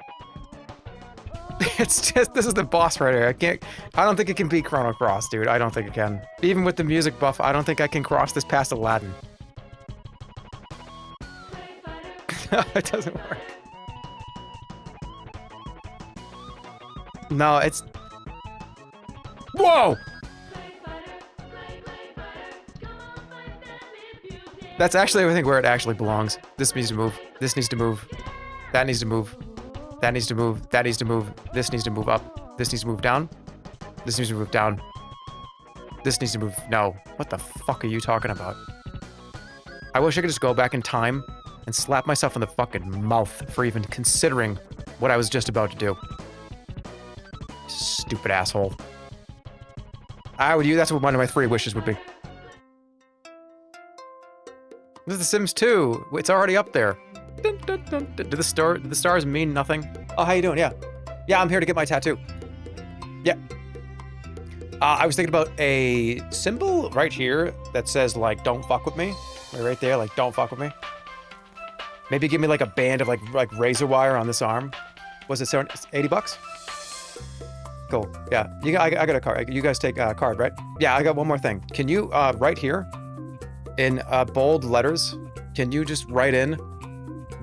It's just, this is the boss right here. I don't think it can beat Chrono Cross, dude. I don't think it can. Even with the music buff, I don't think I can cross this past Aladdin. No, it doesn't work. No, it's... Whoa! That's actually, I think, where it actually belongs. This needs to move. This needs to move. That needs to move. That needs to move. That needs to move. This needs to move up. This needs to move down. This needs to move down. This needs to move... No. What the fuck are you talking about? I wish I could just go back in time and slap myself in the fucking mouth for even considering what I was just about to do. Stupid asshole. That's what one of my 3 wishes would be. This is The Sims 2. It's already up there. Dun, dun, dun, dun. Do the stars mean nothing? Oh, how you doing? Yeah. Yeah, I'm here to get my tattoo. Yeah. I was thinking about a symbol right here that says, like, don't fuck with me. Right there, like, don't fuck with me. Maybe give me, like, a band of, like razor wire on this arm. Was it 80 bucks? Cool. Yeah. I got a card. You guys take a card, right? Yeah, I got one more thing. Can you, right here, in bold letters, can you just write in,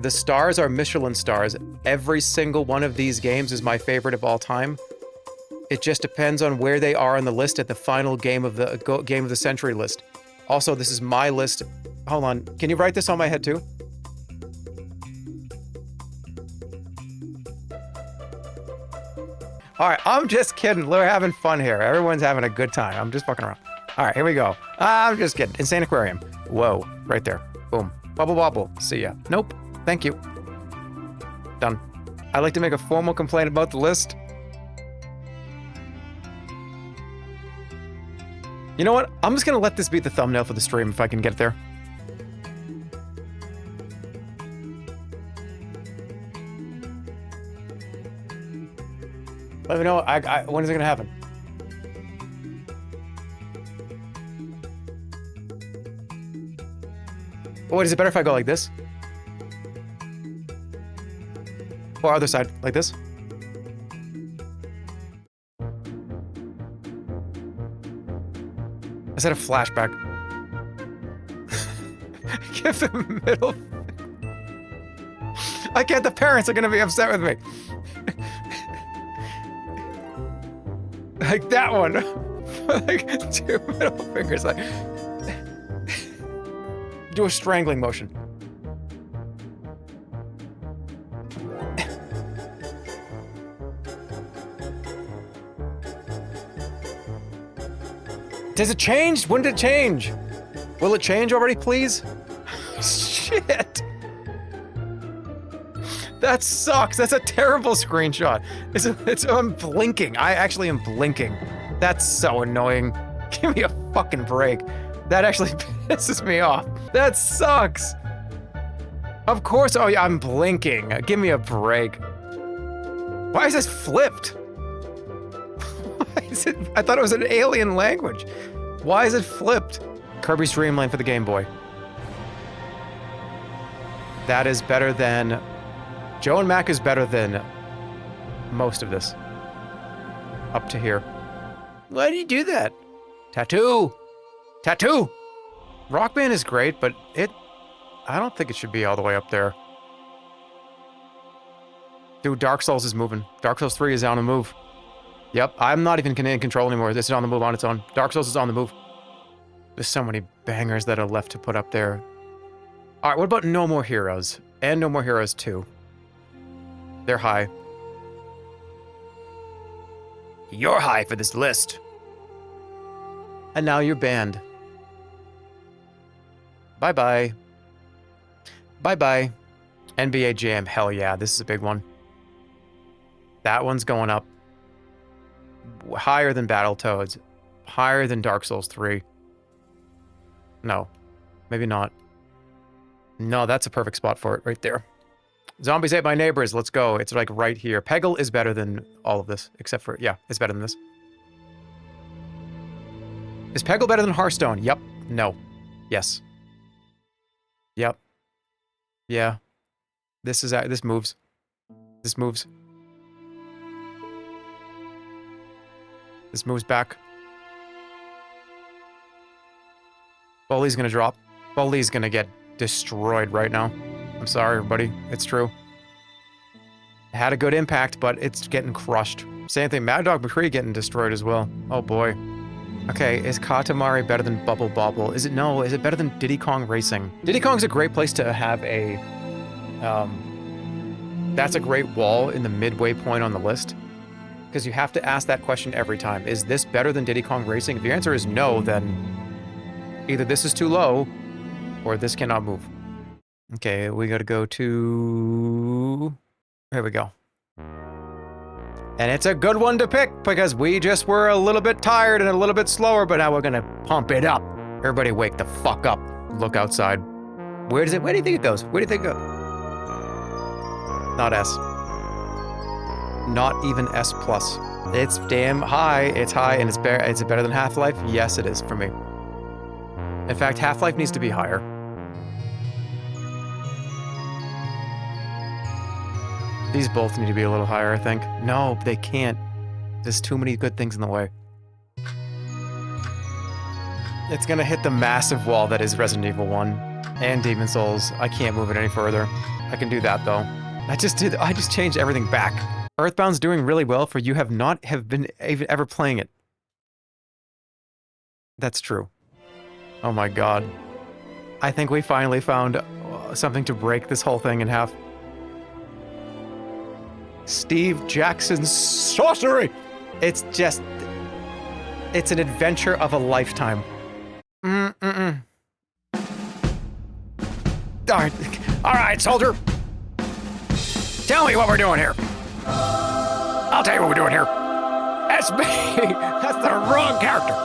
the stars are Michelin stars. Every single one of these games is my favorite of all time. It just depends on where they are on the list at the final game of the century list. Also, this is my list. Hold on. Can you write this on my head too? All right, I'm just kidding. We're having fun here. Everyone's having a good time. I'm just fucking around. All right, here we go. I'm just kidding. Insane Aquarium. Whoa, right there. Boom. Bubble wobble. See ya. Nope. Thank you. Done. I'd like to make a formal complaint about the list. You know what? I'm just gonna let this be the thumbnail for the stream if I can get it there. Let me know. When is it gonna happen? Wait, is it better if I go like this? Or other side, like this? Is that a flashback? Give the middle. I can't. The parents are gonna be upset with me. Like that one. Like 2 middle fingers. Like do a strangling motion. Does it change? When did it change? Will it change already, please? Shit. That sucks. That's a terrible screenshot. I'm blinking. I actually am blinking. That's so annoying. Give me a fucking break. That actually pisses me off. That sucks. Of course. Oh yeah, I'm blinking. Give me a break. Why is this flipped? Why is it? I thought it was an alien language. Why is it flipped? Kirby's Dream Land for the Game Boy. That is better than... Joe and Mac is better than most of this. Up to here. Why do you do that? Tattoo! Tattoo! Rock Band is great, but I don't think it should be all the way up there. Dude, Dark Souls is moving. Dark Souls 3 is on the move. Yep, I'm not even in control anymore. This is on the move on its own. Dark Souls is on the move. There's so many bangers that are left to put up there. All right, what about No More Heroes? And No More Heroes 2. They're high. You're high for this list. And now you're banned. Bye-bye. Bye-bye. NBA Jam, hell yeah, this is a big one. That one's going up. Higher than Battletoads. Higher than Dark Souls 3. No. Maybe not. No, that's a perfect spot for it right there. Zombies Ate My Neighbors, let's go. It's like right here. Peggle is better than all of this, except for, yeah, it's better than this. Is Peggle better than Hearthstone? Yep. No. Yes. Yep. Yeah. This moves. This moves. This moves back. Bully's gonna drop. Bully's gonna get destroyed right now. I'm sorry, everybody. It's true. It had a good impact, but it's getting crushed. Same thing. Mad Dog McCree getting destroyed as well. Oh boy. Okay, is Katamari better than Bubble Bobble? Is it no? Is it better than Diddy Kong Racing? Diddy Kong's a great place to have a... that's a great wall in the midway point on the list. Because you have to ask that question every time. Is this better than Diddy Kong Racing? If your answer is no, then either this is too low or this cannot move. Okay, we gotta go to... Here we go. And it's a good one to pick because we just were a little bit tired and a little bit slower, but now we're gonna pump it up. Everybody wake the fuck up. Look outside. Where do you think it goes? Where do you think it goes? Not S. Not even S+. It's damn high. It's high and it's better than Half-Life? Yes, it is for me. In fact, Half-Life needs to be higher. These both need to be a little higher, I think. No, they can't. There's too many good things in the way. It's gonna hit the massive wall that is Resident Evil 1 and Demon Souls. I can't move it any further. I can do that though. I just changed everything back. Earthbound's doing really well for you have not been ever playing it. That's true. Oh my god. I think we finally found something to break this whole thing in half. Steve Jackson's sorcery! It's an adventure of a lifetime. Alright, soldier. Tell me what we're doing here. I'll tell you what we're doing here. That's me! That's the wrong character!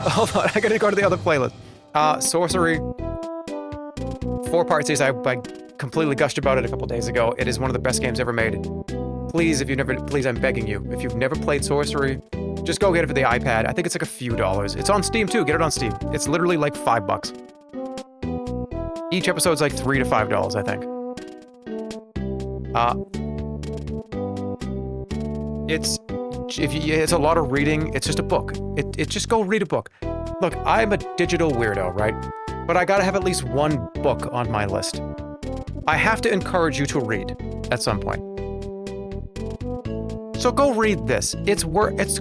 Hold on, I gotta go to the other playlist. Sorcery. 4-part series, I completely gushed about it a couple days ago. It is one of the best games ever made. Please, please, I'm begging you. If you've never played Sorcery, just go get it for the iPad. I think it's like a few dollars. It's on Steam too, get it on Steam. It's literally like $5. Each episode's like $3 to $5, I think. It's a lot of reading. It's just a book. Just go read a book. Look, I'm a digital weirdo, right? But I gotta have at least one book on my list. I have to encourage you to read at some point. So go read this.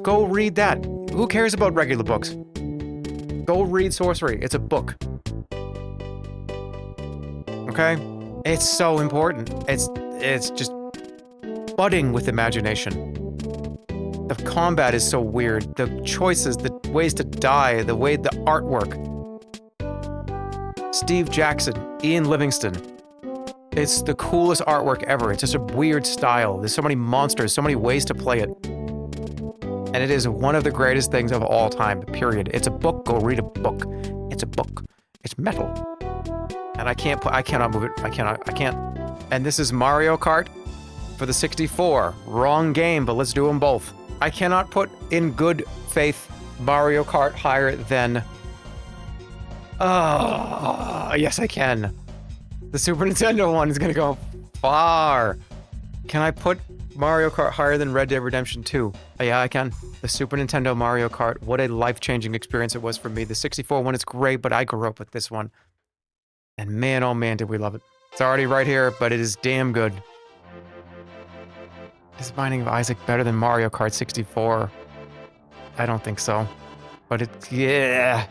Go read that. Who cares about regular books? Go read Sorcery. It's a book. Okay? It's so important. It's just budding with imagination. The combat is so weird. The choices, the ways to die, the artwork. Steve Jackson, Ian Livingston. It's the coolest artwork ever. It's just a weird style. There's so many monsters, so many ways to play it. And it is one of the greatest things of all time, period. It's a book. Go read a book. It's a book. It's metal. And I cannot move it. I can't. And this is Mario Kart for the 64. Wrong game, but let's do them both. I cannot put in good faith Mario Kart higher than... yes, I can. The Super Nintendo one is gonna go far. Can I put Mario Kart higher than Red Dead Redemption 2? Yeah, I can. The Super Nintendo Mario Kart, what a life-changing experience it was for me. The 64 one is great, but I grew up with this one. And man, oh man, did we love it. It's already right here, but it is damn good. Is Binding of Isaac better than Mario Kart 64? I don't think so. But yeah.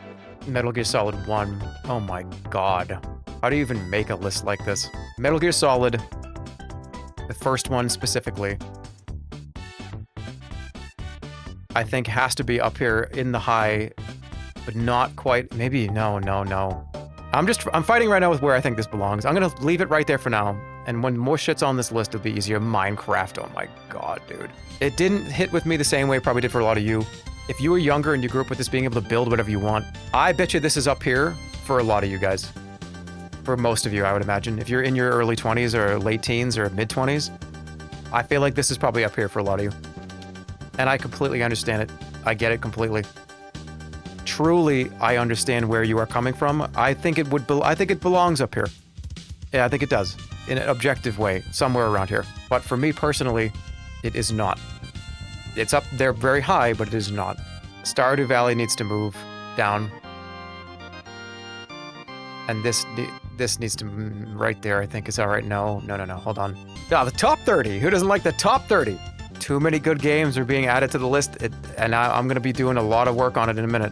Metal Gear Solid 1. Oh my god. How do you even make a list like this? Metal Gear Solid, the first one specifically, I think has to be up here in the high, but not quite. Maybe, no. I'm fighting right now with where I think this belongs. I'm gonna leave it right there for now. And when more shit's on this list, it'll be easier. Minecraft, oh my god, dude. It didn't hit with me the same way it probably did for a lot of you. If you were younger and you grew up with this being able to build whatever you want, I bet you this is up here for a lot of you guys. For most of you, I would imagine. If you're in your early 20s or late teens or mid 20s, I feel like this is probably up here for a lot of you. And I completely understand it. I get it completely. Truly, I understand where you are coming from. I think it belongs up here. Yeah, I think it does. In an objective way, somewhere around here. But for me personally, it is not. It's up there very high, but it is not. Stardew Valley needs to move down. And this needs to right there, I think is all right. No, hold on. No, the top 30. Who doesn't like the top 30? Too many good games are being added to the list, and I'm going to be doing a lot of work on it in a minute.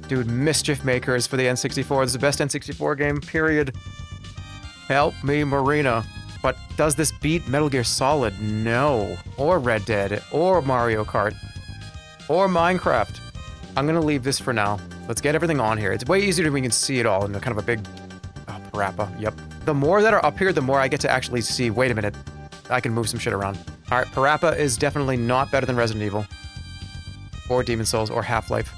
Dude, Mischief Makers for the N64. This is the best N64 game, period. Help me, Marina. But does this beat Metal Gear Solid? No. Or Red Dead. Or Mario Kart. Or Minecraft. I'm going to leave this for now. Let's get everything on here. It's way easier when we can see it all in kind of a big... Oh, Parappa. Yep. The more that are up here, the more I get to actually see... Wait a minute. I can move some shit around. Alright, Parappa is definitely not better than Resident Evil. Or Demon's Souls. Or Half-Life.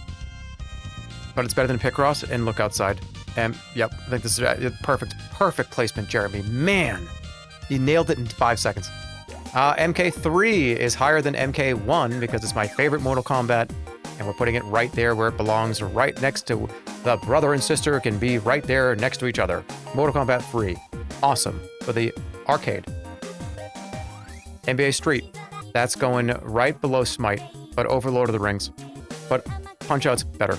But it's better than Picross and Look Outside. Yep, I think this is perfect placement, Jeremy. Man, you nailed it in 5 seconds. MK3 is higher than MK1 because it's my favorite Mortal Kombat, and we're putting it right there where it belongs, right next to the brother and sister can be right there next to each other. Mortal Kombat 3, awesome for the arcade. NBA Street, that's going right below Smite, but over Lord of the Rings. But Punch-Out's better.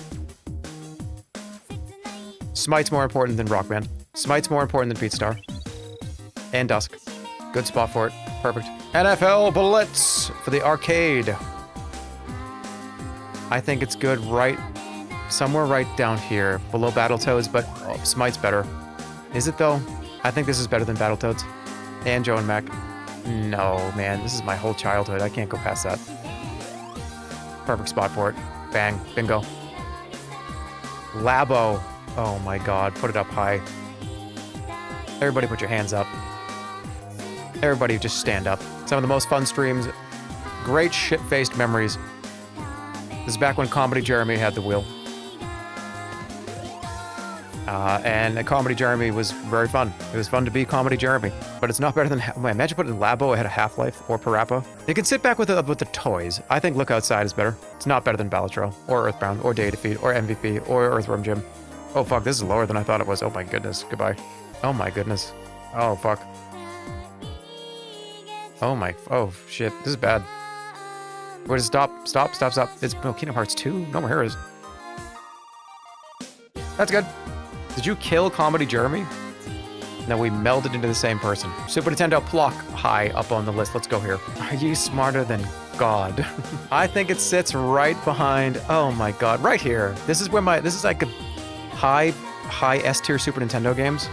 Smite's more important than Rock Band. Smite's more important than Beatstar. And Dusk. Good spot for it. Perfect. NFL Blitz for the arcade. I think it's good somewhere right down here. Below Battletoads, but Smite's better. Is it though? I think this is better than Battletoads. And Joe and Mac. No, man. This is my whole childhood. I can't go past that. Perfect spot for it. Bang. Bingo. Labo. Oh my god, put it up high. Everybody put your hands up. Everybody just stand up. Some of the most fun streams. Great shit-faced memories. This is back when Comedy Jeremy had the wheel. And Comedy Jeremy was very fun. It was fun to be Comedy Jeremy. But it's not better than... Imagine putting Labo ahead of Half-Life or Parappa. You can sit back with the toys. I think Look Outside is better. It's not better than Balatro, or Earthbound, or Day Defeat, or MVP, or Earthworm Jim. Oh fuck, this is lower than I thought it was. Oh my goodness, goodbye. Oh my goodness. Oh fuck. Oh shit, this is bad. Where does it stop? Stop. It's Kingdom Hearts 2? No more heroes. That's good. Did you kill Comedy Jeremy? No, we melded into the same person. Super Nintendo Plock high up on the list. Let's go here. Are you smarter than God? I think it sits right behind, oh my god, right here. This is where this is like a high S-tier Super Nintendo games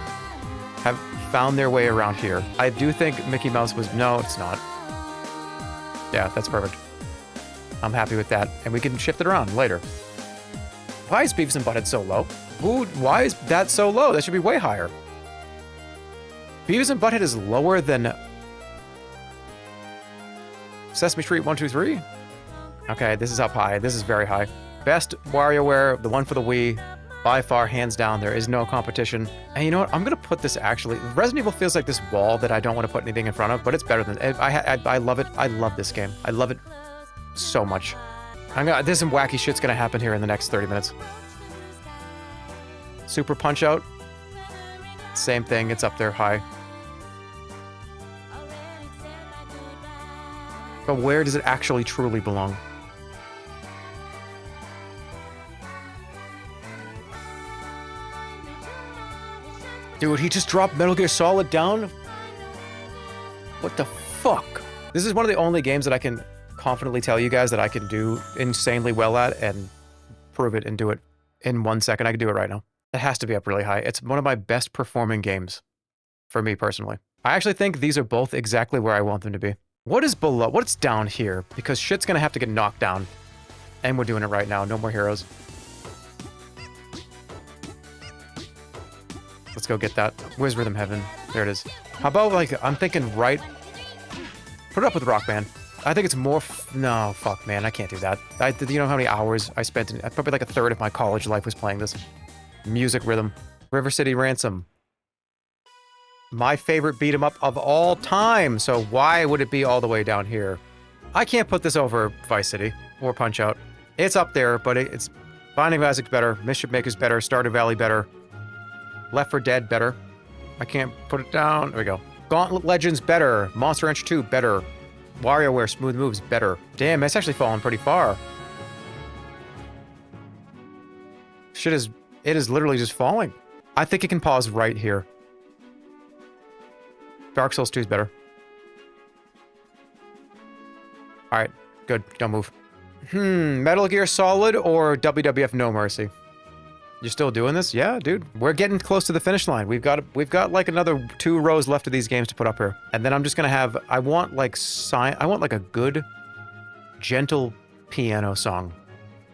have found their way around here. I do think Mickey Mouse was... No, it's not. Yeah, that's perfect. I'm happy with that. And we can shift it around later. Why is Beavis and Butthead so low? Why is that so low? That should be way higher. Beavis and Butthead is lower than... Sesame Street 1, 2, 3? Okay, this is up high. This is very high. Best WarioWare, the one for the Wii. By far, hands down, there is no competition. And you know what? I'm gonna put this actually... Resident Evil feels like this wall that I don't want to put anything in front of, but it's better than... I love it. I love this game. I love it so much. There's some wacky shit's gonna happen here in the next 30 minutes. Super Punch-Out. Same thing. It's up there high. But where does it actually truly belong? Dude, he just dropped Metal Gear Solid down? What the fuck? This is one of the only games that I can confidently tell you guys that I can do insanely well at and prove it and do it in 1 second. I could do it right now. It has to be up really high. It's one of my best performing games for me personally. I actually think these are both exactly where I want them to be. What is below? What's down here? Because shit's gonna have to get knocked down. And we're doing it right now. No more heroes. Let's go get that. Where's Rhythm Heaven? There it is. How about, like, I'm thinking right... Put it up with Rock Band. I think it's more... No, fuck, man. I can't do that. You know how many hours I spent in... Probably like a third of my college life was playing this. Music Rhythm. River City Ransom. My favorite beat 'em up of all time. So why would it be all the way down here? I can't put this over Vice City or Punch-Out. It's up there, but it's... Binding of Isaac's better. Mischief Maker's better. Stardew Valley better. Left 4 Dead better. I can't put it down. There we go. Gauntlet Legends better. Monster Rancher 2 better. WarioWare Smooth Moves better. Damn, it's actually fallen pretty far. Shit is... It is literally just falling. I think it can pause right here. Dark Souls 2 is better. Alright, good. Don't move. Metal Gear Solid or WWF No Mercy? You're still doing this? Yeah, dude. We're getting close to the finish line. We've got like another 2 rows left of these games to put up here. And then I'm just gonna have... I want like a good, gentle piano song.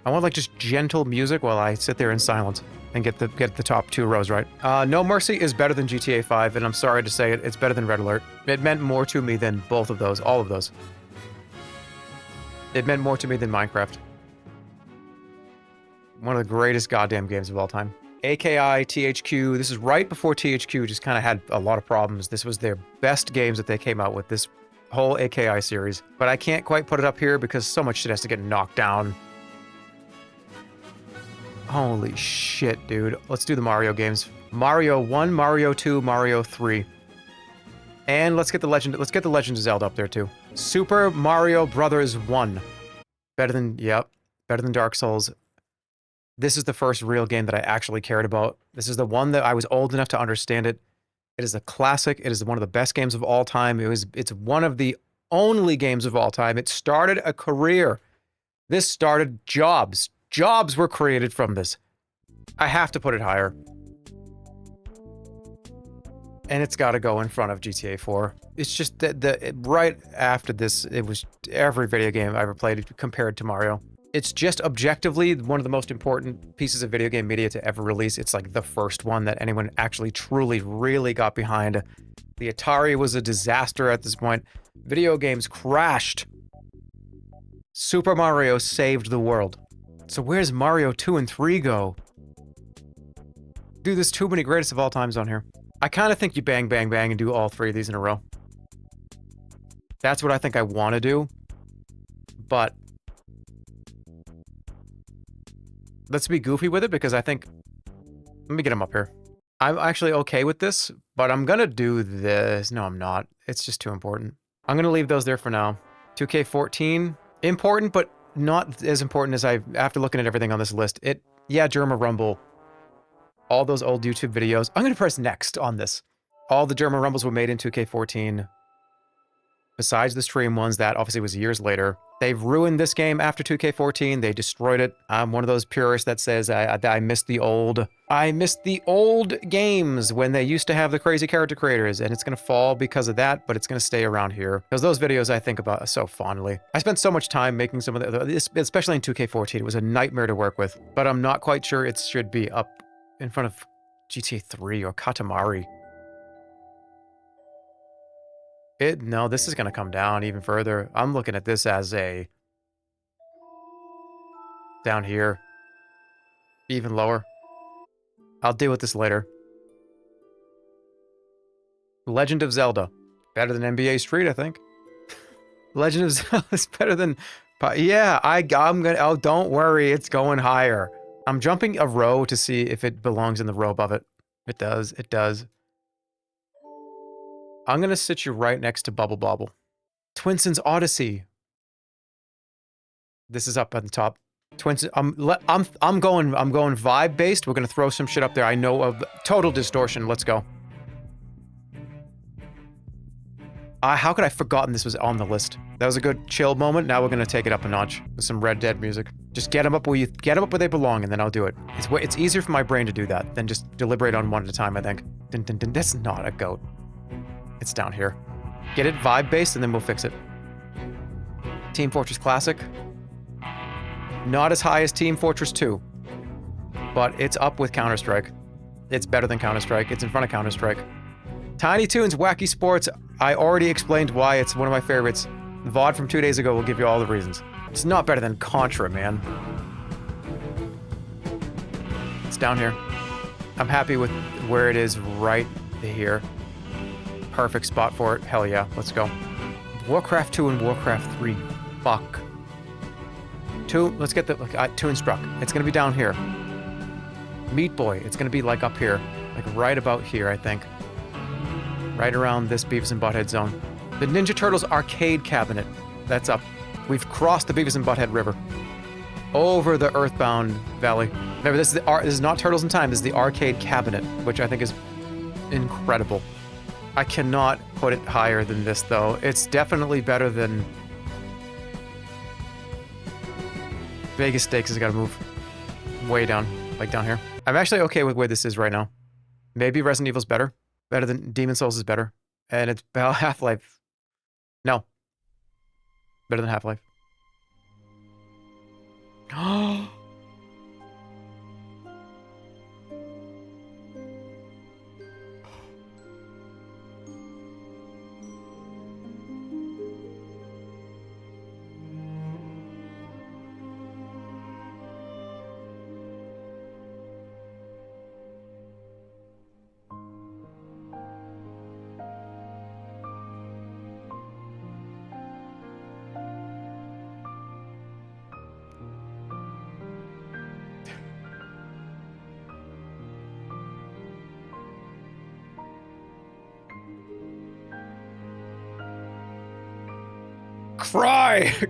I want like just gentle music while I sit there in silence and get the top 2 rows right. No Mercy is better than GTA 5, and I'm sorry to say it, it's better than Red Alert. It meant more to me than both of those, all of those. It meant more to me than Minecraft. One of the greatest goddamn games of all time. AKI, THQ, this is right before THQ just kind of had a lot of problems. This was their best games that they came out with, this whole AKI series. But I can't quite put it up here because so much shit has to get knocked down. Holy shit, dude. Let's do the Mario games. Mario 1, Mario 2, Mario 3. And let's get the Legend of Zelda up there too. Super Mario Brothers 1. Better than Dark Souls. This is the first real game that I actually cared about. This is the one that I was old enough to understand it. It is a classic. It is one of the best games of all time. It's one of the only games of all time. It started a career. This started jobs. Jobs were created from this. I have to put it higher. And it's got to go in front of GTA 4. It's just that right after this, it was every video game I ever played compared to Mario. It's just objectively one of the most important pieces of video game media to ever release. It's like the first one that anyone actually truly really got behind. The Atari was a disaster at this point. Video games crashed. Super Mario saved the world. So where's Mario 2 and 3 go? Dude, there's too many greatest of all times on here. I kind of think you bang, bang, bang and do all 3 of these in a row. That's what I think I want to do. But let's be goofy with it because I think... Let me get them up here. I'm actually okay with this, but I'm going to do this. No, I'm not. It's just too important. I'm going to leave those there for now. 2K14. Important, but not as important as after looking at everything on this list. Yeah, Jerma Rumble. All those old YouTube videos. I'm going to press next on this. All the Jerma Rumbles were made in 2K14. Besides the stream ones, that obviously was years later. They've ruined this game after 2K14. They destroyed it. I'm one of those purists that says I miss the old games when they used to have the crazy character creators, and it's going to fall because of that, but it's going to stay around here. Because those videos I think about so fondly. I spent so much time making some of this, especially in 2K14. It was a nightmare to work with, but I'm not quite sure it should be up in front of GTA 3 or Katamari. No, this is going to come down even further. I'm looking at this as a... down here. Even lower. I'll deal with this later. Legend of Zelda. Better than NBA Street, I think. Legend of Zelda is better than... Yeah, I'm gonna... Oh, don't worry, it's going higher. I'm jumping a row to see if it belongs in the row above it. It does, it does. I'm gonna sit you right next to Bubble Bobble. Twinson's Odyssey. This is up at the top. Twins. I'm going vibe based. We're gonna throw some shit up there. I know of Total Distortion. Let's go. How could I have forgotten this was on the list? That was a good chill moment. Now we're gonna take it up a notch with some Red Dead music. Just get them up where they belong, and then I'll do it. It's easier for my brain to do that than just deliberate on one at a time, I think. Dun, dun, dun. That's not a goat. It's down here. Get it vibe-based, and then we'll fix it. Team Fortress Classic. Not as high as Team Fortress 2, but it's up with Counter-Strike. It's better than Counter-Strike. It's in front of Counter-Strike. Tiny Toons Wacky Sports. I already explained why it's one of my favorites. The VOD from 2 days ago will give you all the reasons. It's not better than Contra, man. It's down here. I'm happy with where it is right here. Perfect spot for it. Hell yeah, let's go. Warcraft 2 and Warcraft 3. Fuck. 2, let's get the... 2 and Struck. It's gonna be down here. Meat Boy, it's gonna be like up here. Like right about here, I think. Right around this Beavis and Butthead zone. The Ninja Turtles arcade cabinet. That's up. We've crossed the Beavis and Butthead River. Over the Earthbound Valley. Remember, this is not Turtles in Time. This is the arcade cabinet, which I think is incredible. I cannot put it higher than this, though. It's definitely better than... Vegas Stakes has got to move way down, like down here. I'm actually okay with where this is right now. Maybe Resident Evil's better. Better than Demon Souls is better. And it's about Half-Life. No. Better than Half-Life.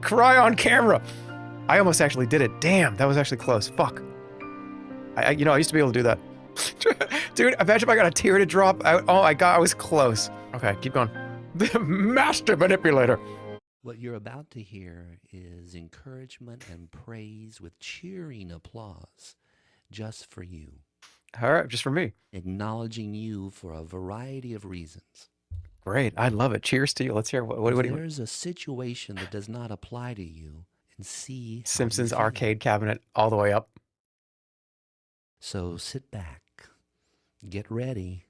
Cry on camera. I almost actually did it. Damn, that was actually close. Fuck. I used to be able to do that. Dude, imagine if I got a tear to drop. I was close. Okay, keep going. The master manipulator. What you're about to hear is encouragement and praise with cheering applause just for you. All right, just for me. Acknowledging you for a variety of reasons. Great, I love it. Cheers to you. Let's hear what do you... There's a situation that does not apply to you, and see Simpsons arcade cabinet all the way up. So sit back, get ready.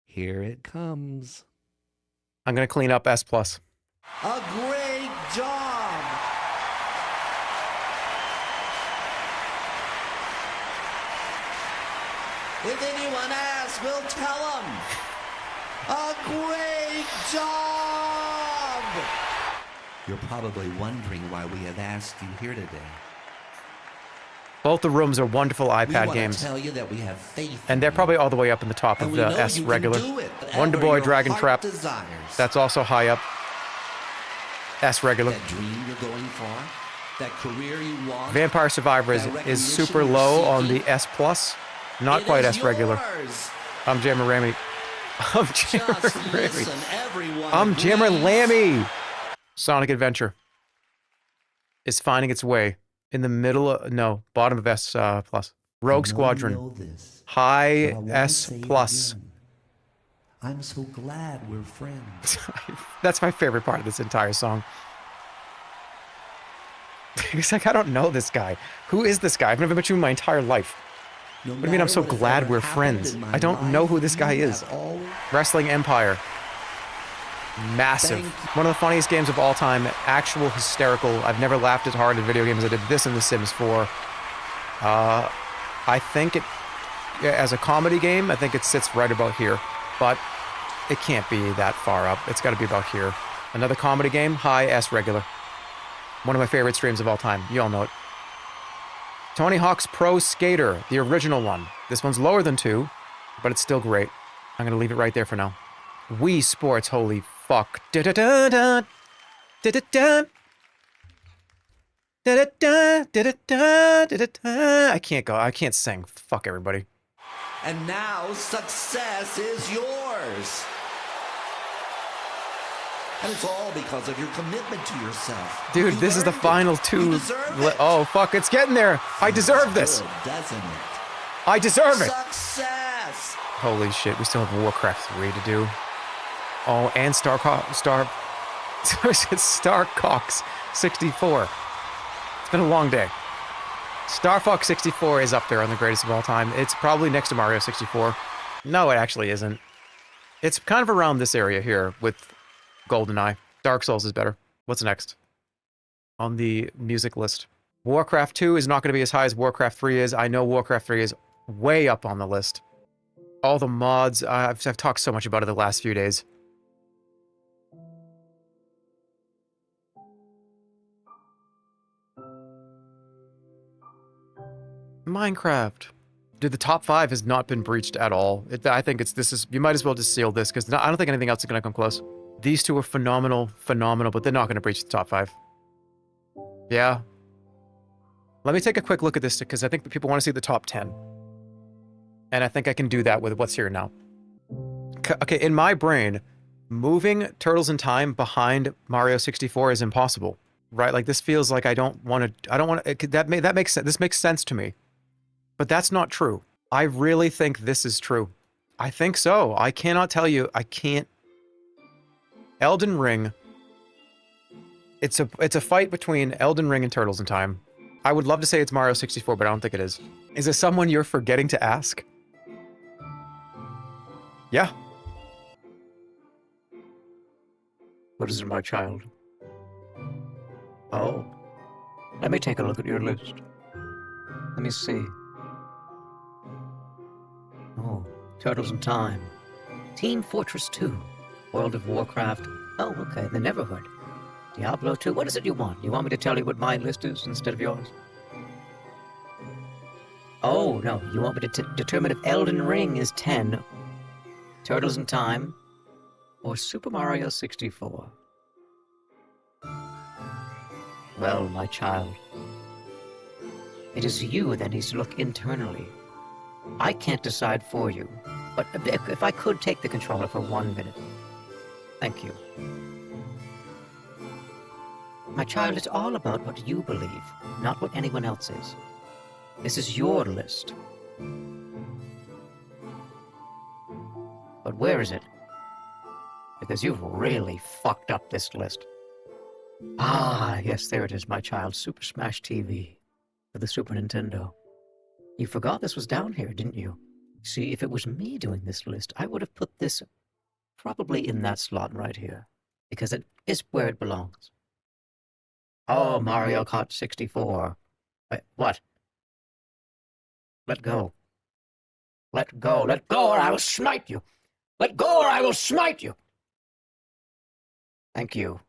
Here it comes. I'm gonna clean up S+. A great job! If anyone asks, we'll tell them. A great job! You're probably wondering why we have asked you here today. Both the rooms are wonderful iPad games. Tell you that we have faith and they're probably all the way up in the top of the S regular. Wonder Boy, Dragon Trap. That's also high up. S regular. That dream you're going for, that career you want. Vampire Survivor is super low on the S+. Not quite S regular. I'm Jerma Ramy. I'm Jerma Lammy. Sonic Adventure is finding its way in the middle of, no, bottom of S+. Rogue Squadron, high S+. I'm so glad we're friends. That's my favorite part of this entire song. He's like, I don't know this guy. Who is this guy? I've never met you in my entire life. What do you mean I'm so glad we're friends? I don't know who this guy is. Wrestling Empire. Massive. One of the funniest games of all time. Actual hysterical. I've never laughed as hard in video games as I did this in The Sims 4. I think it, as a comedy game, I think it sits right about here. But it can't be that far up. It's got to be about here. Another comedy game, high S regular. One of my favorite streams of all time. You all know it. Tony Hawk's Pro Skater, the original one. This one's lower than 2, but it's still great. I'm going to leave it right there for now. Wii Sports, holy fuck. Da-da-da-da. Da-da-da. Da-da-da. Da-da-da. Da-da-da. I can't sing. Fuck everybody. And now success is yours. And it's all because of your commitment to yourself. Dude, You this is the earned it. final You two. deserve it. Oh, fuck, it's getting there. I deserve this. Good, doesn't it? I deserve it. Success! Holy shit, we still have Warcraft 3 to do. Oh, and Starcox 64. It's been a long day. Star Fox 64 is up there on the greatest of all time. It's probably next to Mario 64. No, it actually isn't. It's kind of around this area here with GoldenEye. Dark Souls is better. What's next on the music list? Warcraft 2 is not going to be as high as Warcraft 3 is. I know Warcraft 3 is way up on the list. All the mods, I've talked so much about it the last few days. Minecraft. Dude, the top 5 has not been breached at all. I think you might as well just seal this, because I don't think anything else is going to come close. These two are phenomenal, but they're not going to breach the top 5. Yeah. Let me take a quick look at this, because I think people want to see the top 10. And I think I can do that with what's here now. Okay, in my brain, moving Turtles in Time behind Mario 64 is impossible, right? Like, this feels like that makes sense. This makes sense to me. But that's not true. I really think this is true. I think so. I cannot tell you. I can't. Elden Ring. It's a fight between Elden Ring and Turtles in Time. I would love to say it's Mario 64, but I don't think it is. Is there someone you're forgetting to ask? Yeah. What is it, my child? Oh. Let me take a look at your list. Let me see. Oh, Turtles in Time. Team Fortress 2. World of Warcraft. Oh, okay, the Neverhood. Diablo 2. What is it you want? You want me to tell you what my list is instead of yours? Oh, no. You want me to determine if Elden Ring is 10, Turtles in Time, or Super Mario 64? Well, my child, it is you that needs to look internally. I can't decide for you, but if I could take the controller for 1 minute. Thank you. My child, it's all about what you believe, not what anyone else is. This is your list. But where is it? Because you've really fucked up this list. Ah, yes, there it is, my child. Super Smash TV for the Super Nintendo. You forgot this was down here, didn't you? See, if it was me doing this list, I would have put this probably in that slot right here, because it is where it belongs. Oh, Mario Kart 64. Wait, what? Let go. Let go. Let go, or I will smite you. Let go, or I will smite you. Thank you.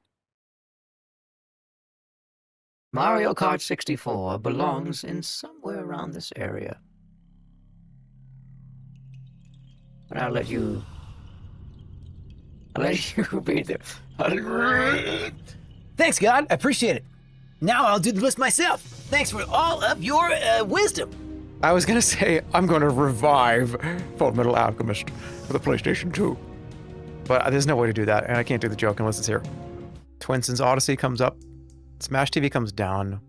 Mario Kart 64 belongs in somewhere around this area. But I'll let you be there. Thanks, God. I appreciate it. Now I'll do the list myself. Thanks for all of your wisdom. I was going to say, I'm going to revive Full Metal Alchemist for the PlayStation 2. But there's no way to do that, and I can't do the joke unless it's here. Twin Sins Odyssey comes up. Smash TV comes down.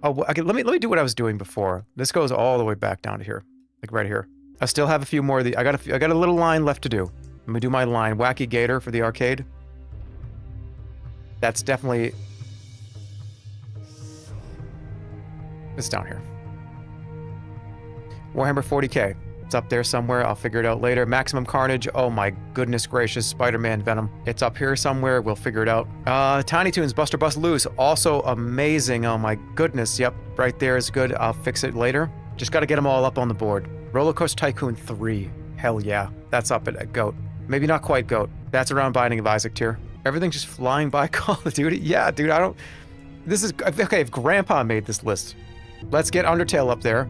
Oh, okay, let me do what I was doing before. This goes all the way back down to here, like right here. I still have a few more of the. I got a little line left to do. Let me do my line. Wacky Gator for the arcade. That's definitely. It's down here. Warhammer 40K. It's up there somewhere. I'll figure it out later. Maximum Carnage. Oh my goodness gracious. Spider-Man Venom. It's up here somewhere. We'll figure it out. Tiny Toons. Buster Bust Loose. Also amazing. Oh my goodness. Yep. Right there is good. I'll fix it later. Just got to get them all up on the board. Roller Coaster Tycoon 3. Hell yeah. That's up at GOAT. Maybe not quite GOAT. That's around Binding of Isaac tier. Everything's just flying by Call of Duty. Yeah, dude. This is... Okay, if Grandpa made this list. Let's get Undertale up there.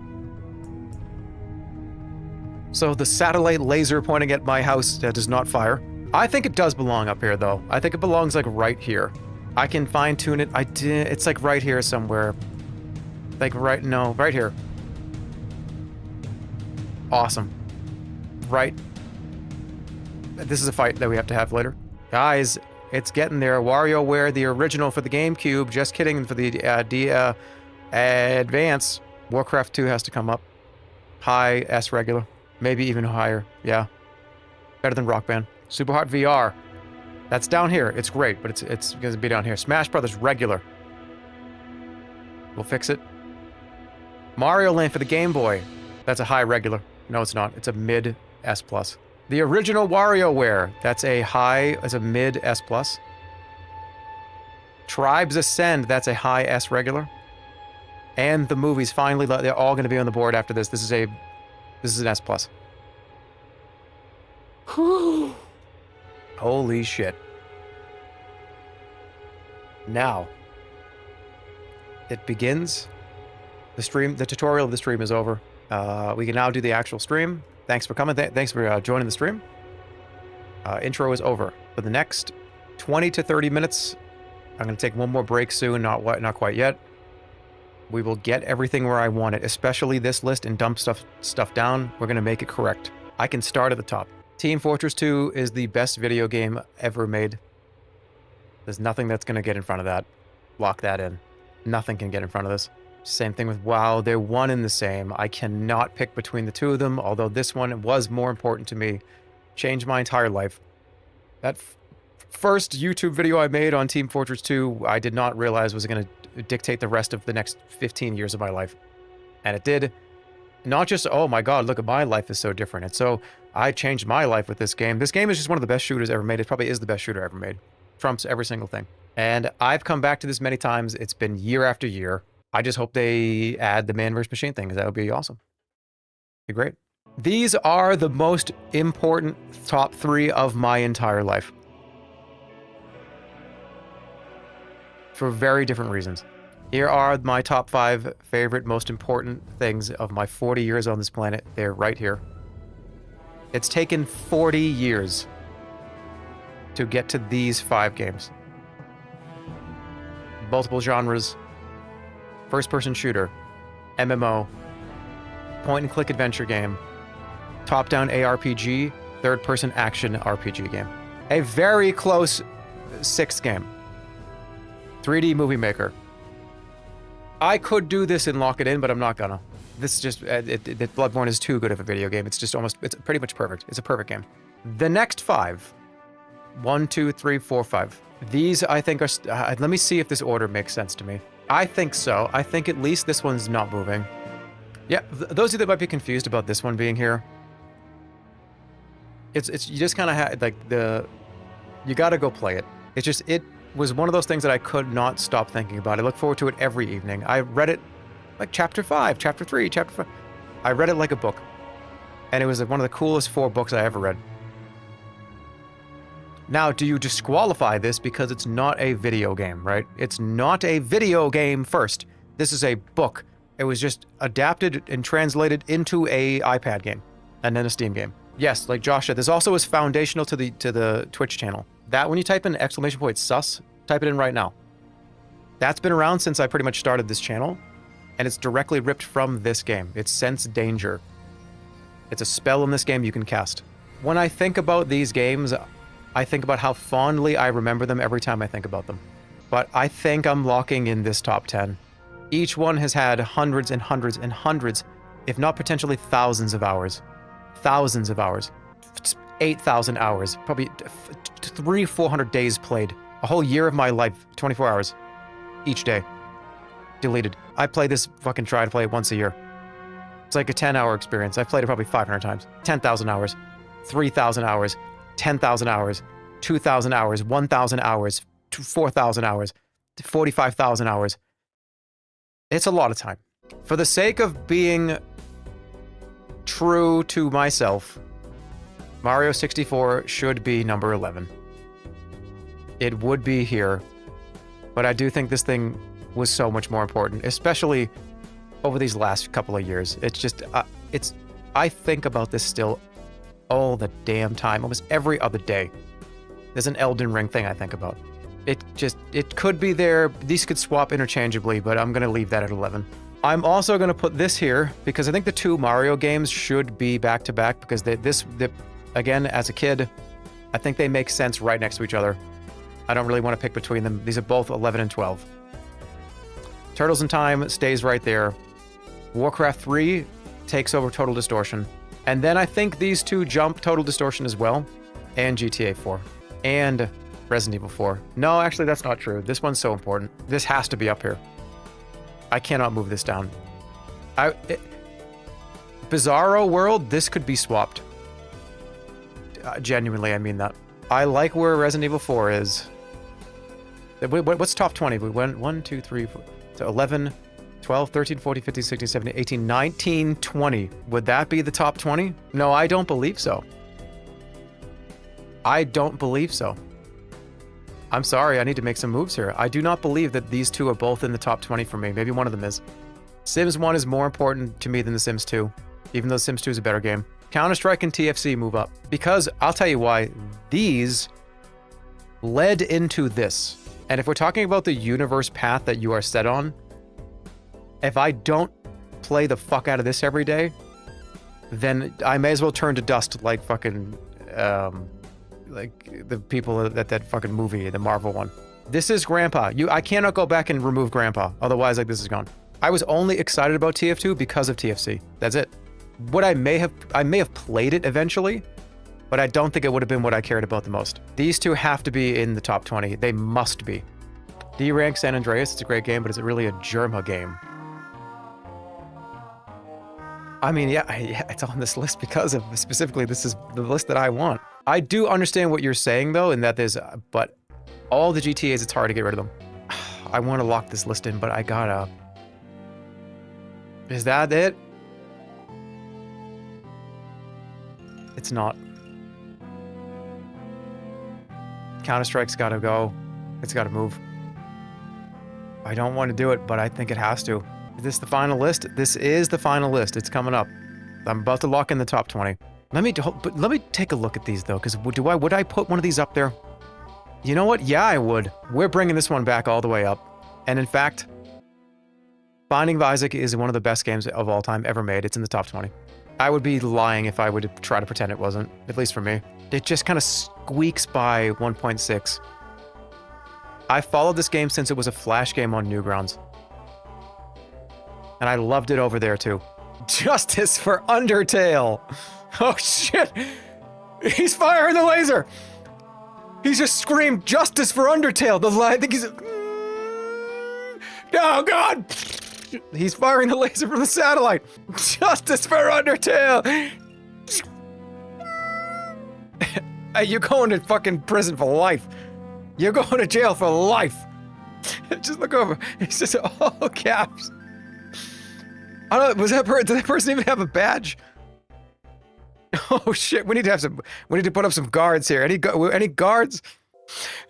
So the satellite laser pointing at my house does not fire. I think it does belong up here, though. I think it belongs, like, right here. I can fine-tune it. It's, like, right here somewhere. Like, right here. Awesome. Right. This is a fight that we have to have later. Guys, It's getting there. WarioWare, the original for the GameCube. Just kidding, for the Advance. Warcraft 2 has to come up. High S regular. Maybe even higher. Yeah. Better than Rock Band. Super Hot VR. That's down here. It's great, but it's going to be down here. Smash Brothers regular. We'll fix it. Mario Land for the Game Boy. That's a high regular. No, it's not. It's a mid S+. The original WarioWare. That's a high, as a mid S+. Tribes Ascend. That's a high S regular. And the movies, finally, they're all going to be on the board after this. This is an S+. Holy shit. Now, it begins. The tutorial of the stream is over. We can now do the actual stream. Thanks for coming. Thanks for joining the stream. Intro is over. For the next 20 to 30 minutes, I'm going to take one more break soon. Not quite yet. We will get everything where I want it, especially this list, and dump stuff down. We're going to make it correct. I can start at the top. Team Fortress 2 is the best video game ever made. There's nothing that's going to get in front of that. Lock that in. Nothing can get in front of this. Same thing with WoW. They're one and the same. I cannot pick between the two of them, although this one was more important to me. Changed my entire life. That first YouTube video I made on Team Fortress 2, I did not realize was going to dictate the rest of the next 15 years of my life. And it did. Not just, oh my god, look at my life is so different. And so I changed my life with this game. This game is just one of the best shooters ever made. It probably is the best shooter ever made. Trumps every single thing. And I've come back to this many times. It's been year after year. I just hope they add the man versus machine thing, because that would be awesome. Be great. These are the most important top 3 of my entire life. For very different reasons. Here are my top 5 favorite, most important things of my 40 years on this planet. They're right here. It's taken 40 years to get to these 5 games. Multiple genres, first-person shooter, MMO, point-and-click adventure game, top-down ARPG, third-person action RPG game. A very close 6th game. 3D Movie Maker. I could do this and lock it in, but I'm not gonna. This just, Bloodborne is too good of a video game. It's just almost, it's pretty much perfect. It's a perfect game. The next 5. 1, 2, 3, 4, 5. These, I think, are, let me see if this order makes sense to me. I think so. I think at least this one's not moving. Yeah, those of you that might be confused about this one being here, it's you just kind of have, like, you gotta go play it. It's just, it was one of those things that I could not stop thinking about. I look forward to it every evening. I read it like chapter 5, chapter 3, chapter 5. I read it like a book. And it was like one of the coolest 4 books I ever read. Now, do you disqualify this because it's not a video game, right? It's not a video game first. This is a book. It was just adapted and translated into a iPad game and then a Steam game. Yes, like Josh said, this also is foundational to the Twitch channel. That, when you type in !sus, type it in right now. That's been around since I pretty much started this channel, and it's directly ripped from this game. It's Sense Danger. It's a spell in this game you can cast. When I think about these games, I think about how fondly I remember them every time I think about them. But I think I'm locking in this top 10. Each one has had hundreds and hundreds and hundreds, if not potentially thousands of hours. Thousands of hours. 8,000 hours. Probably 300-400 days played. A whole year of my life. 24 hours. Each day. Deleted. I play this, fucking try to play it once a year. It's like a 10-hour experience. I've played it probably 500 times. 10,000 hours. 3,000 hours. 10,000 hours, 2,000 hours, 1,000 hours, 4,000 hours, 45,000 hours. It's a lot of time. For the sake of being true to myself, Mario 64 should be number 11. It would be here, but I do think this thing was so much more important, especially over these last couple of years. It's just, I think about this still all the damn time, almost every other day. There's an Elden Ring thing I think about. It could be there. These could swap interchangeably, but I'm gonna leave that at 11. I'm also gonna put this here because I think the 2 Mario games should be back to back because again, as a kid, I think they make sense right next to each other. I don't really want to pick between them. These are both 11 and 12. Turtles in Time stays right there. Warcraft 3 takes over Total Distortion. And then I think these two jump Total Distortion as well. And GTA 4. And Resident Evil 4. No, actually, that's not true. This one's so important. This has to be up here. I cannot move this down. Bizarro World, this could be swapped. Genuinely, I mean that. I like where Resident Evil 4 is. What's top 20? We went 1, 2, 3, 4, so 11, 12, 13, 14, 15, 16, 17, 18, 19, 20. Would that be the top 20? No, I don't believe so. I don't believe so. I'm sorry, I need to make some moves here. I do not believe that these two are both in the top 20 for me. Maybe one of them is. Sims 1 is more important to me than The Sims 2, even though Sims 2 is a better game. Counter-Strike and TFC move up. Because, I'll tell you why, these led into this. And if we're talking about the universe path that you are set on, if I don't play the fuck out of this every day, then I may as well turn to dust like fucking, like the people that fucking movie, the Marvel one. This is Grandpa. I cannot go back and remove Grandpa. Otherwise, like, this is gone. I was only excited about TF2 because of TFC. That's it. What I may have played it eventually, but I don't think it would have been what I cared about the most. These two have to be in the top 20. They must be. D-Rank San Andreas, it's a great game, but is it really a Jerma game? I mean, yeah, it's on this list because of, specifically, this is the list that I want. I do understand what you're saying, though, in that there's, but all the GTAs, it's hard to get rid of them. I want to lock this list in, but I gotta... Is that it? It's not. Counter-Strike's gotta go. It's gotta move. I don't want to do it, but I think it has to. Is this the final list? This is the final list. It's coming up. I'm about to lock in the top 20. Let me take a look at these, though, because would I put one of these up there? You know what? Yeah, I would. We're bringing this one back all the way up. And in fact, Binding of Isaac is one of the best games of all time ever made. It's in the top 20. I would be lying if I would try to pretend it wasn't, at least for me. It just kind of squeaks by 1.6. I followed this game since it was a Flash game on Newgrounds. And I loved it over there too. Justice for Undertale! Oh shit! He's firing the laser! He just screamed, "Justice for Undertale!" I think he's... Oh god! He's firing the laser from the satellite! Justice for Undertale! You're going to fucking prison for life. You're going to jail for life. Just look over. It's just all caps. I don't know, did that person even have a badge? Oh shit, we need to put up some guards here. Any guards?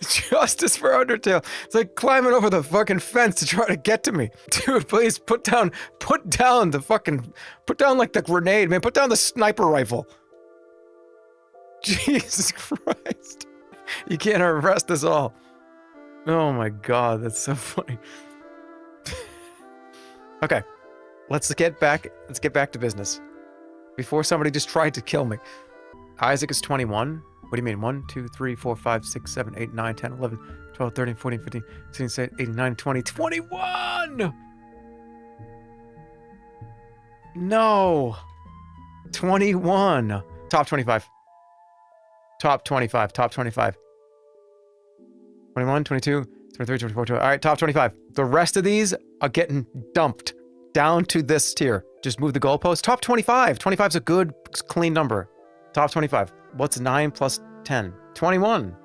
Justice for Undertale. It's like climbing over the fucking fence to try to get to me. Dude, please put down like the grenade, man. Put down the sniper rifle. Jesus Christ. You can't arrest us all. Oh my god, that's so funny. Okay. Let's get back to business. Before somebody just tried to kill me. Isaac is 21. What do you mean? 1, 2, 3, 4, 5, 6, 7, 8, 9, 10, 11, 12, 13, 14, 15, 16, 17, 18, 19, 20, 21! No! 21. Top 25. Top 25. Top 25. 21, 22, 23, 24, 25. All right, top 25. The rest of these are getting dumped down to this tier. Just move the goalpost. Top 25. 25 is a good, clean number. Top 25. What's 9 plus 10? 21.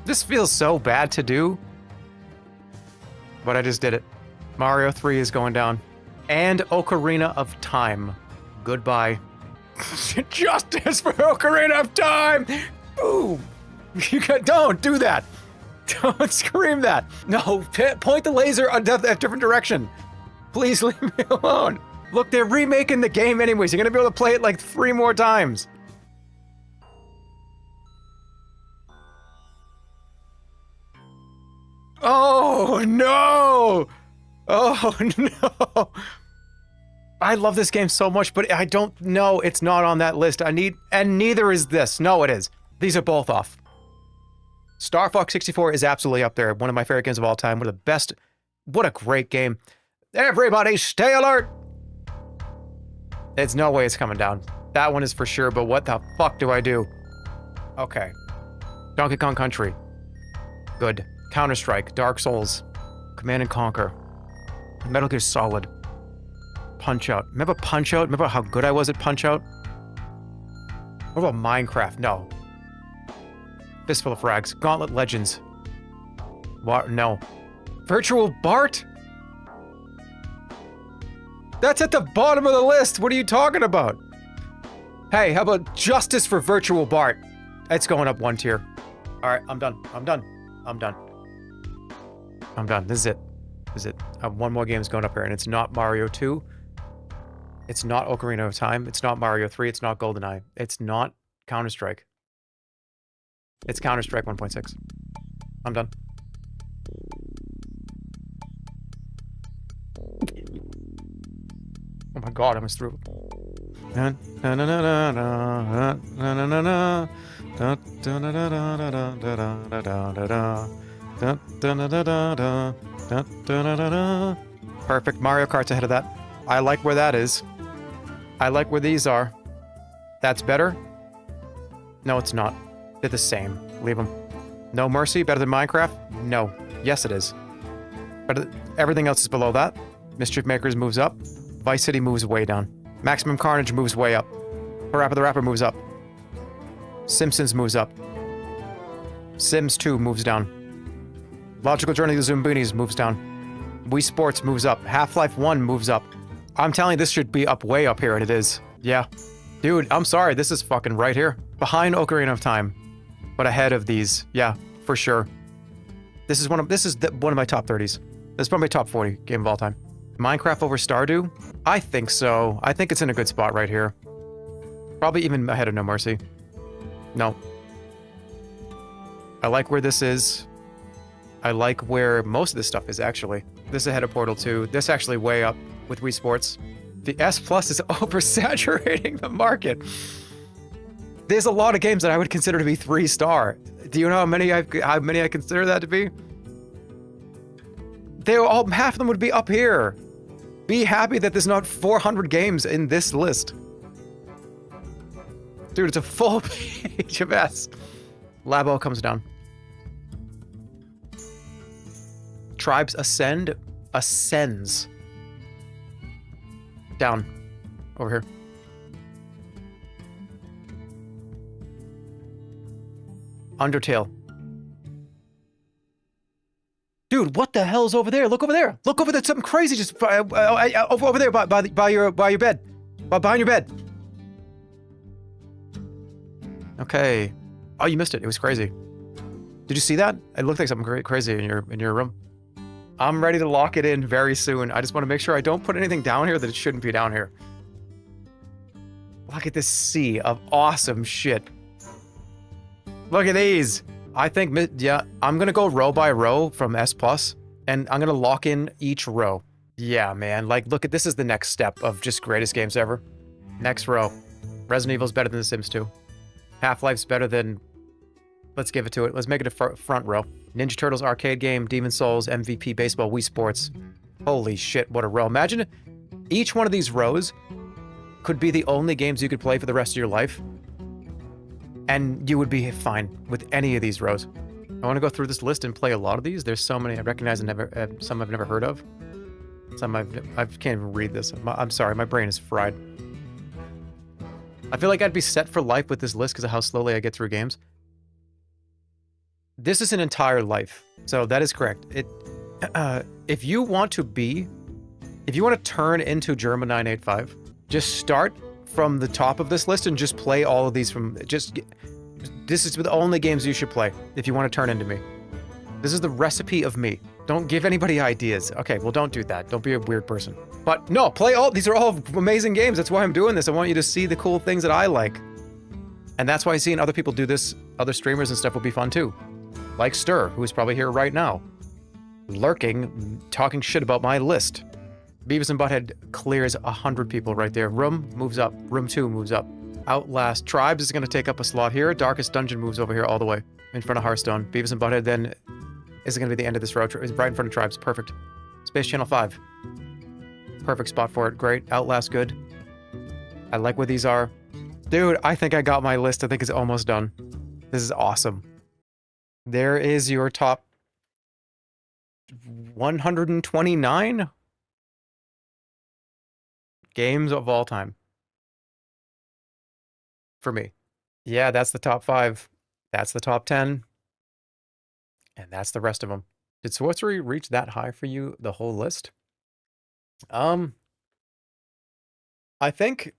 This feels so bad to do, but I just did it. Mario 3 is going down. And Ocarina of Time. Goodbye. Justice for Ocarina of Time! Boom! Don't do that! Don't scream that! No, point the laser a different direction. Please leave me alone. Look, they're remaking the game anyways. You're gonna be able to play it like 3 more times. Oh no! Oh no! I love this game so much, but I don't know. It's not on that list. And neither is this. No, it is. These are both off. Star Fox 64 is absolutely up there. One of my favorite games of all time. One of the best. What a great game. Everybody stay alert. It's no way it's coming down. That one is for sure, but what the fuck do I do? Okay. Donkey Kong Country. Good. Counter-Strike. Dark Souls. Command & Conquer. Metal Gear Solid. Punch-Out. Remember Punch-Out? Remember how good I was at Punch-Out? What about Minecraft? No. Fistful of Frags. Gauntlet Legends. What? No. Virtual Bart? That's at the bottom of the list. What are you talking about? Hey, how about Justice for Virtual Bart? It's going up one tier. All right, I'm done. I'm done. I'm done. I'm done. This is it. This is it. One more game is going up here, and it's not Mario 2. It's not Ocarina of Time. It's not Mario 3. It's not GoldenEye. It's not Counter-Strike. It's Counter-Strike 1.6. I'm done. Oh my god, I almost threw. Perfect. Mario Kart's ahead of that. I like where that is. I like where these are. That's better? No, it's not. They're the same. Leave them. No Mercy, better than Minecraft? No. Yes, it is. But everything else is below that. Mischief Makers moves up. Vice City moves way down. Maximum Carnage moves way up. Parappa the Rapper moves up. Simpsons moves up. Sims 2 moves down. Logical Journey to the Zoomboonies moves down. Wii Sports moves up. Half-Life 1 moves up. I'm telling you, this should be up way up here, and it is. Yeah. Dude, I'm sorry, this is fucking right here. Behind Ocarina of Time. But ahead of these. Yeah, for sure. This is one of my top 30s. This is probably my top 40 game of all time. Minecraft over Stardew? I think so. I think it's in a good spot right here. Probably even ahead of No Mercy. No. I like where this is. I like where most of this stuff is, actually. This is ahead of Portal 2. This actually way up with Wii Sports. The S Plus is oversaturating the market. There's a lot of games that I would consider to be 3-star. Do you know how many I consider that to be? Half of them would be up here. Be happy that there's not 400 games in this list. Dude, it's a full page of S. Labo comes down. Tribes ascends. Down. Over here. Undertale. Dude, what the hell's over there? Look over there. Look over there. Something crazy just over there by your bed. Behind your bed. Okay. Oh, you missed it. It was crazy. Did you see that? It looked like something crazy in your room. I'm ready to lock it in very soon. I just want to make sure I don't put anything down here that it shouldn't be down here. Look at this sea of awesome shit. Look at these. I think, yeah, I'm going to go row by row from S+, and I'm going to lock in each row. Yeah, man, like, look at, this is the next step of just greatest games ever. Next row. Resident Evil's better than The Sims 2. Half-Life's better than, let's give it to it. Let's make it a front row. Ninja Turtles arcade game, Demon Souls, MVP, baseball, Wii Sports. Holy shit, what a row. Imagine each one of these rows could be the only games you could play for the rest of your life. And you would be fine with any of these rows. I want to go through this list and play a lot of these. There's so many I recognize and some I've never heard of. Some I can't even read this. I'm sorry, my brain is fried. I feel like I'd be set for life with this list because of how slowly I get through games. This is an entire life, so that is correct. If you want to turn into Jerma 985, just start from the top of this list and just play all of these this is the only games you should play if you want to turn into me. This is the recipe of me. Don't give anybody ideas. Okay, well, don't do that. Don't be a weird person. But no, these are all amazing games. That's why I'm doing this. I want you to see the cool things that I like. And that's why seeing other people do this, other streamers and stuff will be fun too. Like Stir, who is probably here right now, lurking, talking shit about my list. Beavis and Butthead clears 100 people right there. Room moves up. Room 2 moves up. Outlast Tribes is going to take up a slot here. Darkest Dungeon moves over here all the way in front of Hearthstone. Beavis and Butthead then is going to be the end of this road. It's right in front of Tribes. Perfect. Space Channel 5. Perfect spot for it. Great. Outlast good. I like where these are. Dude, I think I got my list. I think it's almost done. This is awesome. There is your top 129 games of all time. For me. Yeah, that's the top 5. That's the top 10. And that's the rest of them. Did Sorcery reach that high for you, the whole list? I think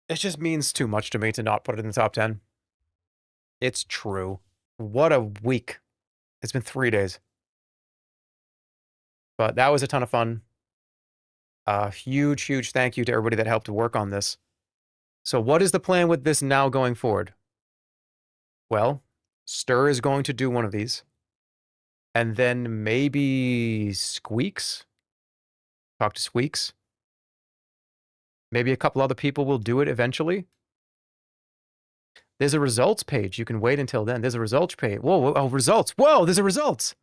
it just means too much to me to not put it in the top 10. It's true. What a week. It's been 3 days. But that was a ton of fun. Huge thank you to everybody that helped to work on this. So what is the plan with this now going forward? Well, Stir is going to do one of these. And then maybe Squeaks. Talk to Squeaks. Maybe a couple other people will do it eventually. There's a results page. You can wait until then. There's a results page. Whoa, oh, results. Whoa, there's a results.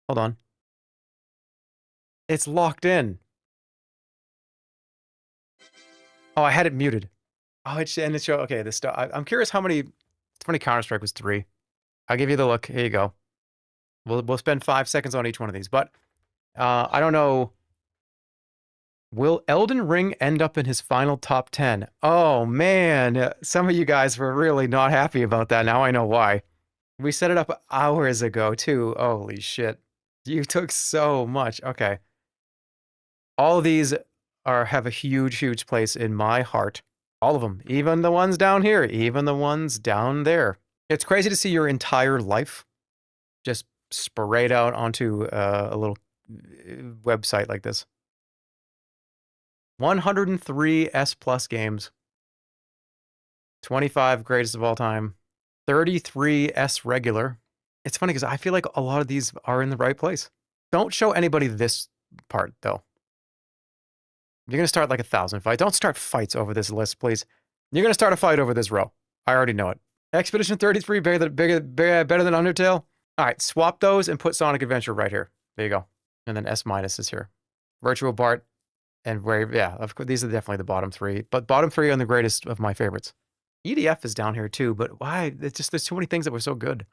Hold on. It's locked in. Oh, I had it muted. Oh, it showed. Okay, this stuff. I'm curious how many Counter-Strike was 3. I'll give you the look. Here you go. We'll spend 5 seconds on each one of these. But I don't know. Will Elden Ring end up in his final top 10? Oh, man. Some of you guys were really not happy about that. Now I know why. We set it up hours ago, too. Holy shit. You took so much. Okay. All of these have a huge place in my heart. All of them. Even the ones down here. Even the ones down there. It's crazy to see your entire life just sprayed out onto a little website like this. 103 S+ games. 25 greatest of all time. 33 S regular. It's funny because I feel like a lot of these are in the right place. Don't show anybody this part, though. You're going to start like 1,000 fights. Don't start fights over this list, please. You're going to start a fight over this row. I already know it. Expedition 33 better than Undertale. All right, swap those and put Sonic Adventure right here. There you go. And then S- is here. Virtual Bart and Brave. Yeah, of course, these are definitely the bottom 3. But bottom 3 are the greatest of my favorites. EDF is down here too, but why? It's just there's too many things that were so good.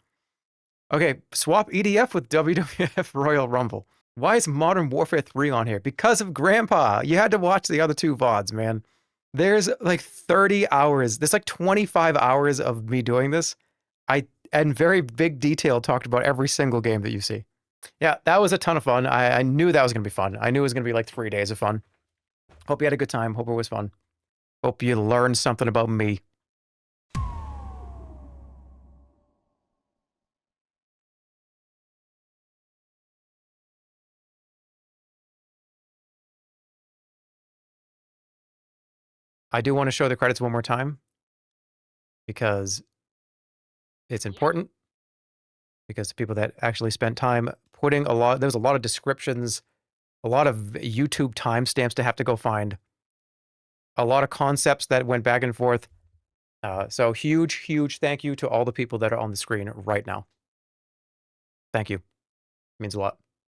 Okay, swap EDF with WWF Royal Rumble. Why is Modern Warfare 3 on here? Because of Grandpa. You had to watch the other 2 VODs, man. There's like 30 hours. There's like 25 hours of me doing this. In very big detail, talked about every single game that you see. Yeah, that was a ton of fun. I knew that was going to be fun. I knew it was going to be like 3 days of fun. Hope you had a good time. Hope it was fun. Hope you learned something about me. I do want to show the credits one more time because it's important, because the people that actually spent time putting there was a lot of descriptions, a lot of YouTube timestamps to have to go find, a lot of concepts that went back and forth. So huge thank you to all the people that are on the screen right now. Thank you. It means a lot.